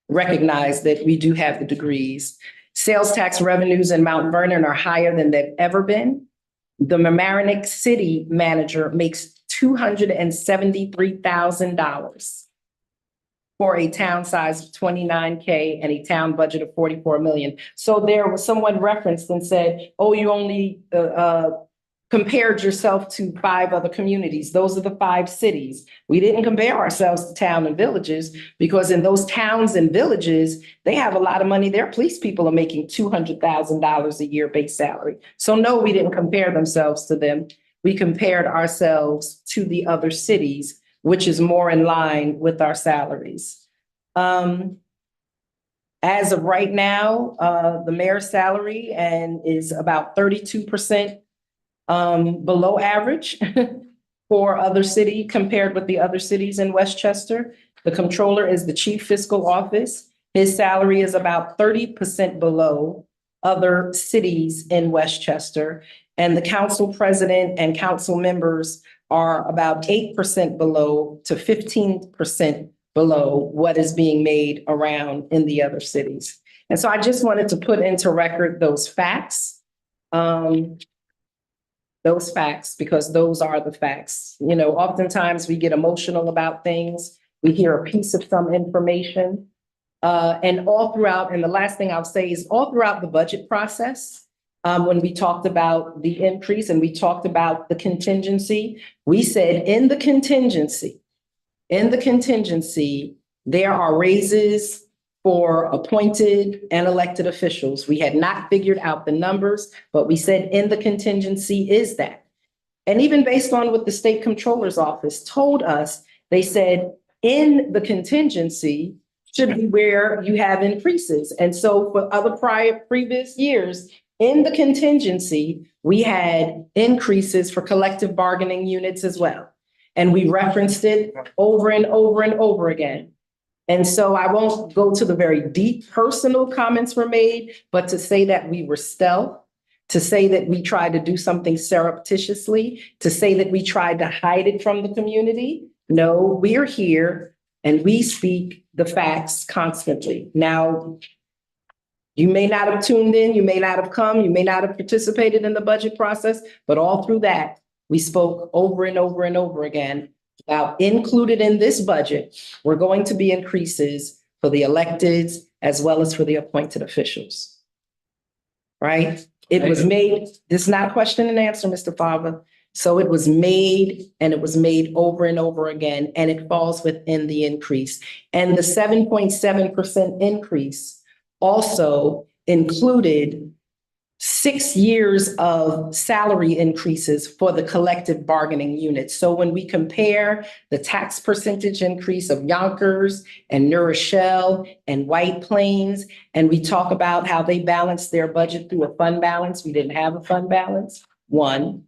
recognize that we do have the degrees. Sales tax revenues in Mount Vernon are higher than they've ever been. The Mamaroneck city manager makes $273,000 for a town size of 29K and a town budget of 44 million. So there was someone referenced and said, oh, you only compared yourself to 5 other communities. Those are the 5 cities. We didn't compare ourselves to town and villages because in those towns and villages, they have a lot of money. Their police people are making $200,000 a year base salary. So no, we didn't compare themselves to them. We compared ourselves to the other cities, which is more in line with our salaries. As of right now, the mayor's salary is about 32% below average for other city compared with the other cities in Westchester. The controller is the chief fiscal office. His salary is about 30% below other cities in Westchester. And the council president and council members are about 8% below to 15% below what is being made around in the other cities. And so I just wanted to put into record those facts. Because those are the facts. You know, oftentimes we get emotional about things. We hear a piece of some information. And all throughout, and the last thing I'll say is all throughout the budget process, when we talked about the increase and we talked about the contingency, we said in the contingency, there are raises for appointed and elected officials. We had not figured out the numbers, but we said in the contingency is that. And even based on what the state controller's office told us, they said in the contingency should be where you have increases. And so for other previous years, in the contingency, we had increases for collective bargaining units as well. And we referenced it over and over and over again. And so I won't go to the very deep personal comments were made, but to say that we were stealth, to say that we tried to do something surreptitiously, to say that we tried to hide it from the community. No, we're here and we speak the facts constantly. Now, you may not have tuned in, you may not have come, you may not have participated in the budget process, but all through that, we spoke over and over and over again. Now, included in this budget, we're going to be increases for the electeds as well as for the appointed officials. Right? It was made, this is not a question and answer, Mr. Fava. So it was made and it was made over and over again, and it falls within the increase. And the 7.7% increase also included 6 years of salary increases for the collective bargaining unit. So when we compare the tax percentage increase of Yonkers and New Rochelle and White Plains, and we talk about how they balanced their budget through a fund balance, we didn't have a fund balance, one.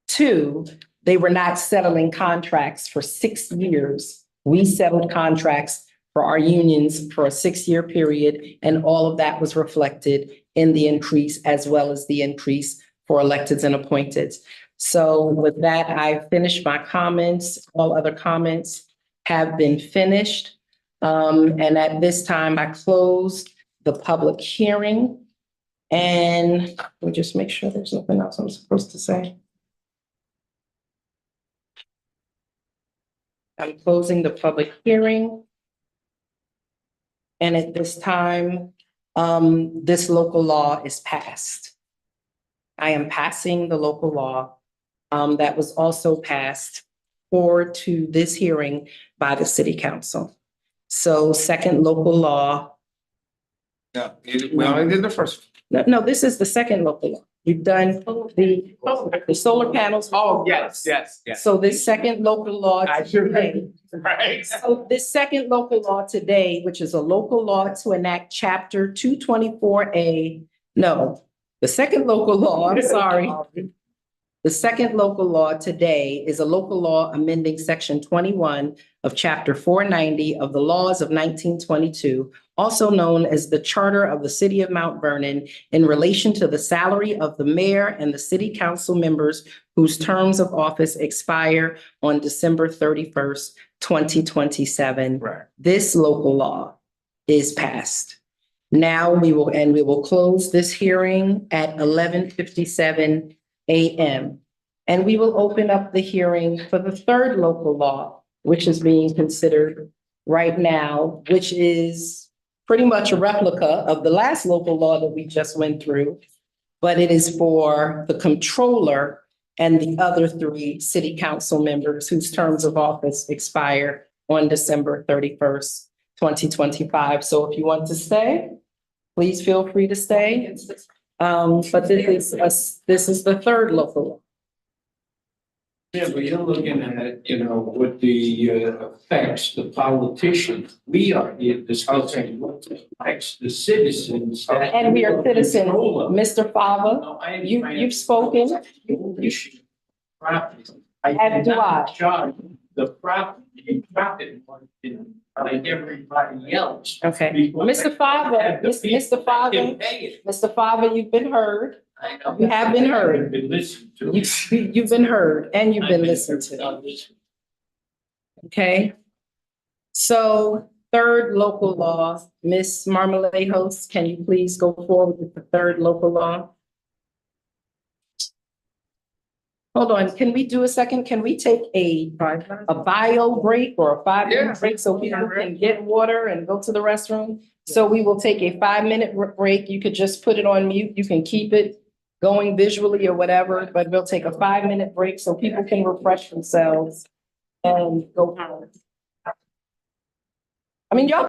Two, they were not settling contracts for 6 years. We settled contracts for our unions for a 6-year period, and all of that was reflected in the increase as well as the increase for electeds and appointeds. So with that, I finished my comments. All other comments have been finished. And at this time, I close the public hearing. And we'll just make sure there's nothing else I'm supposed to say. I'm closing the public hearing. And at this time, this local law is passed. I am passing the local law that was also passed forward to this hearing by the city council. So second local law. No, we only did the first. No, this is the second local law. You've done the solar panels. Oh, yes. So this second local law. I should today- Right. So this second local law today, which is a local law to enact chapter 224A, no, the second local law, I'm sorry. The second local law today is a local law amending section 21 of chapter 490 of the laws of 1922, also known as the Charter of the City of Mount Vernon, in relation to the salary of the mayor and the city council members whose terms of office expire on December 31st, 2027. Right. This local law is passed. Now we will close this hearing at 11:57 a.m. And we will open up the hearing for the third local law, which is being considered right now, which is pretty much a replica of the last local law that we just went through. But it is for the controller and the other 3 city council members whose terms of office expire on December 31st, 2025. So if you want to stay, please feel free to stay. But this is the third local law. Yeah, but you're looking at, what the affects the politicians. We are here discussing what affects the citizens. And we are citizens. Mr. Fava, No, I you've spoken. Issue. Property. I As did do not I. charge the property, like everybody else. Okay, Because Mr. Fava, I have the Mr. people that Fava, can pay it. Mr. Fava, you've been heard. I know. You have been heard. Been listened to. You've been heard and you've been listened to. Okay? So third local law, Ms. Marmalade Host, can you please go forward with the third local law? Hold on, can we do a second? Can we take a bio break or a 5-minute break so people can get water and go to the restroom? So we will take a 5-minute break. You could just put it on mute. You can keep it going visually or whatever, but we'll take a 5-minute break so people can refresh themselves and go home. I mean, y'all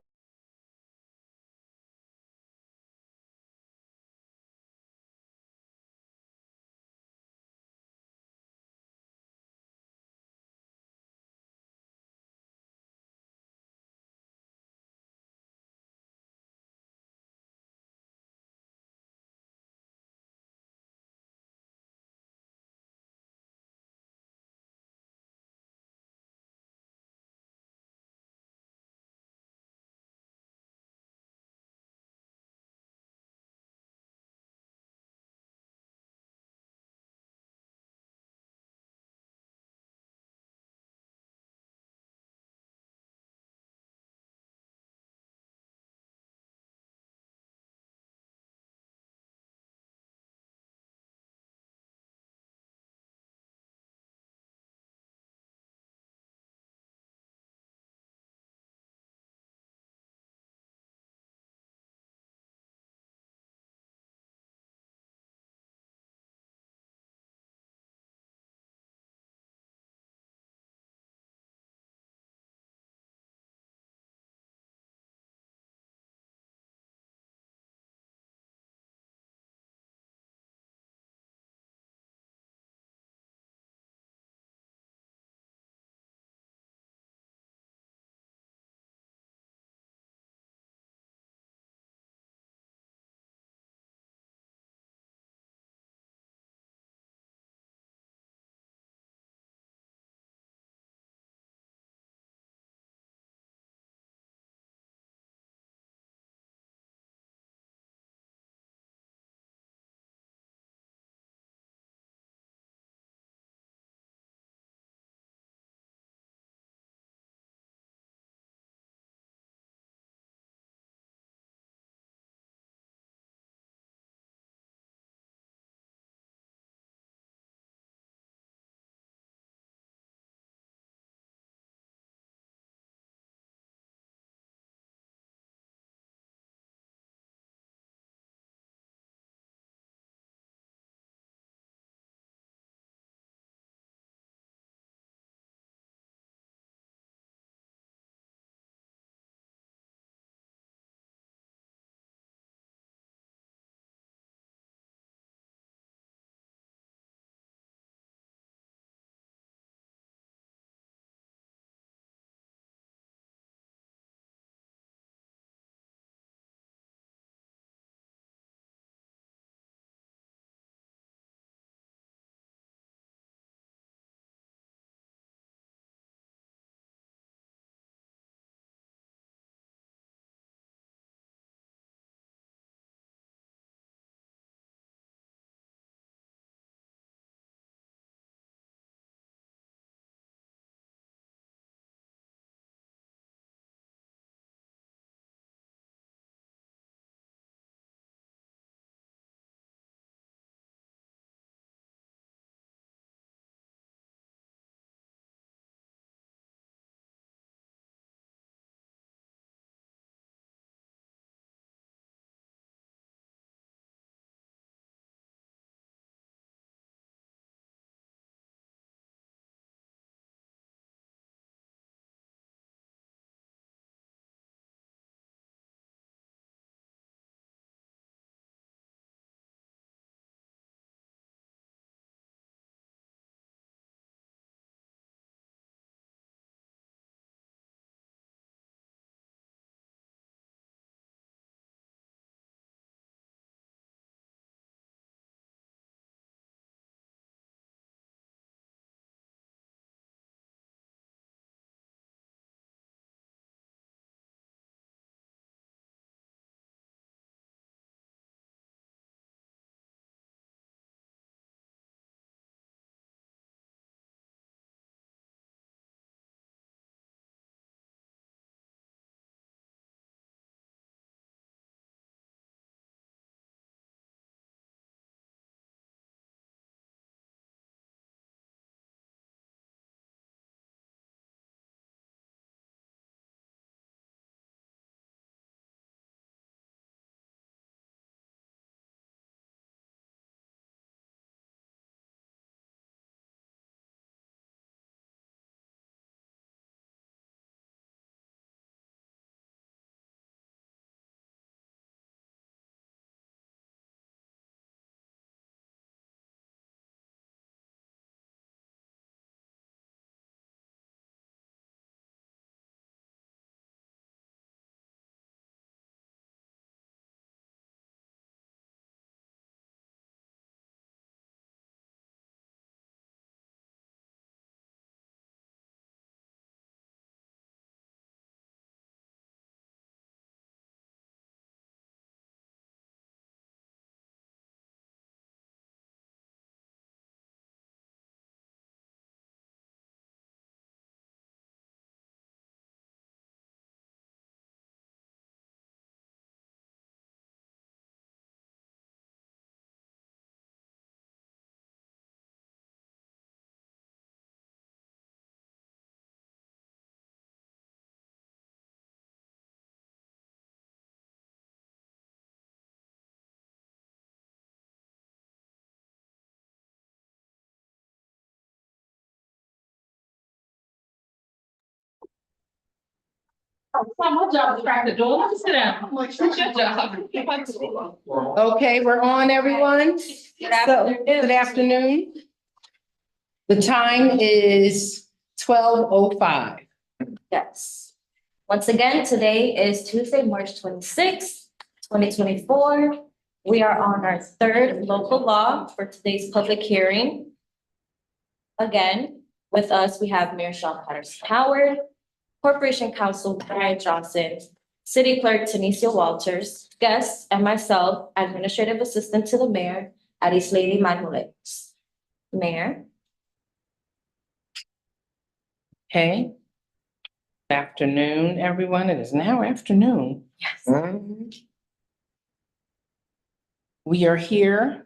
It's not my job to crack the door. Let me sit down. It's your job. Okay, we're on, everyone. So, good afternoon. The time is 12:05. Yes. Once again, today is Tuesday, March 26th, 2024. We are on our third local law for today's public hearing. Again, with us, we have Mayor Sean Patterson Howard, Corporation Counsel Brian Johnson, City Clerk Tanisha Walters, guests, and myself, Administrative Assistant to the Mayor, Addis Lady Manuelos. Mayor? Okay. Good afternoon, everyone. It is now afternoon. Yes. We are here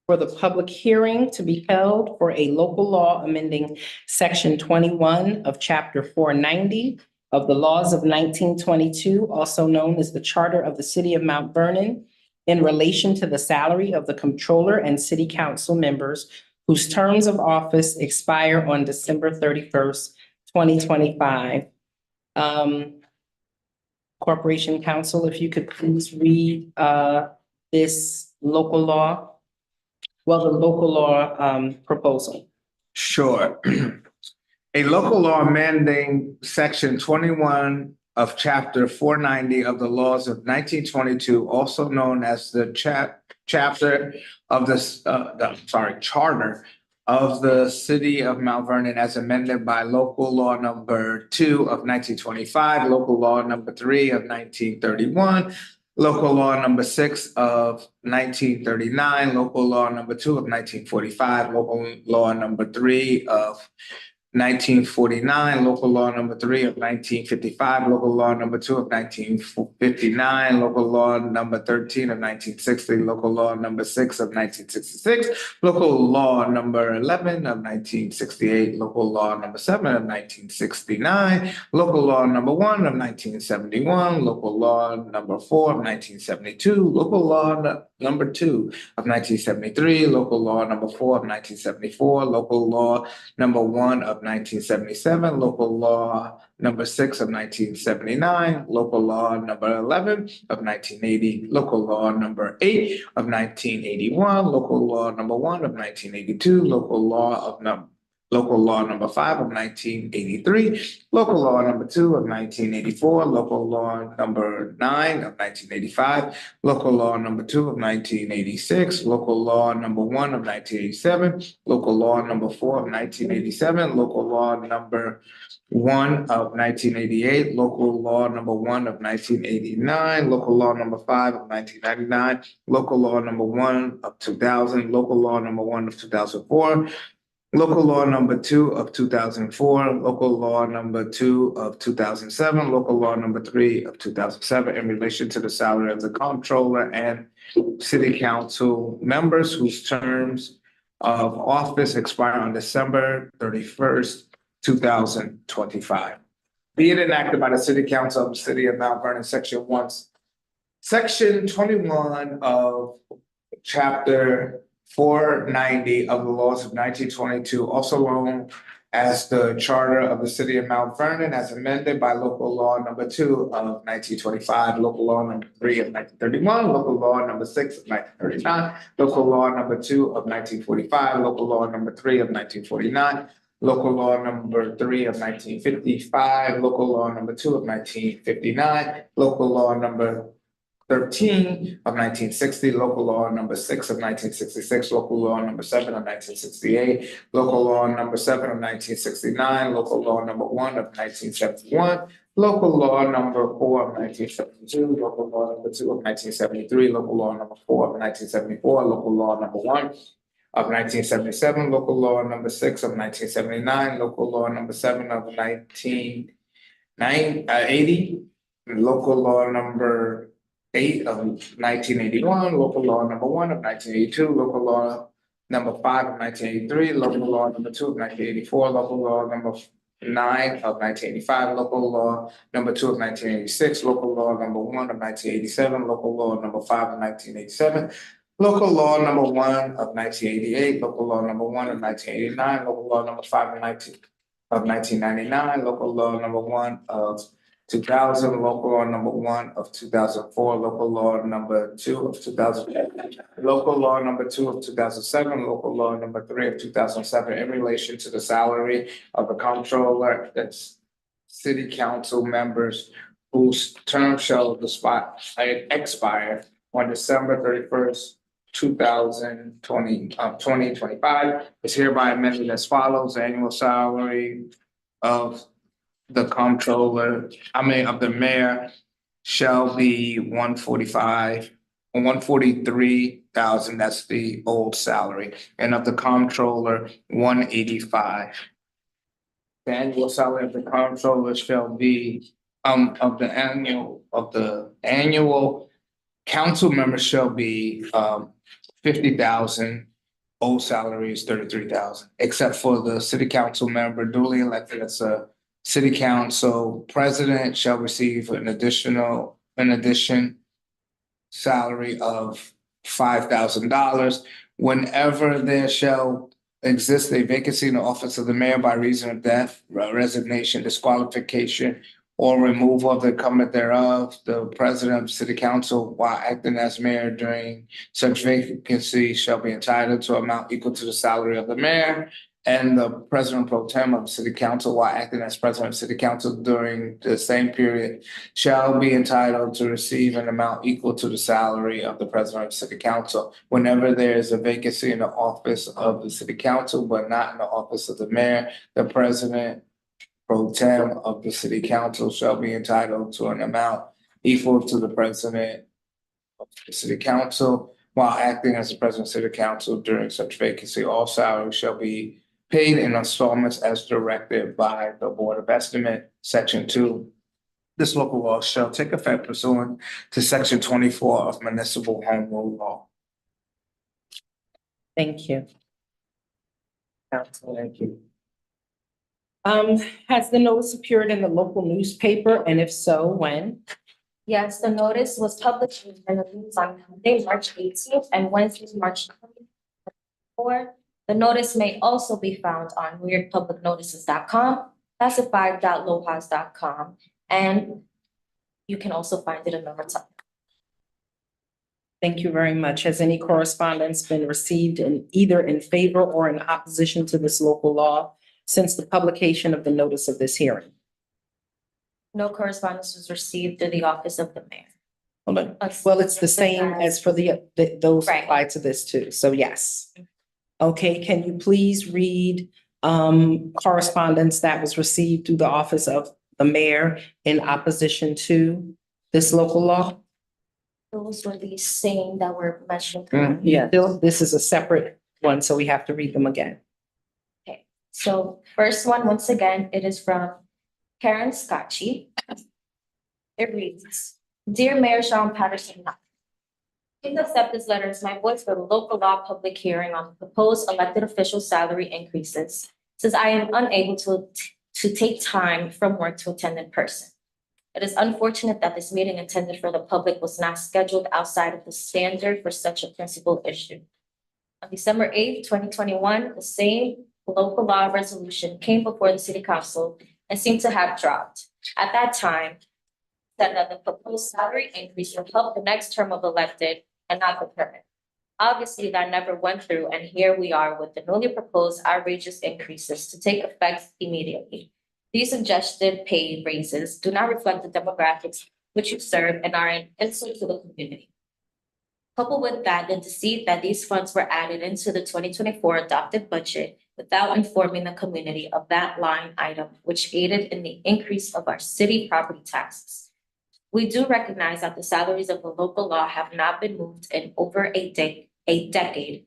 for the public hearing to be held for a local law amending section 21 of chapter 490 of the laws of 1922, also known as the Charter of the City of Mount Vernon, in relation to the salary of the comptroller and city council members whose terms of office expire on December 31st, 2025. Corporation Counsel, if you could please read this local law. Well, the local law proposal. Sure. A local law amending section 21 of chapter 490 of the laws of 1922, also known as the chapter of charter of the city of Mount Vernon, as amended by local law number 2 of 1925, local law number 3 of 1931, local law number 6 of 1939, local law number 2 of 1945, local law number 3 of 1949, local law number 3 of 1955, local law number 2 of 1959, local law number 13 of 1960, local law number 6 of 1966, local law number 11 of 1968, local law number 7 of 1969, local law number 1 of 1971, local law number 4 of 1972, local law number 2 of 1973, local law number 4 of 1974, local law number 1 of 1977, local law number 6 of 1979, local law number 11 of 1980, local law number 8 of 1981, local law number 1 of 1982, local law number 5 of 1983, local law number 2 of 1984, local law number 9 of 1985, local law number 2 of 1986, local law number 1 of 1987, local law number 4 of 1987, local law number 1 of 1988, local law number 1 of 1989, local law number 5 of 1999, local law number 1 of 2000, local law number 1 of 2004, local law number 2 of 2004, local law number 2 of 2007, local law number 3 of 2007 in relation to the salary of the comptroller and city council members whose terms of office expire on December 31st, 2025. Be it enacted by the city council of the city of Mount Vernon, section 21 of chapter 490 of the laws of 1922, also known as the Charter of the City of Mount Vernon, as amended by local law number 2 of 1925, local law number 3 of 1931, local law number 6 of 1939, local law number 2 of 1945, local law number 3 of 1949, local law number 3 of 1955, local law number 2 of 1959, local law number 13 of 1960, local law number 6 of 1966, local law number 7 of 1968, local law number 7 of 1969, local law number 1 of 1971, local law number 4 of 1972, local law number 2 of 1973, local law number 4 of 1974, local law number 1 of 1977, local law number 6 of 1979, local law number 7 of 1980, local law number 8 of 1981, local law number 1 of 1982, local law number 5 of 1983, local law number 2 of 1984, local law number 9 of 1985, local law number 2 of 1986, local law number 1 of 1987, local law number 5 of 1987, local law number 1 of 1988, local law number 1 of 1989, local law number 5 of 1999, local law number 1 of 2000, local law number 1 of 2004, local law number 2 of 2000, local law number 2 of 2007, local law number 3 of 2007 in relation to the salary of the comptroller, that's city council members whose term shall expire on December 31st, 2025 is hereby amended as follows. Annual salary of the comptroller, of the mayor shall be 143,000, that's the old salary, and of the comptroller, 185. The annual salary of the comptroller shall be, of the annual council member shall be, 50,000. Old salary is 33,000, except for the city council member duly elected as a city council president shall receive an addition salary of $5,000. Whenever there shall exist a vacancy in the office of the mayor by reason of death, resignation, disqualification, or removal of the incumbent thereof, the president of city council, while acting as mayor during such vacancy, shall be entitled to amount equal to the salary of the mayor. And the president pro tem of the city council, while acting as president of city council during the same period, shall be entitled to receive an amount equal to the salary of the president of city council. Whenever there is a vacancy in the office of the city council, but not in the office of the mayor, the president pro tem of the city council shall be entitled to an amount equal to the president of the city council. While acting as the president of the city council during such vacancy, all salaries shall be paid in installments as directed by the Board of Estimate. Section 2. This local law shall take effect pursuant to Section 24 of Municipal Home Rule Law. Thank you. Thank you. Has the notice appeared in the local newspaper, and if so, when? Yes, the notice was published in the news on Monday, March 18th, and Wednesday, March 24th. The notice may also be found on weirdpublicnotices.com, classified.locals.com, and you can also find it in the return. Thank you very much. Has any correspondence been received either in favor or in opposition to this local law since the publication of the notice of this hearing? No correspondence was received through the office of the mayor. Hold on. Well, it's the same as for those Right. applied to this too, so yes. Okay, can you please read correspondence that was received through the office of the mayor in opposition to this local law? Those were the same that were mentioned. Yeah, this is a separate one, so we have to read them again. Okay, so first one, once again, it is from Karen Scotchy. It reads, Dear Mayor Sean Patterson, please accept this letter as my voice for the local law public hearing on proposed elected official salary increases, since I am unable to take time from work to attend in person. It is unfortunate that this meeting intended for the public was not scheduled outside of the standard for such a principal issue. On December 8th, 2021, the same local law resolution came before the city council and seemed to have dropped. At that time, said that the proposed salary increase would help the next term of elected and not the current. Obviously, that never went through, and here we are with the newly proposed outrageous increases to take effect immediately. These suggested pay raises do not reflect the demographics which you serve and are an insult to the community. Coupled with that, the deceit that these funds were added into the 2024 adopted budget without informing the community of that line item, which aided in the increase of our city property taxes. We do recognize that the salaries of the local law have not been moved in over a decade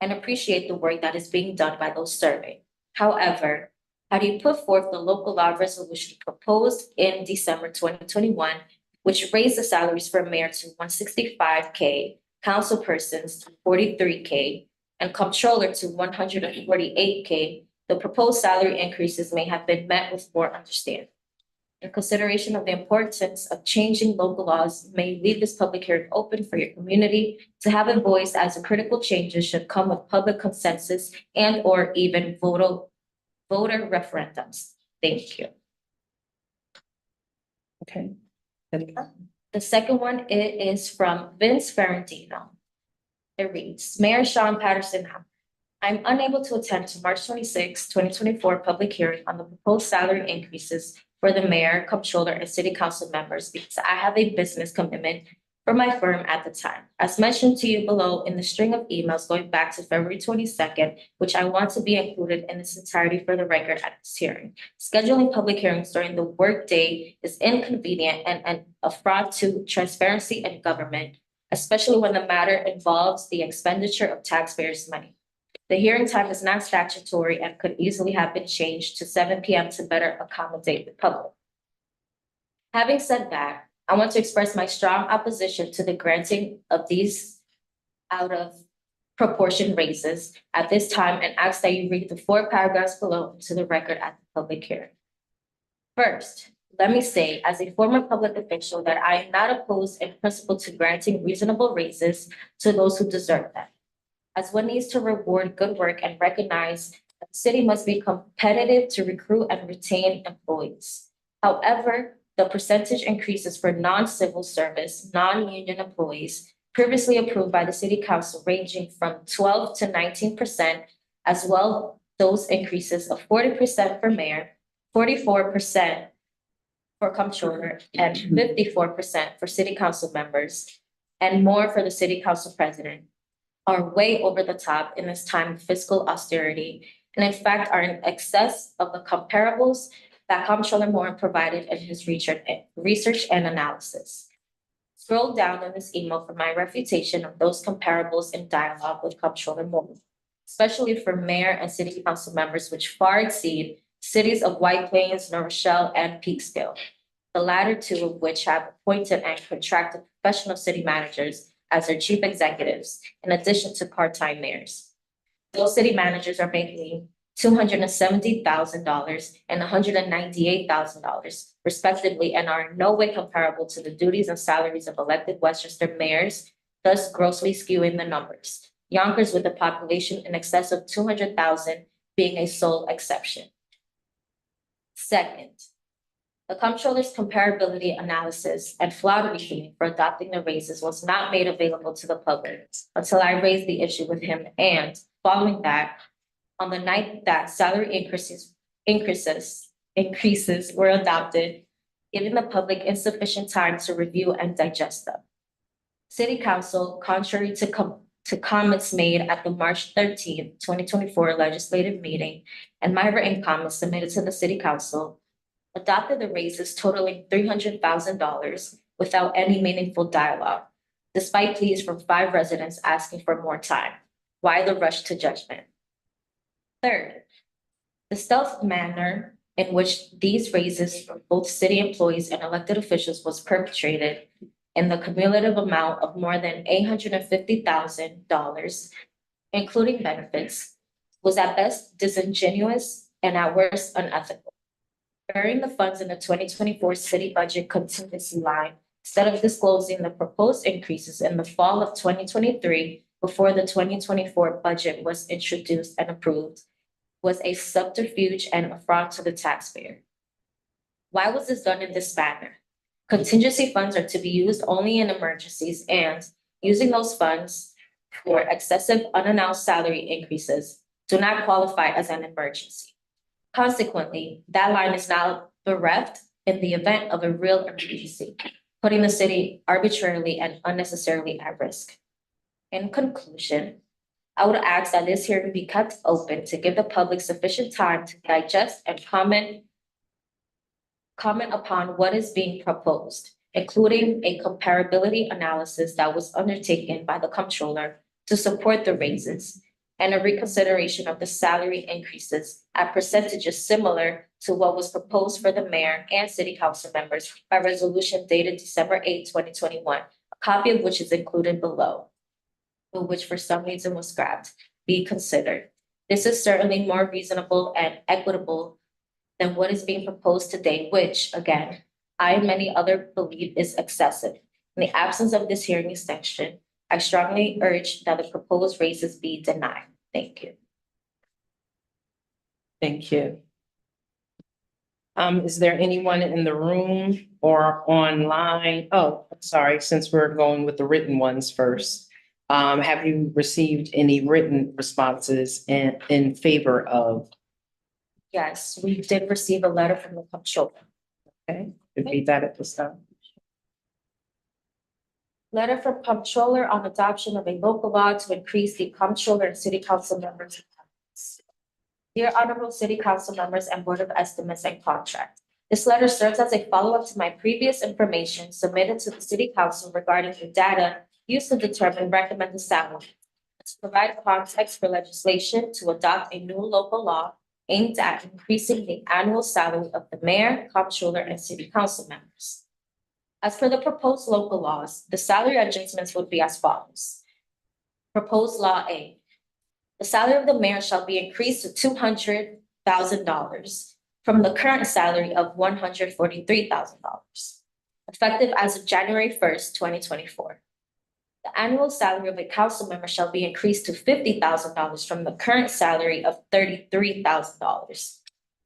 and appreciate the work that is being done by those serving. However, had you put forth the local law resolution proposed in December 2021, which raised the salaries for mayor to $165K, councilpersons to $43K, and comptroller to $148K, the proposed salary increases may have been met with more understanding. In consideration of the importance of changing local laws, may leave this public hearing open for your community to have a voice as the critical changes should come with public consensus and or even voter referendums. Thank you. Okay. The second one is from Vince Ferrandino. It reads, Mayor Sean Patterson, I'm unable to attend to March 26, 2024 public hearing on the proposed salary increases for the mayor, comptroller, and city council members because I have a business commitment for my firm at the time. As mentioned to you below in the string of emails going back to February 22nd, which I want to be included in its entirety for the record at this hearing. Scheduling public hearings during the workday is inconvenient and a fraud to transparency and government, especially when the matter involves the expenditure of taxpayers' money. The hearing time is not statutory and could easily have been changed to 7 p.m. to better accommodate the public. Having said that, I want to express my strong opposition to the granting of these out of proportion raises at this time and ask that you read the 4 paragraphs below into the record at the public hearing. First, let me say, as a former public official, that I am not opposed in principle to granting reasonable raises to those who deserve them. As one needs to reward good work and recognize that the city must be competitive to recruit and retain employees. However, the percentage increases for non-civil service, non-union employees previously approved by the city council ranging from 12 to 19%, as well those increases of 40% for mayor, 44% for comptroller, and 54% for city council members, and more for the city council president, are way over the top in this time of fiscal austerity, and in fact are in excess of the comparables that Comptroller Moore provided in his research and analysis. Scroll down in this email for my refutation of those comparables in dialogue with Comptroller Moore, especially for mayor and city council members, which far exceed cities of White Plains, New Rochelle, and Peekskill, the latter 2 of which have appointed and contracted professional city managers as their chief executives, in addition to part-time mayors. Those city managers are making $270,000 and $198,000 respectively, and are in no way comparable to the duties and salaries of elected Westchester mayors, thus grossly skewing the numbers. Yonkers, with a population in excess of 200,000, being a sole exception. Second, the comptroller's comparability analysis and flawed reasoning for adopting the raises was not made available to the public until I raised the issue with him, and following that, on the night that salary increases were adopted, giving the public insufficient time to review and digest them. City Council, contrary to comments made at the March 13th, 2024 legislative meeting and my written comments submitted to the City Council, adopted the raises totaling $300,000 without any meaningful dialogue, despite pleas from 5 residents asking for more time. Why the rush to judgment? Third, the stealth manner in which these raises for both city employees and elected officials was perpetrated in the cumulative amount of more than $850,000, including benefits, was at best disingenuous and at worst unethical. Burying the funds in the 2024 city budget contingency line instead of disclosing the proposed increases in the fall of 2023 before the 2024 budget was introduced and approved was a subterfuge and a fraud to the taxpayer. Why was this done in this manner? Contingency funds are to be used only in emergencies, and using those funds for excessive unannounced salary increases do not qualify as an emergency. Consequently, that line is now bereft in the event of a real emergency, putting the city arbitrarily and unnecessarily at risk. In conclusion, I would ask that this hearing be kept open to give the public sufficient time to digest and comment upon what is being proposed, including a comparability analysis that was undertaken by the comptroller to support the raises, and a reconsideration of the salary increases at percentages similar to what was proposed for the mayor and city council members by resolution dated December 8, 2021, a copy of which is included below, but which for some reason was scrapped, be considered. This is certainly more reasonable and equitable than what is being proposed today, which, again, I and many others believe is excessive. In the absence of this hearing extension, I strongly urge that the proposed raises be denied. Thank you. Thank you. Is there anyone in the room or online? Oh, I'm sorry, since we're going with the written ones first. Have you received any written responses in favor of? Yes, we did receive a letter from the comptroller. Okay, repeat that at this time. Letter from comptroller on adoption of a local law to increase the comptroller and city council members. Dear honorable city council members and board of estimates and contract. This letter serves as a follow-up to my previous information submitted to the city council regarding the data used to determine recommended salary. To provide context for legislation to adopt a new local law aimed at increasing the annual salary of the mayor, comptroller, and city council members. As per the proposed local laws, the salary adjustments would be as follows. Proposed Law A. The salary of the mayor shall be increased to $200,000 from the current salary of $143,000, effective as of January 1st, 2024. The annual salary of a council member shall be increased to $50,000 from the current salary of $33,000.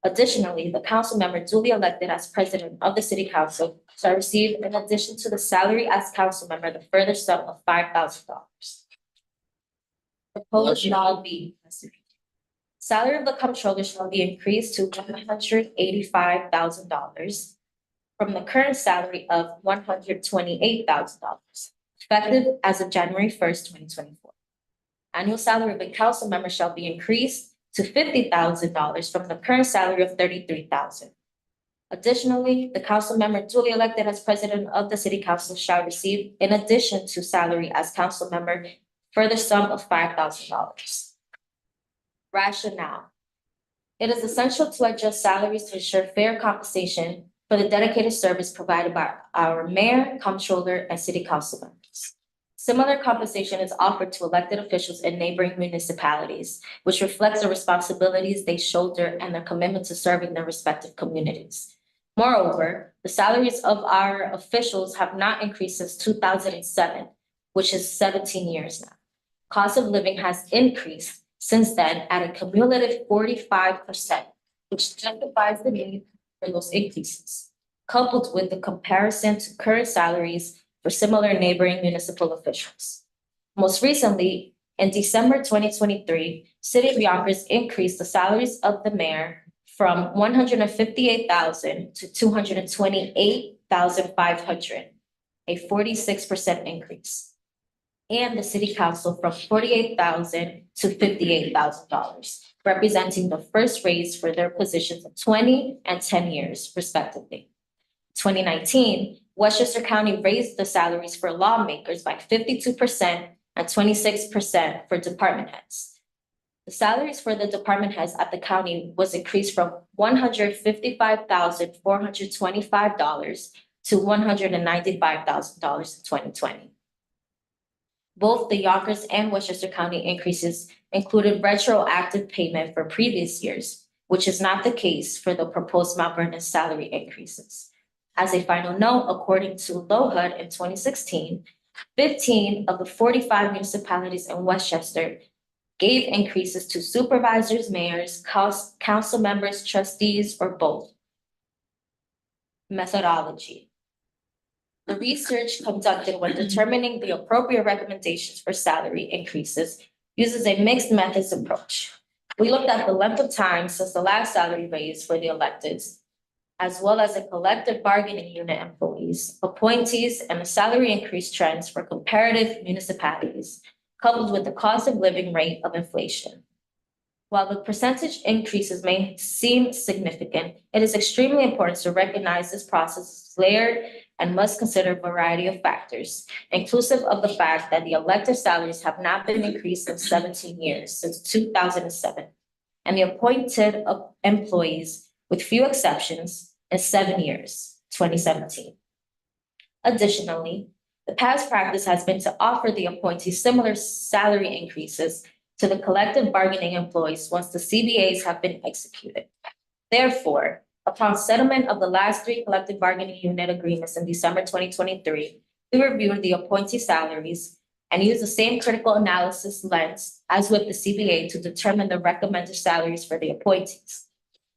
Additionally, the council member duly elected as president of the city council shall receive, in addition to the salary as council member, the further sum of $5,000. Proposed Law B. Salary of the comptroller shall be increased to $185,000 from the current salary of $128,000, effective as of January 1st, 2024. Annual salary of a council member shall be increased to $50,000 from the current salary of $33,000. Additionally, the council member duly elected as president of the city council shall receive, in addition to salary as council member, further sum of $5,000. Rationale. It is essential to adjust salaries to ensure fair compensation for the dedicated service provided by our mayor, comptroller, and city council members. Similar compensation is offered to elected officials in neighboring municipalities, which reflects the responsibilities they shoulder and their commitment to serving their respective communities. Moreover, the salaries of our officials have not increased since 2007, which is 17 years now. Cost of living has increased since then at a cumulative 45%, which justifies the need for those increases, coupled with the comparison to current salaries for similar neighboring municipal officials. Most recently, in December 2023, City of Yonkers increased the salaries of the mayor from $158,000 to $228,500, a 46% increase, and the city council from $48,000 to $58,000, representing the first raise for their positions of 20 and 10 years, respectively. 2019, Westchester County raised the salaries for lawmakers by 52% and 26% for department heads. The salaries for the department heads at the county was increased from $155,425 to $195,000 in 2020. Both the Yonkers and Westchester County increases included retroactive payment for previous years, which is not the case for the proposed Mount Vernon salary increases. As a final note, according to LOHUD in 2016, 15 of the 45 municipalities in Westchester gave increases to supervisors, mayors, council members, trustees, or both. Methodology. The research conducted when determining the appropriate recommendations for salary increases uses a mixed methods approach. We looked at the length of time since the last salary raise for the electeds, as well as the collective bargaining unit employees, appointees, and the salary increase trends for comparative municipalities, coupled with the cost of living rate of inflation. While the percentage increases may seem significant, it is extremely important to recognize this process is layered and must consider a variety of factors, inclusive of the fact that the elected salaries have not been increased in 17 years, since 2007, and the appointed employees, with few exceptions, in 7 years, 2017. Additionally, the past practice has been to offer the appointees similar salary increases to the collective bargaining employees once the CBAs have been executed. Therefore, upon settlement of the last 3 collective bargaining unit agreements in December 2023, we reviewed the appointee salaries and used the same critical analysis lens as with the CBA to determine the recommended salaries for the appointees.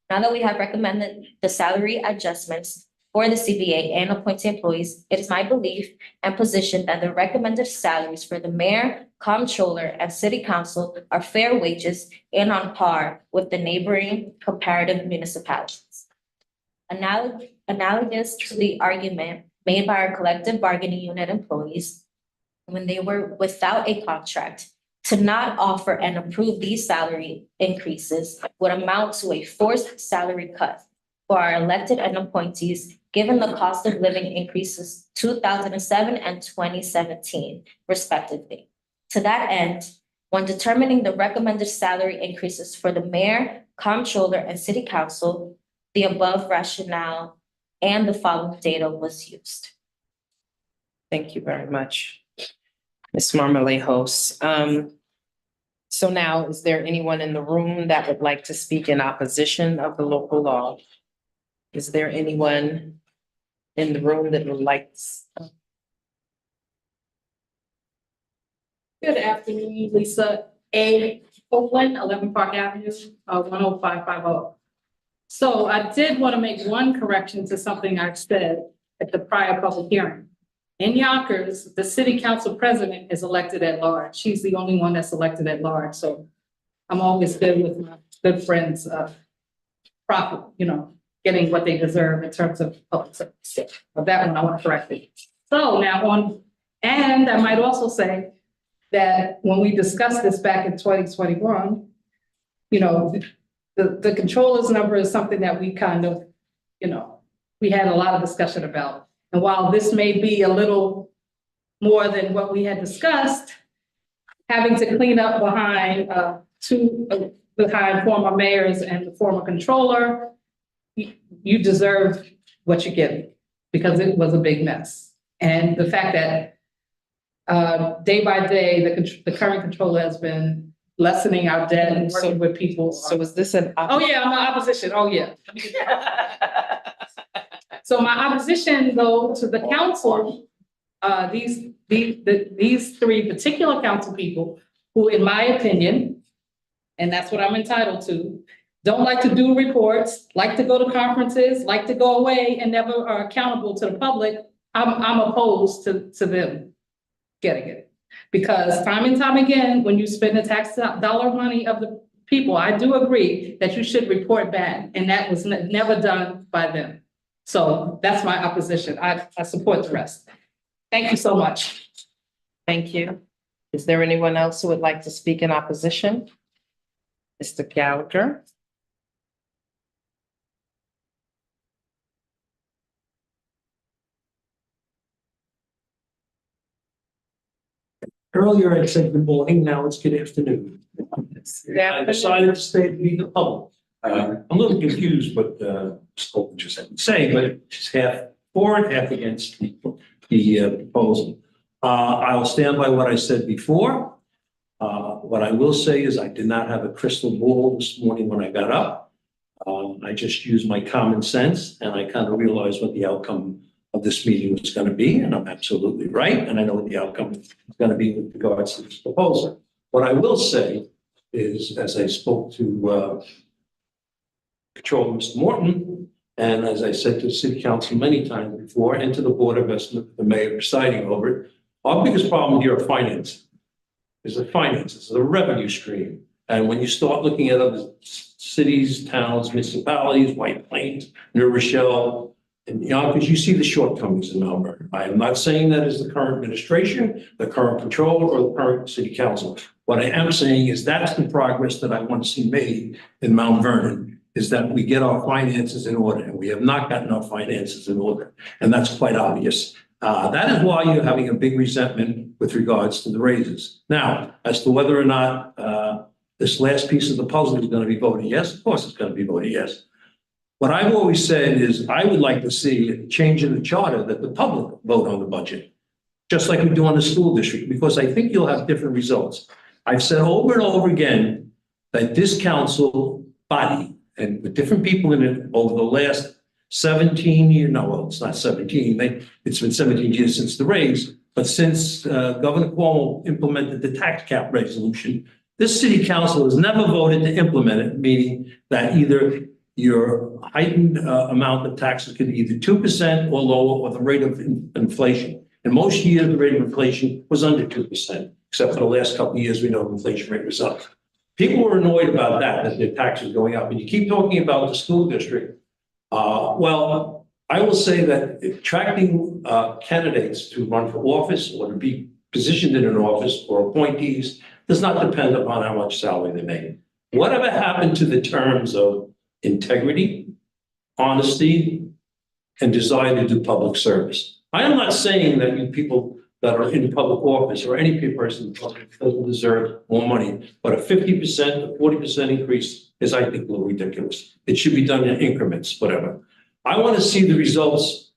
Now that we have recommended the salary adjustments for the CBA and appointed employees, it is my belief and position that the recommended salaries for the mayor, comptroller, and city council are fair wages and on par with the neighboring comparative municipalities. Analogous to the argument made by our collective bargaining unit employees when they were without a contract, to not offer and approve these salary increases would amount to a forced salary cut for our elected and appointees, given the cost of living increases 2007 and 2017, respectively. To that end, when determining the recommended salary increases for the mayor, comptroller, and city council, the above rationale and the following data was used. Thank you very much, Ms. Marmolejo. So now, is there anyone in the room that would like to speak in opposition of the local law? Is there anyone in the room that would like? Good afternoon, Lisa A. Oakland, 11 Park Avenue, 10550. So I did want to make one correction to something I said at the prior public hearing. In Yonkers, the city council president is elected at large. She's the only one that's elected at large. So I'm always good with my good friends, profit, getting what they deserve in terms of public service. But that one I want to correct it. So now and I might also say that when we discussed this back in 2021, the controller's number is something that we kind of, we had a lot of discussion about. And while this may be a little more than what we had discussed, having to clean up behind behind former mayors and the former controller, you deserve what you're getting because it was a big mess. And the fact that day by day, the current controller has been lessening our debt and working with people. So is this an? Oh yeah, I'm in opposition. Oh yeah. So my opposition though to the council, these three particular council people who, in my opinion, and that's what I'm entitled to, don't like to do reports, like to go to conferences, like to go away and never are accountable to the public. I'm opposed to them getting it. Because time and time again, when you spend the tax dollar money of the people, I do agree that you should report back, and that was never done by them. So that's my opposition. I support the rest. Thank you so much. Thank you. Is there anyone else who would like to speak in opposition? Mr. Gallagher? Earlier I said good morning, now it's good afternoon. I decided to stay to be the public. I'm a little confused what Stolten just had to say, but it's half for and half against the proposal. I'll stand by what I said before. What I will say is I did not have a crystal ball this morning when I got up. I just used my common sense and I kind of realized what the outcome of this meeting was going to be, and I'm absolutely right. And I know what the outcome is going to be with regards to this proposal. What I will say is, as I spoke to Controller Mr. Morton, and as I said to the City Council many times before, and to the Board of Estimate, the mayor presiding over it, our biggest problem here are finances. Is the finances, the revenue stream. And when you start looking at other cities, towns, municipalities, White Plains, New Rochelle, and Yonkers, you see the shortcomings in Mount Vernon. I am not saying that is the current administration, the current controller, or the current city council. What I am saying is that's the progress that I want to see made in Mount Vernon, is that we get our finances in order, and we have not gotten our finances in order. And that's quite obvious. That is why you're having a big resentment with regards to the raises. Now, as to whether or not this last piece of the puzzle is going to be voted yes, of course it's going to be voted yes. What I've always said is I would like to see a change in the charter that the public vote on the budget, just like we do on the school district, because I think you'll have different results. I've said over and over again that this council body, and with different people in it over the last 17 years, no, well, it's not 17, it's been 17 years since the raise, but since Governor Cuomo implemented the tax cap resolution, this city council has never voted to implement it, meaning that either your heightened amount of taxes could be either 2% or lower, or the rate of inflation. In most years, the rate of inflation was under 2%, except for the last couple of years, we know the inflation rate was up. People were annoyed about that their taxes going up. And you keep talking about the school district. Well, I will say that attracting candidates to run for office or to be positioned in an office or appointees does not depend upon how much salary they make. Whatever happened to the terms of integrity, honesty, and desire to do public service? I am not saying that you people that are in public office or any person doesn't deserve more money, but a 50%, 40% increase is, I think, a little ridiculous. It should be done in increments, whatever. I want to see the results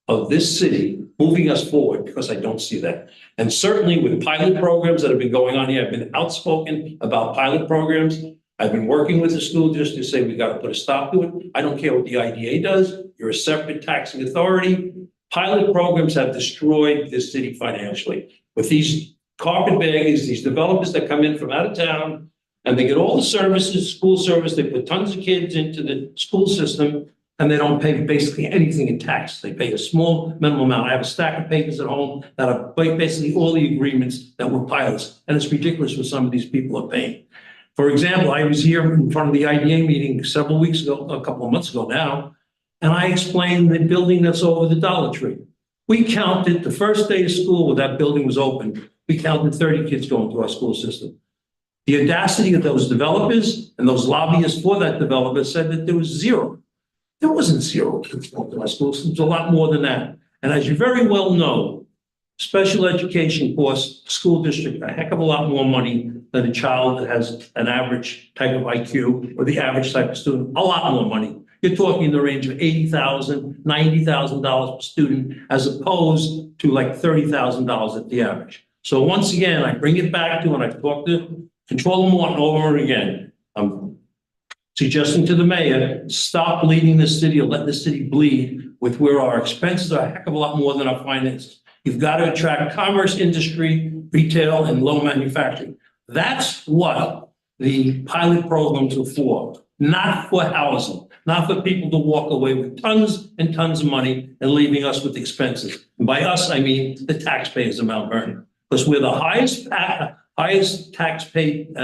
of this city moving us forward, because I don't see that. And certainly with pilot programs that have been going on here, I've been outspoken about pilot programs. I've been working with the school district to say we got to put a stop to it. I don't care what the IDA does. You're a separate taxing authority. Pilot programs have destroyed this city financially. With these carpetbaggers, these developers that come in from out of town, and they get all the services, school service, they put tons of kids into the school system, and they don't pay basically anything in tax. They pay a small minimum amount. I have a stack of papers at home that are basically all the agreements that were pilots, and it's ridiculous what some of these people are paying. For example, I was here in front of the IDA meeting several weeks ago, a couple of months ago now, and I explained the building that's over the Dollar Tree. We counted the first day of school when that building was open, we counted 30 kids going to our school system. The audacity of those developers and those lobbyists for that developer said that there was zero. There wasn't zero kids going to our school system, it was a lot more than that. And as you very well know, special education costs school district a heck of a lot more money than a child that has an average type of IQ or the average type of student, a lot more money. You're talking in the range of $80,000, $90,000 per student, as opposed to like $30,000 at the average. So once again, I bring it back to when I talk to Controller Morton over and again, I'm suggesting to the mayor, stop bleeding the city or let the city bleed with where our expenses are a heck of a lot more than our finances. You've got to attract commerce, industry, retail, and low manufacturing. That's what the pilot programs are for, not for housing, not for people to walk away with tons and tons of money and leaving us with expenses. And by us, I mean the taxpayers of Mount Vernon, because we're the highest tax paid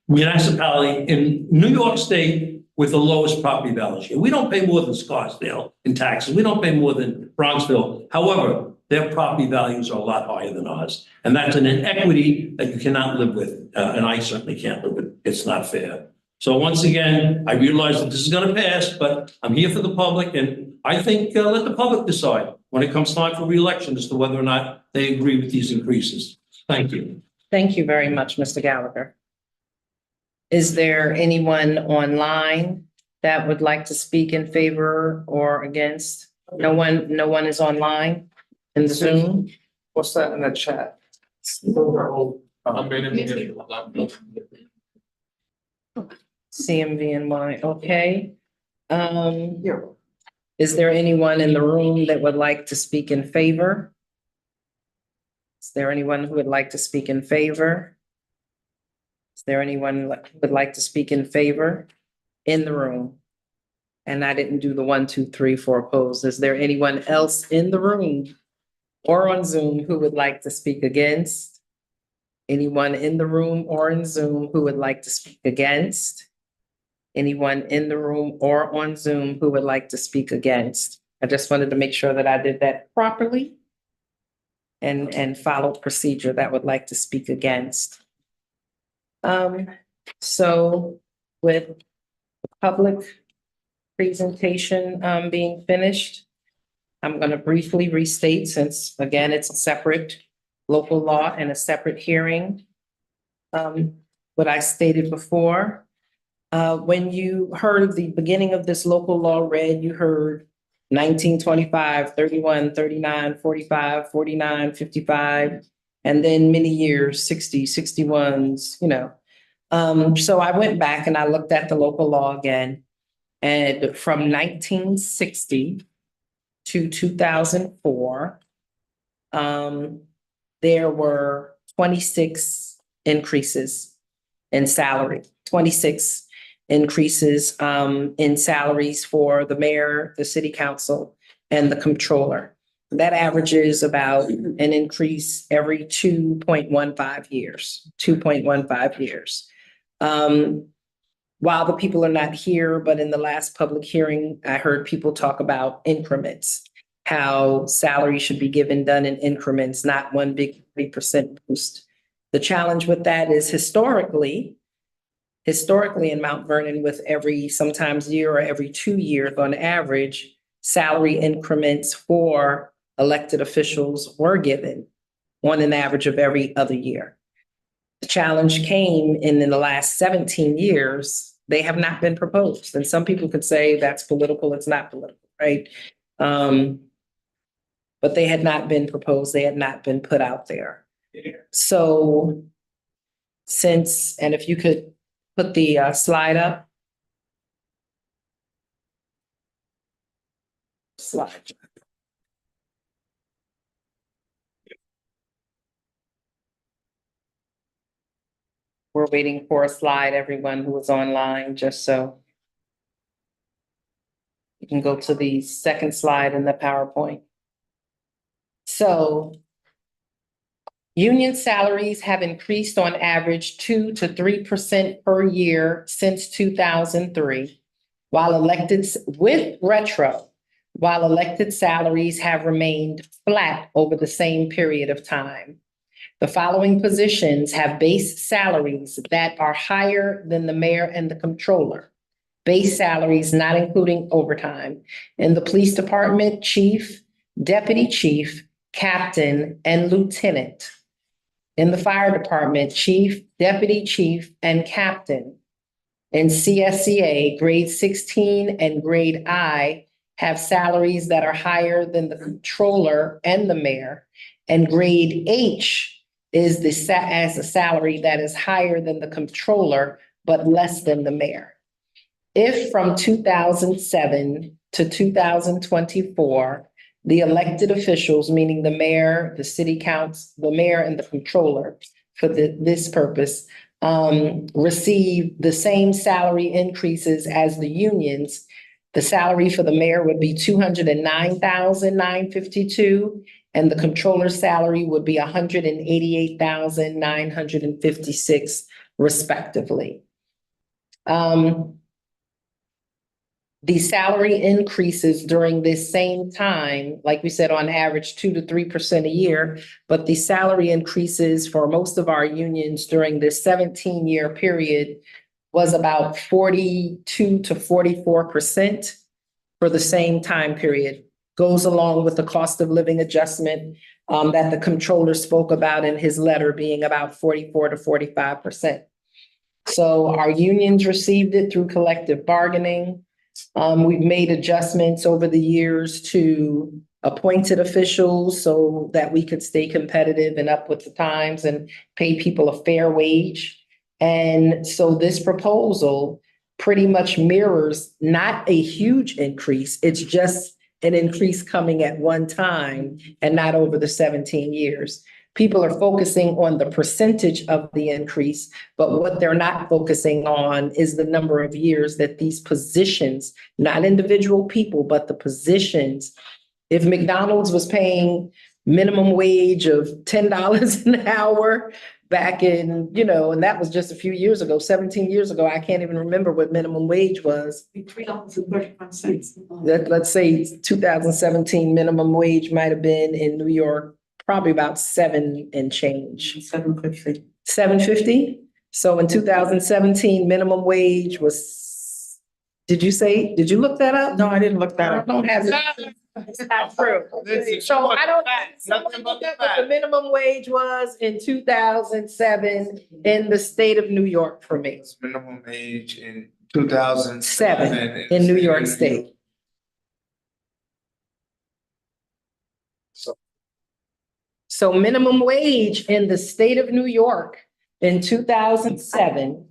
municipality in New York State with the lowest property values. We don't pay more than Scottsdale in taxes. We don't pay more than Bronxville. However, their property values are a lot higher than ours. And that's an inequity that you cannot live with. And I certainly can't live with. It's not fair. So once again, I realize that this is going to pass, but I'm here for the public. And I think let the public decide when it comes time for re-election as to whether or not they agree with these increases. Thank you. Thank you very much, Mr. Gallagher. Is there anyone online that would like to speak in favor or against? No one is online in the Zoom? What's that in the chat? CMVNY, okay. Is there anyone in the room that would like to speak in favor? Is there anyone who would like to speak in favor? Is there anyone who would like to speak in favor in the room? And I didn't do the 1, 2, 3, 4 opposed. Is there anyone else in the room or on Zoom who would like to speak against? Anyone in the room or in Zoom who would like to speak against? Anyone in the room or on Zoom who would like to speak against? I just wanted to make sure that I did that properly and followed procedure that would like to speak against. So with the public presentation being finished, I'm going to briefly restate, since again, it's a separate local law and a separate hearing. What I stated before, when you heard the beginning of this local law read, you heard 1925, 31, 39, 45, 49, 55, and then many years, 60, 61s, you know. So I went back and I looked at the local law again, and from 1960 to 2004, there were 26 increases in salary, 26 increases in salaries for the mayor, the city council, and the comptroller. That averages about an increase every 2.15 years, 2.15 years. While the people are not here, but in the last public hearing, I heard people talk about increments, how salary should be done in increments, not one big 3% boost. The challenge with that is historically in Mount Vernon, with every sometimes year or every 2 years on average, salary increments for elected officials were given on an average of every other year. The challenge came in the last 17 years, they have not been proposed. And some people could say that's political, it's not political, right? But they had not been proposed, they had not been put out there. So and if you could put the slide up. Slide. We're waiting for a slide, everyone who is online, just so. You can go to the second slide in the PowerPoint. So union salaries have increased on average 2 to 3% per year since 2003, while elected salaries have remained flat over the same period of time. The following positions have base salaries that are higher than the mayor and the comptroller. Base salaries not including overtime. In the police department, chief, deputy chief, captain, and lieutenant. In the fire department, chief, deputy chief, and captain. In CSCA, grade 16 and grade I have salaries that are higher than the comptroller and the mayor. And grade H is as a salary that is higher than the comptroller, but less than the mayor. If from 2007 to 2024, the elected officials, meaning the mayor, the city council, the mayor and the comptroller for this purpose, receive the same salary increases as the unions, the salary for the mayor would be $209,952, and the controller's salary would be $188,956, respectively. The salary increases during this same time, like we said, on average 2 to 3% a year, but the salary increases for most of our unions during this 17-year period was about 42 to 44% for the same time period. Goes along with the cost of living adjustment that the comptroller spoke about in his letter being about 44 to 45%. So our unions received it through collective bargaining. We've made adjustments over the years to appointed officials so that we could stay competitive and up with the times and pay people a fair wage. And so this proposal pretty much mirrors not a huge increase. It's just an increase coming at one time and not over the 17 years. People are focusing on the percentage of the increase, but what they're not focusing on is the number of years that these positions, not individual people, but the positions. If McDonald's was paying minimum wage of $10 an hour back in, and that was just a few years ago, 17 years ago, I can't even remember what minimum wage was. $3.35. Let's say 2017 minimum wage might have been in New York, probably about $7 and change. $7.50. $7.50? So in 2017, minimum wage was, did you look that up? No, I didn't look that I up. don't have it. It's not true. So I don't, someone look at what the minimum wage was in 2007 in the state of New York for me. Minimum age in 2007 in New York State. So minimum wage in the state of New York in 2007,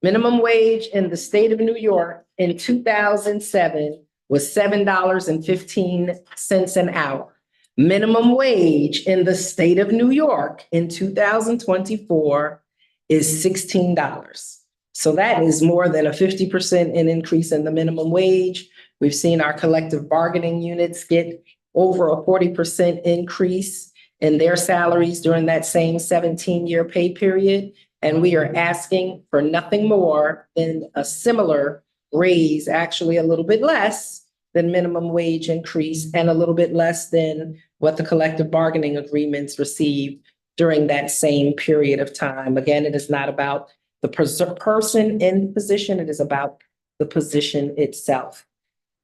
minimum wage in the state of New York in 2007 was $7.15 an hour. Minimum wage in the state of New York in 2024 is $16. So that is more than a 50% increase in the minimum wage. We've seen our collective bargaining units get over a 40% increase in their salaries during that same 17-year pay period. And we are asking for nothing more than a similar raise, actually a little bit less than minimum wage increase and a little bit less than what the collective bargaining agreements received during that same period of time. Again, it is not about the person in position, it is about the position itself.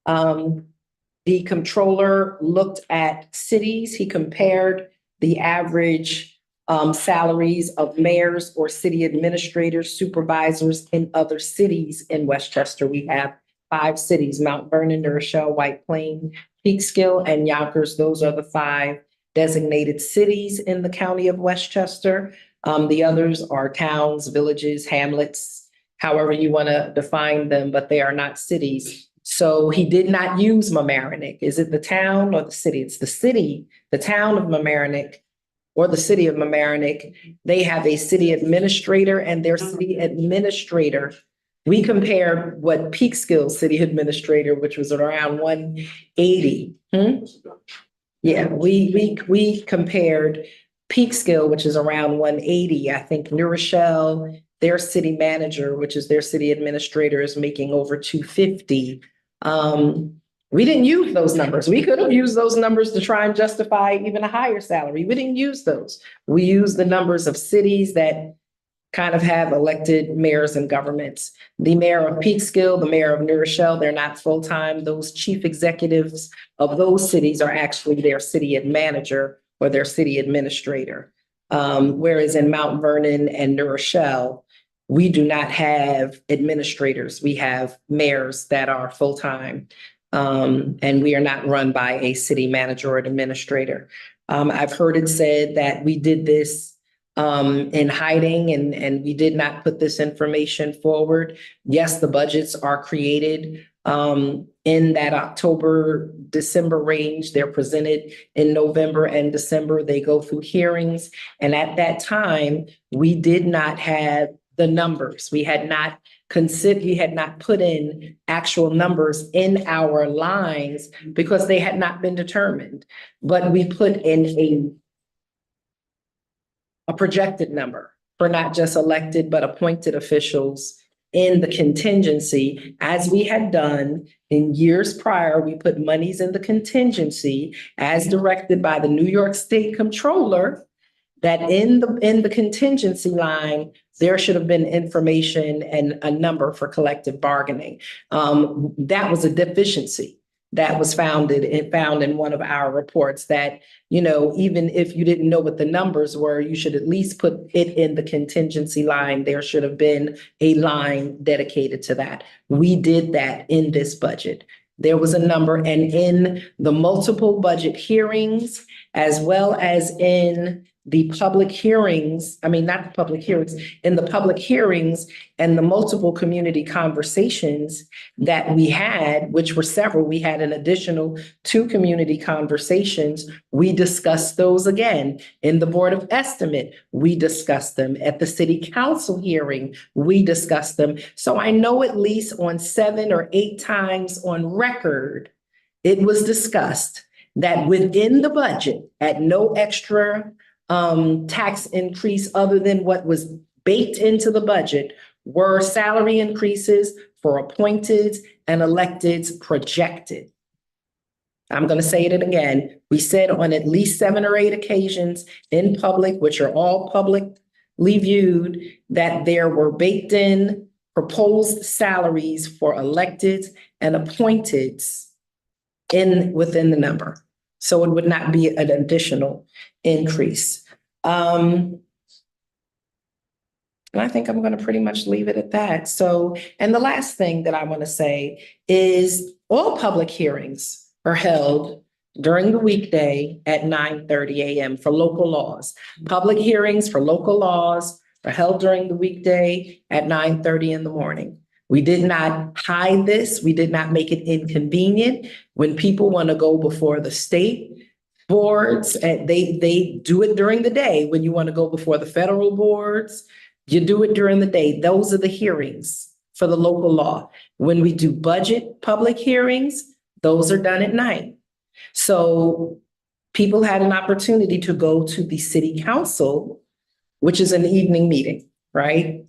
The comptroller looked at cities. He compared the average salaries of mayors or city administrators, supervisors in other cities in Westchester. We have 5 cities: Mount Vernon, New Rochelle, White Plains, Peekskill, and Yonkers. Those are the 5 designated cities in the county of Westchester. The others are towns, villages, hamlets, however you want to define them, but they are not cities. So he did not use Mamaroneck. Is it the town or the city? It's the city, the town of Mamaroneck or the city of Mamaroneck. They have a city administrator, and their city administrator, we compared what Peekskill city administrator, which was around 180. Yeah, we compared Peekskill, which is around 180. I think New Rochelle, their city manager, which is their city administrator, is making over 250. We didn't use those numbers. We could have used those numbers to try and justify even a higher salary. We didn't use those. We used the numbers of cities that kind of have elected mayors and governments. The mayor of Peekskill, the mayor of New Rochelle, they're not full-time. Those chief executives of those cities are actually their city manager or their city administrator. Whereas in Mount Vernon and New Rochelle, we do not have administrators. We have mayors that are full-time. And we are not run by a city manager or administrator. I've heard it said that we did this in hiding and we did not put this information forward. Yes, the budgets are created in that October, December range. They're presented in November and December. They go through hearings. And at that time, we did not have the numbers. We had not put in actual numbers in our lines because they had not been determined. But we put in a projected number for not just elected, but appointed officials in the contingency. As we had done in years prior, we put monies in the contingency as directed by the New York State Comptroller, that in the contingency line, there should have been information and a number for collective bargaining. That was a deficiency that was found in one of our reports that, even if you didn't know what the numbers were, you should at least put it in the contingency line. There should have been a line dedicated to that. We did that in this budget. There was a number, and in the multiple budget hearings, as well as in the public hearings, in the public hearings and the multiple community conversations that we had, which were several, we had an additional 2 community conversations. We discussed those again. In the Board of Estimate, we discussed them. At the City Council hearing, we discussed them. So I know at least on 7 or 8 times on record, it was discussed that within the budget, at no extra tax increase other than what was baked into the budget, were salary increases for appointed and electeds projected. I'm going to say it again. We said on at least 7 or 8 occasions in public, which are all publicly viewed, that there were baked in proposed salaries for electeds and appointeds within the number. So it would not be an additional increase. And I think I'm going to pretty much leave it at that. So, and the last thing that I want to say is all public hearings are held during the weekday at 9:30 a.m. for local laws. Public hearings for local laws are held during the weekday at 9:30 in the morning. We did not hide this. We did not make it inconvenient. When people want to go before the state boards, and they do it during the day. When you want to go before the federal boards, You do it during the day. Those are the hearings for the local law. When we do budget public hearings, those are done at night. So people had an opportunity to go to the city council, which is an evening meeting, right?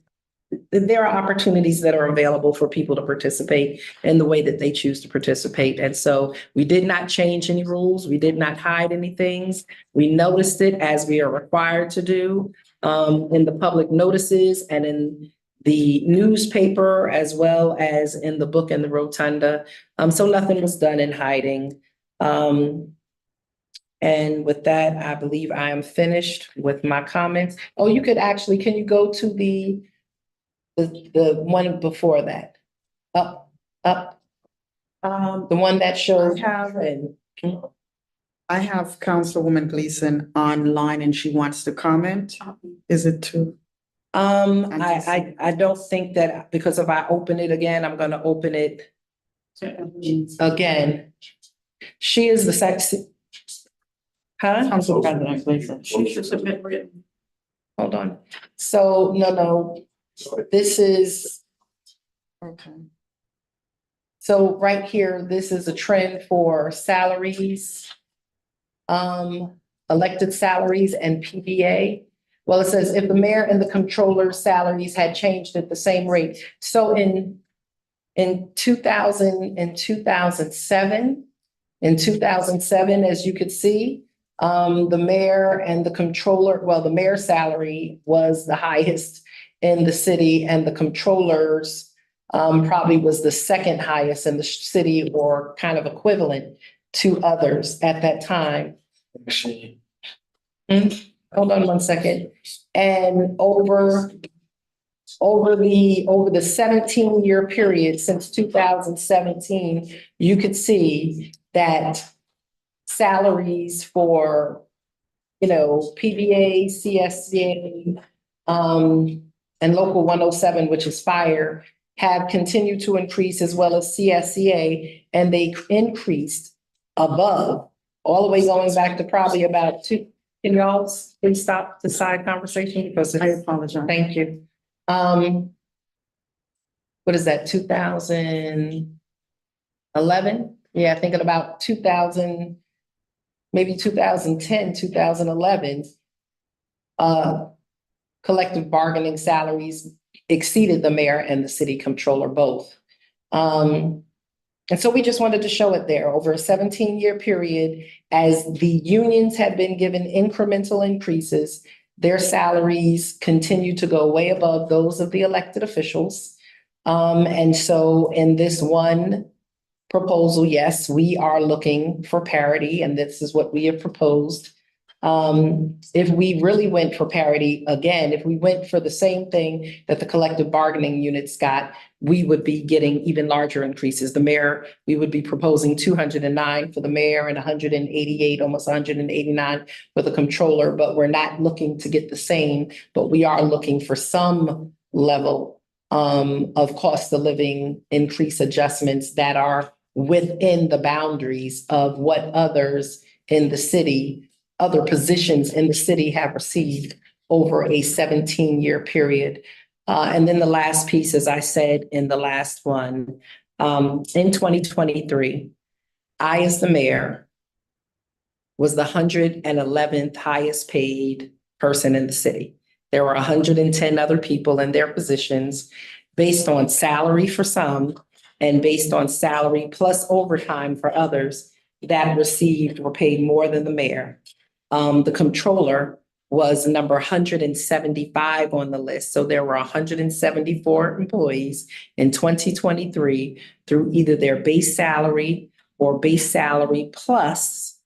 There are opportunities that are available for people to participate in the way that they choose to participate. And so we did not change any rules. We did not hide any things. We noticed it as we are required to do in the public notices and in the newspaper, as well as in the book and the rotunda. So nothing was done in hiding. And with that, I believe I am finished with my comments. Oh, you could actually, can you go to the one before that? Up. The one that shows. I have Councilwoman Gleason online and she wants to comment. Is it true? I don't think that, because if I open it again, I'm gonna open it again. She is the sexy. Huh? Council President Gleason. She should submit written. Hold on. So, no, this is. Okay. So right here, this is a trend for salaries. Elected salaries and PBA. Well, it says if the mayor and the controller's salaries had changed at the same rate. So in 2007, as you could see, the mayor and the controller, well, the mayor's salary was the highest in the city, and the controller's probably was the second highest in the city, or kind of equivalent to others at that time. Hold on one second. And over the 17-year period since 2017, you could see that salaries for, PBA, CSCA, and Local 107, which is fire, have continued to increase, as well as CSCA, and they increased above, all the way going back to probably about two. Can y'all please stop the side conversation, because I apologize. thank you. What is that, 2011? Yeah, thinking about 2000, maybe 2010, 2011. Collective bargaining salaries exceeded the mayor and the city controller both. And so we just wanted to show it there over a 17-year period, as the unions have been given incremental increases, their salaries continue to go way above those of the elected officials. And so in this one proposal, yes, we are looking for parity, and this is what we have proposed. If we really went for parity, again, if we went for the same thing that the collective bargaining units got, we would be getting even larger increases. The mayor, we would be proposing 209 for the mayor and 188, almost 189 for the controller, but we're not looking to get the same, but we are looking for some level of cost of living increase adjustments that are within the boundaries of what others in the city, other positions in the city have received over a 17-year period. And then the last piece, as I said in the last one, in 2023, I, as the mayor, was the 111th highest paid person in the city. There were 110 other people in their positions based on salary for some and based on salary plus overtime for others that were paid more than the mayor. The controller was number 175 on the list. So there were 174 employees in 2023 through either their base salary or base salary plus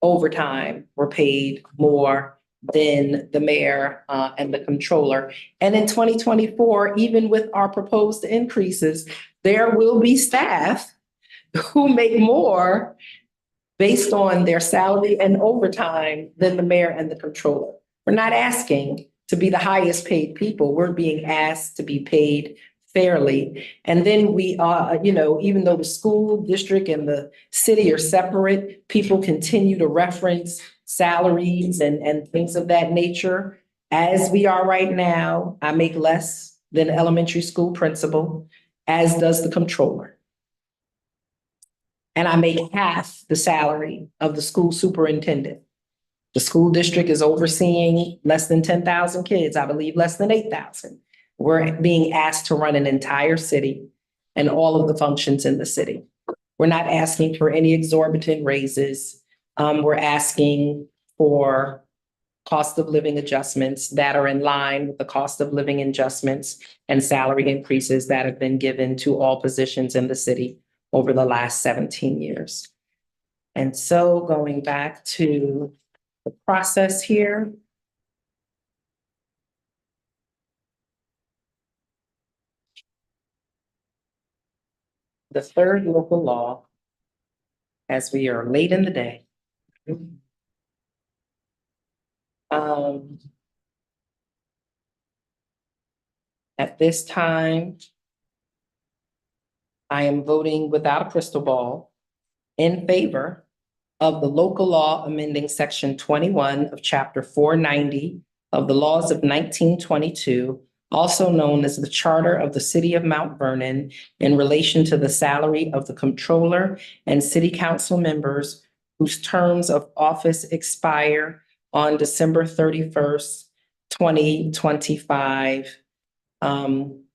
overtime were paid more than the mayor and the controller. And in 2024, even with our proposed increases, there will be staff who make more based on their salary and overtime than the mayor and the controller. We're not asking to be the highest paid people. We're being asked to be paid fairly. And then we are, even though the school district and the city are separate, people continue to reference salaries and things of that nature. As we are right now, I make less than elementary school principal, as does the controller. And I make half the salary of the school superintendent. The school district is overseeing less than 10,000 kids, I believe less than 8,000. We're being asked to run an entire city and all of the functions in the city. We're not asking for any exorbitant raises. We're asking for cost of living adjustments that are in line with the cost of living adjustments and salary increases that have been given to all positions in the city over the last 17 years. And so going back to the process here. The third local law, as we are late in the day. At this time, I am voting without a crystal ball in favor of the local law amending section 21 of chapter 490 of the laws of 1922, also known as the Charter of the City of Mount Vernon, in relation to the salary of the comptroller and city council members whose terms of office expire on December 31st, 2025.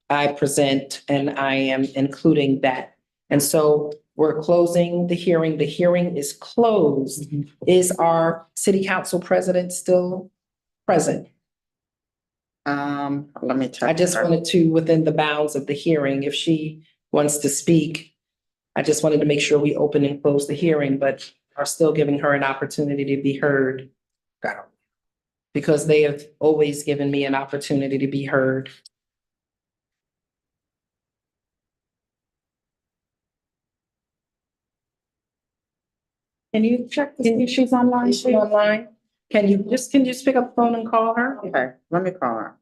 I present and I am including that. And so we're closing the hearing. The hearing is closed. Is our city council president still present? Let me check. I just wanted to, within the bounds of the hearing, if she wants to speak, I just wanted to make sure we open and close the hearing, but are still giving her an opportunity to be heard. Got it. Because they have always given me an opportunity to be heard. Can you check to see if she's online? Is she online? Can you just pick up the phone and call her? Okay, let me call her.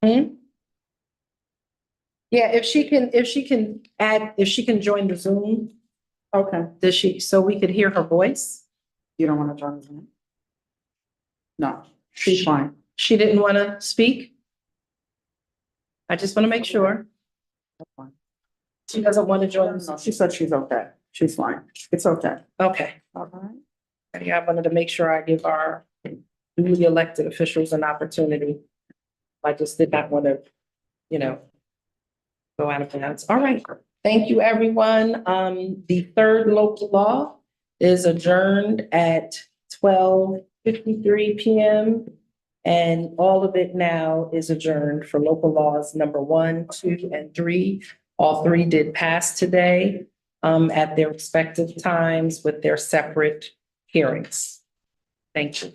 Hmm? Yeah, if she can join the Zoom, Okay, so we could hear her voice? you don't want to join me? No, she's fine. She didn't want to speak? I just want to make sure. That's fine. She doesn't want to join. No, she said she's okay. She's fine. It's okay. Okay. All right. Yeah, I wanted to make sure I give our newly elected officials an opportunity. I just did not want to, go out of bounds. All right. Thank you, everyone. The third local law is adjourned at 12:53 p.m. And all of it now is adjourned for local laws number 1, 2, and 3. All 3 did pass today at their respective times with their separate hearings. Thank you.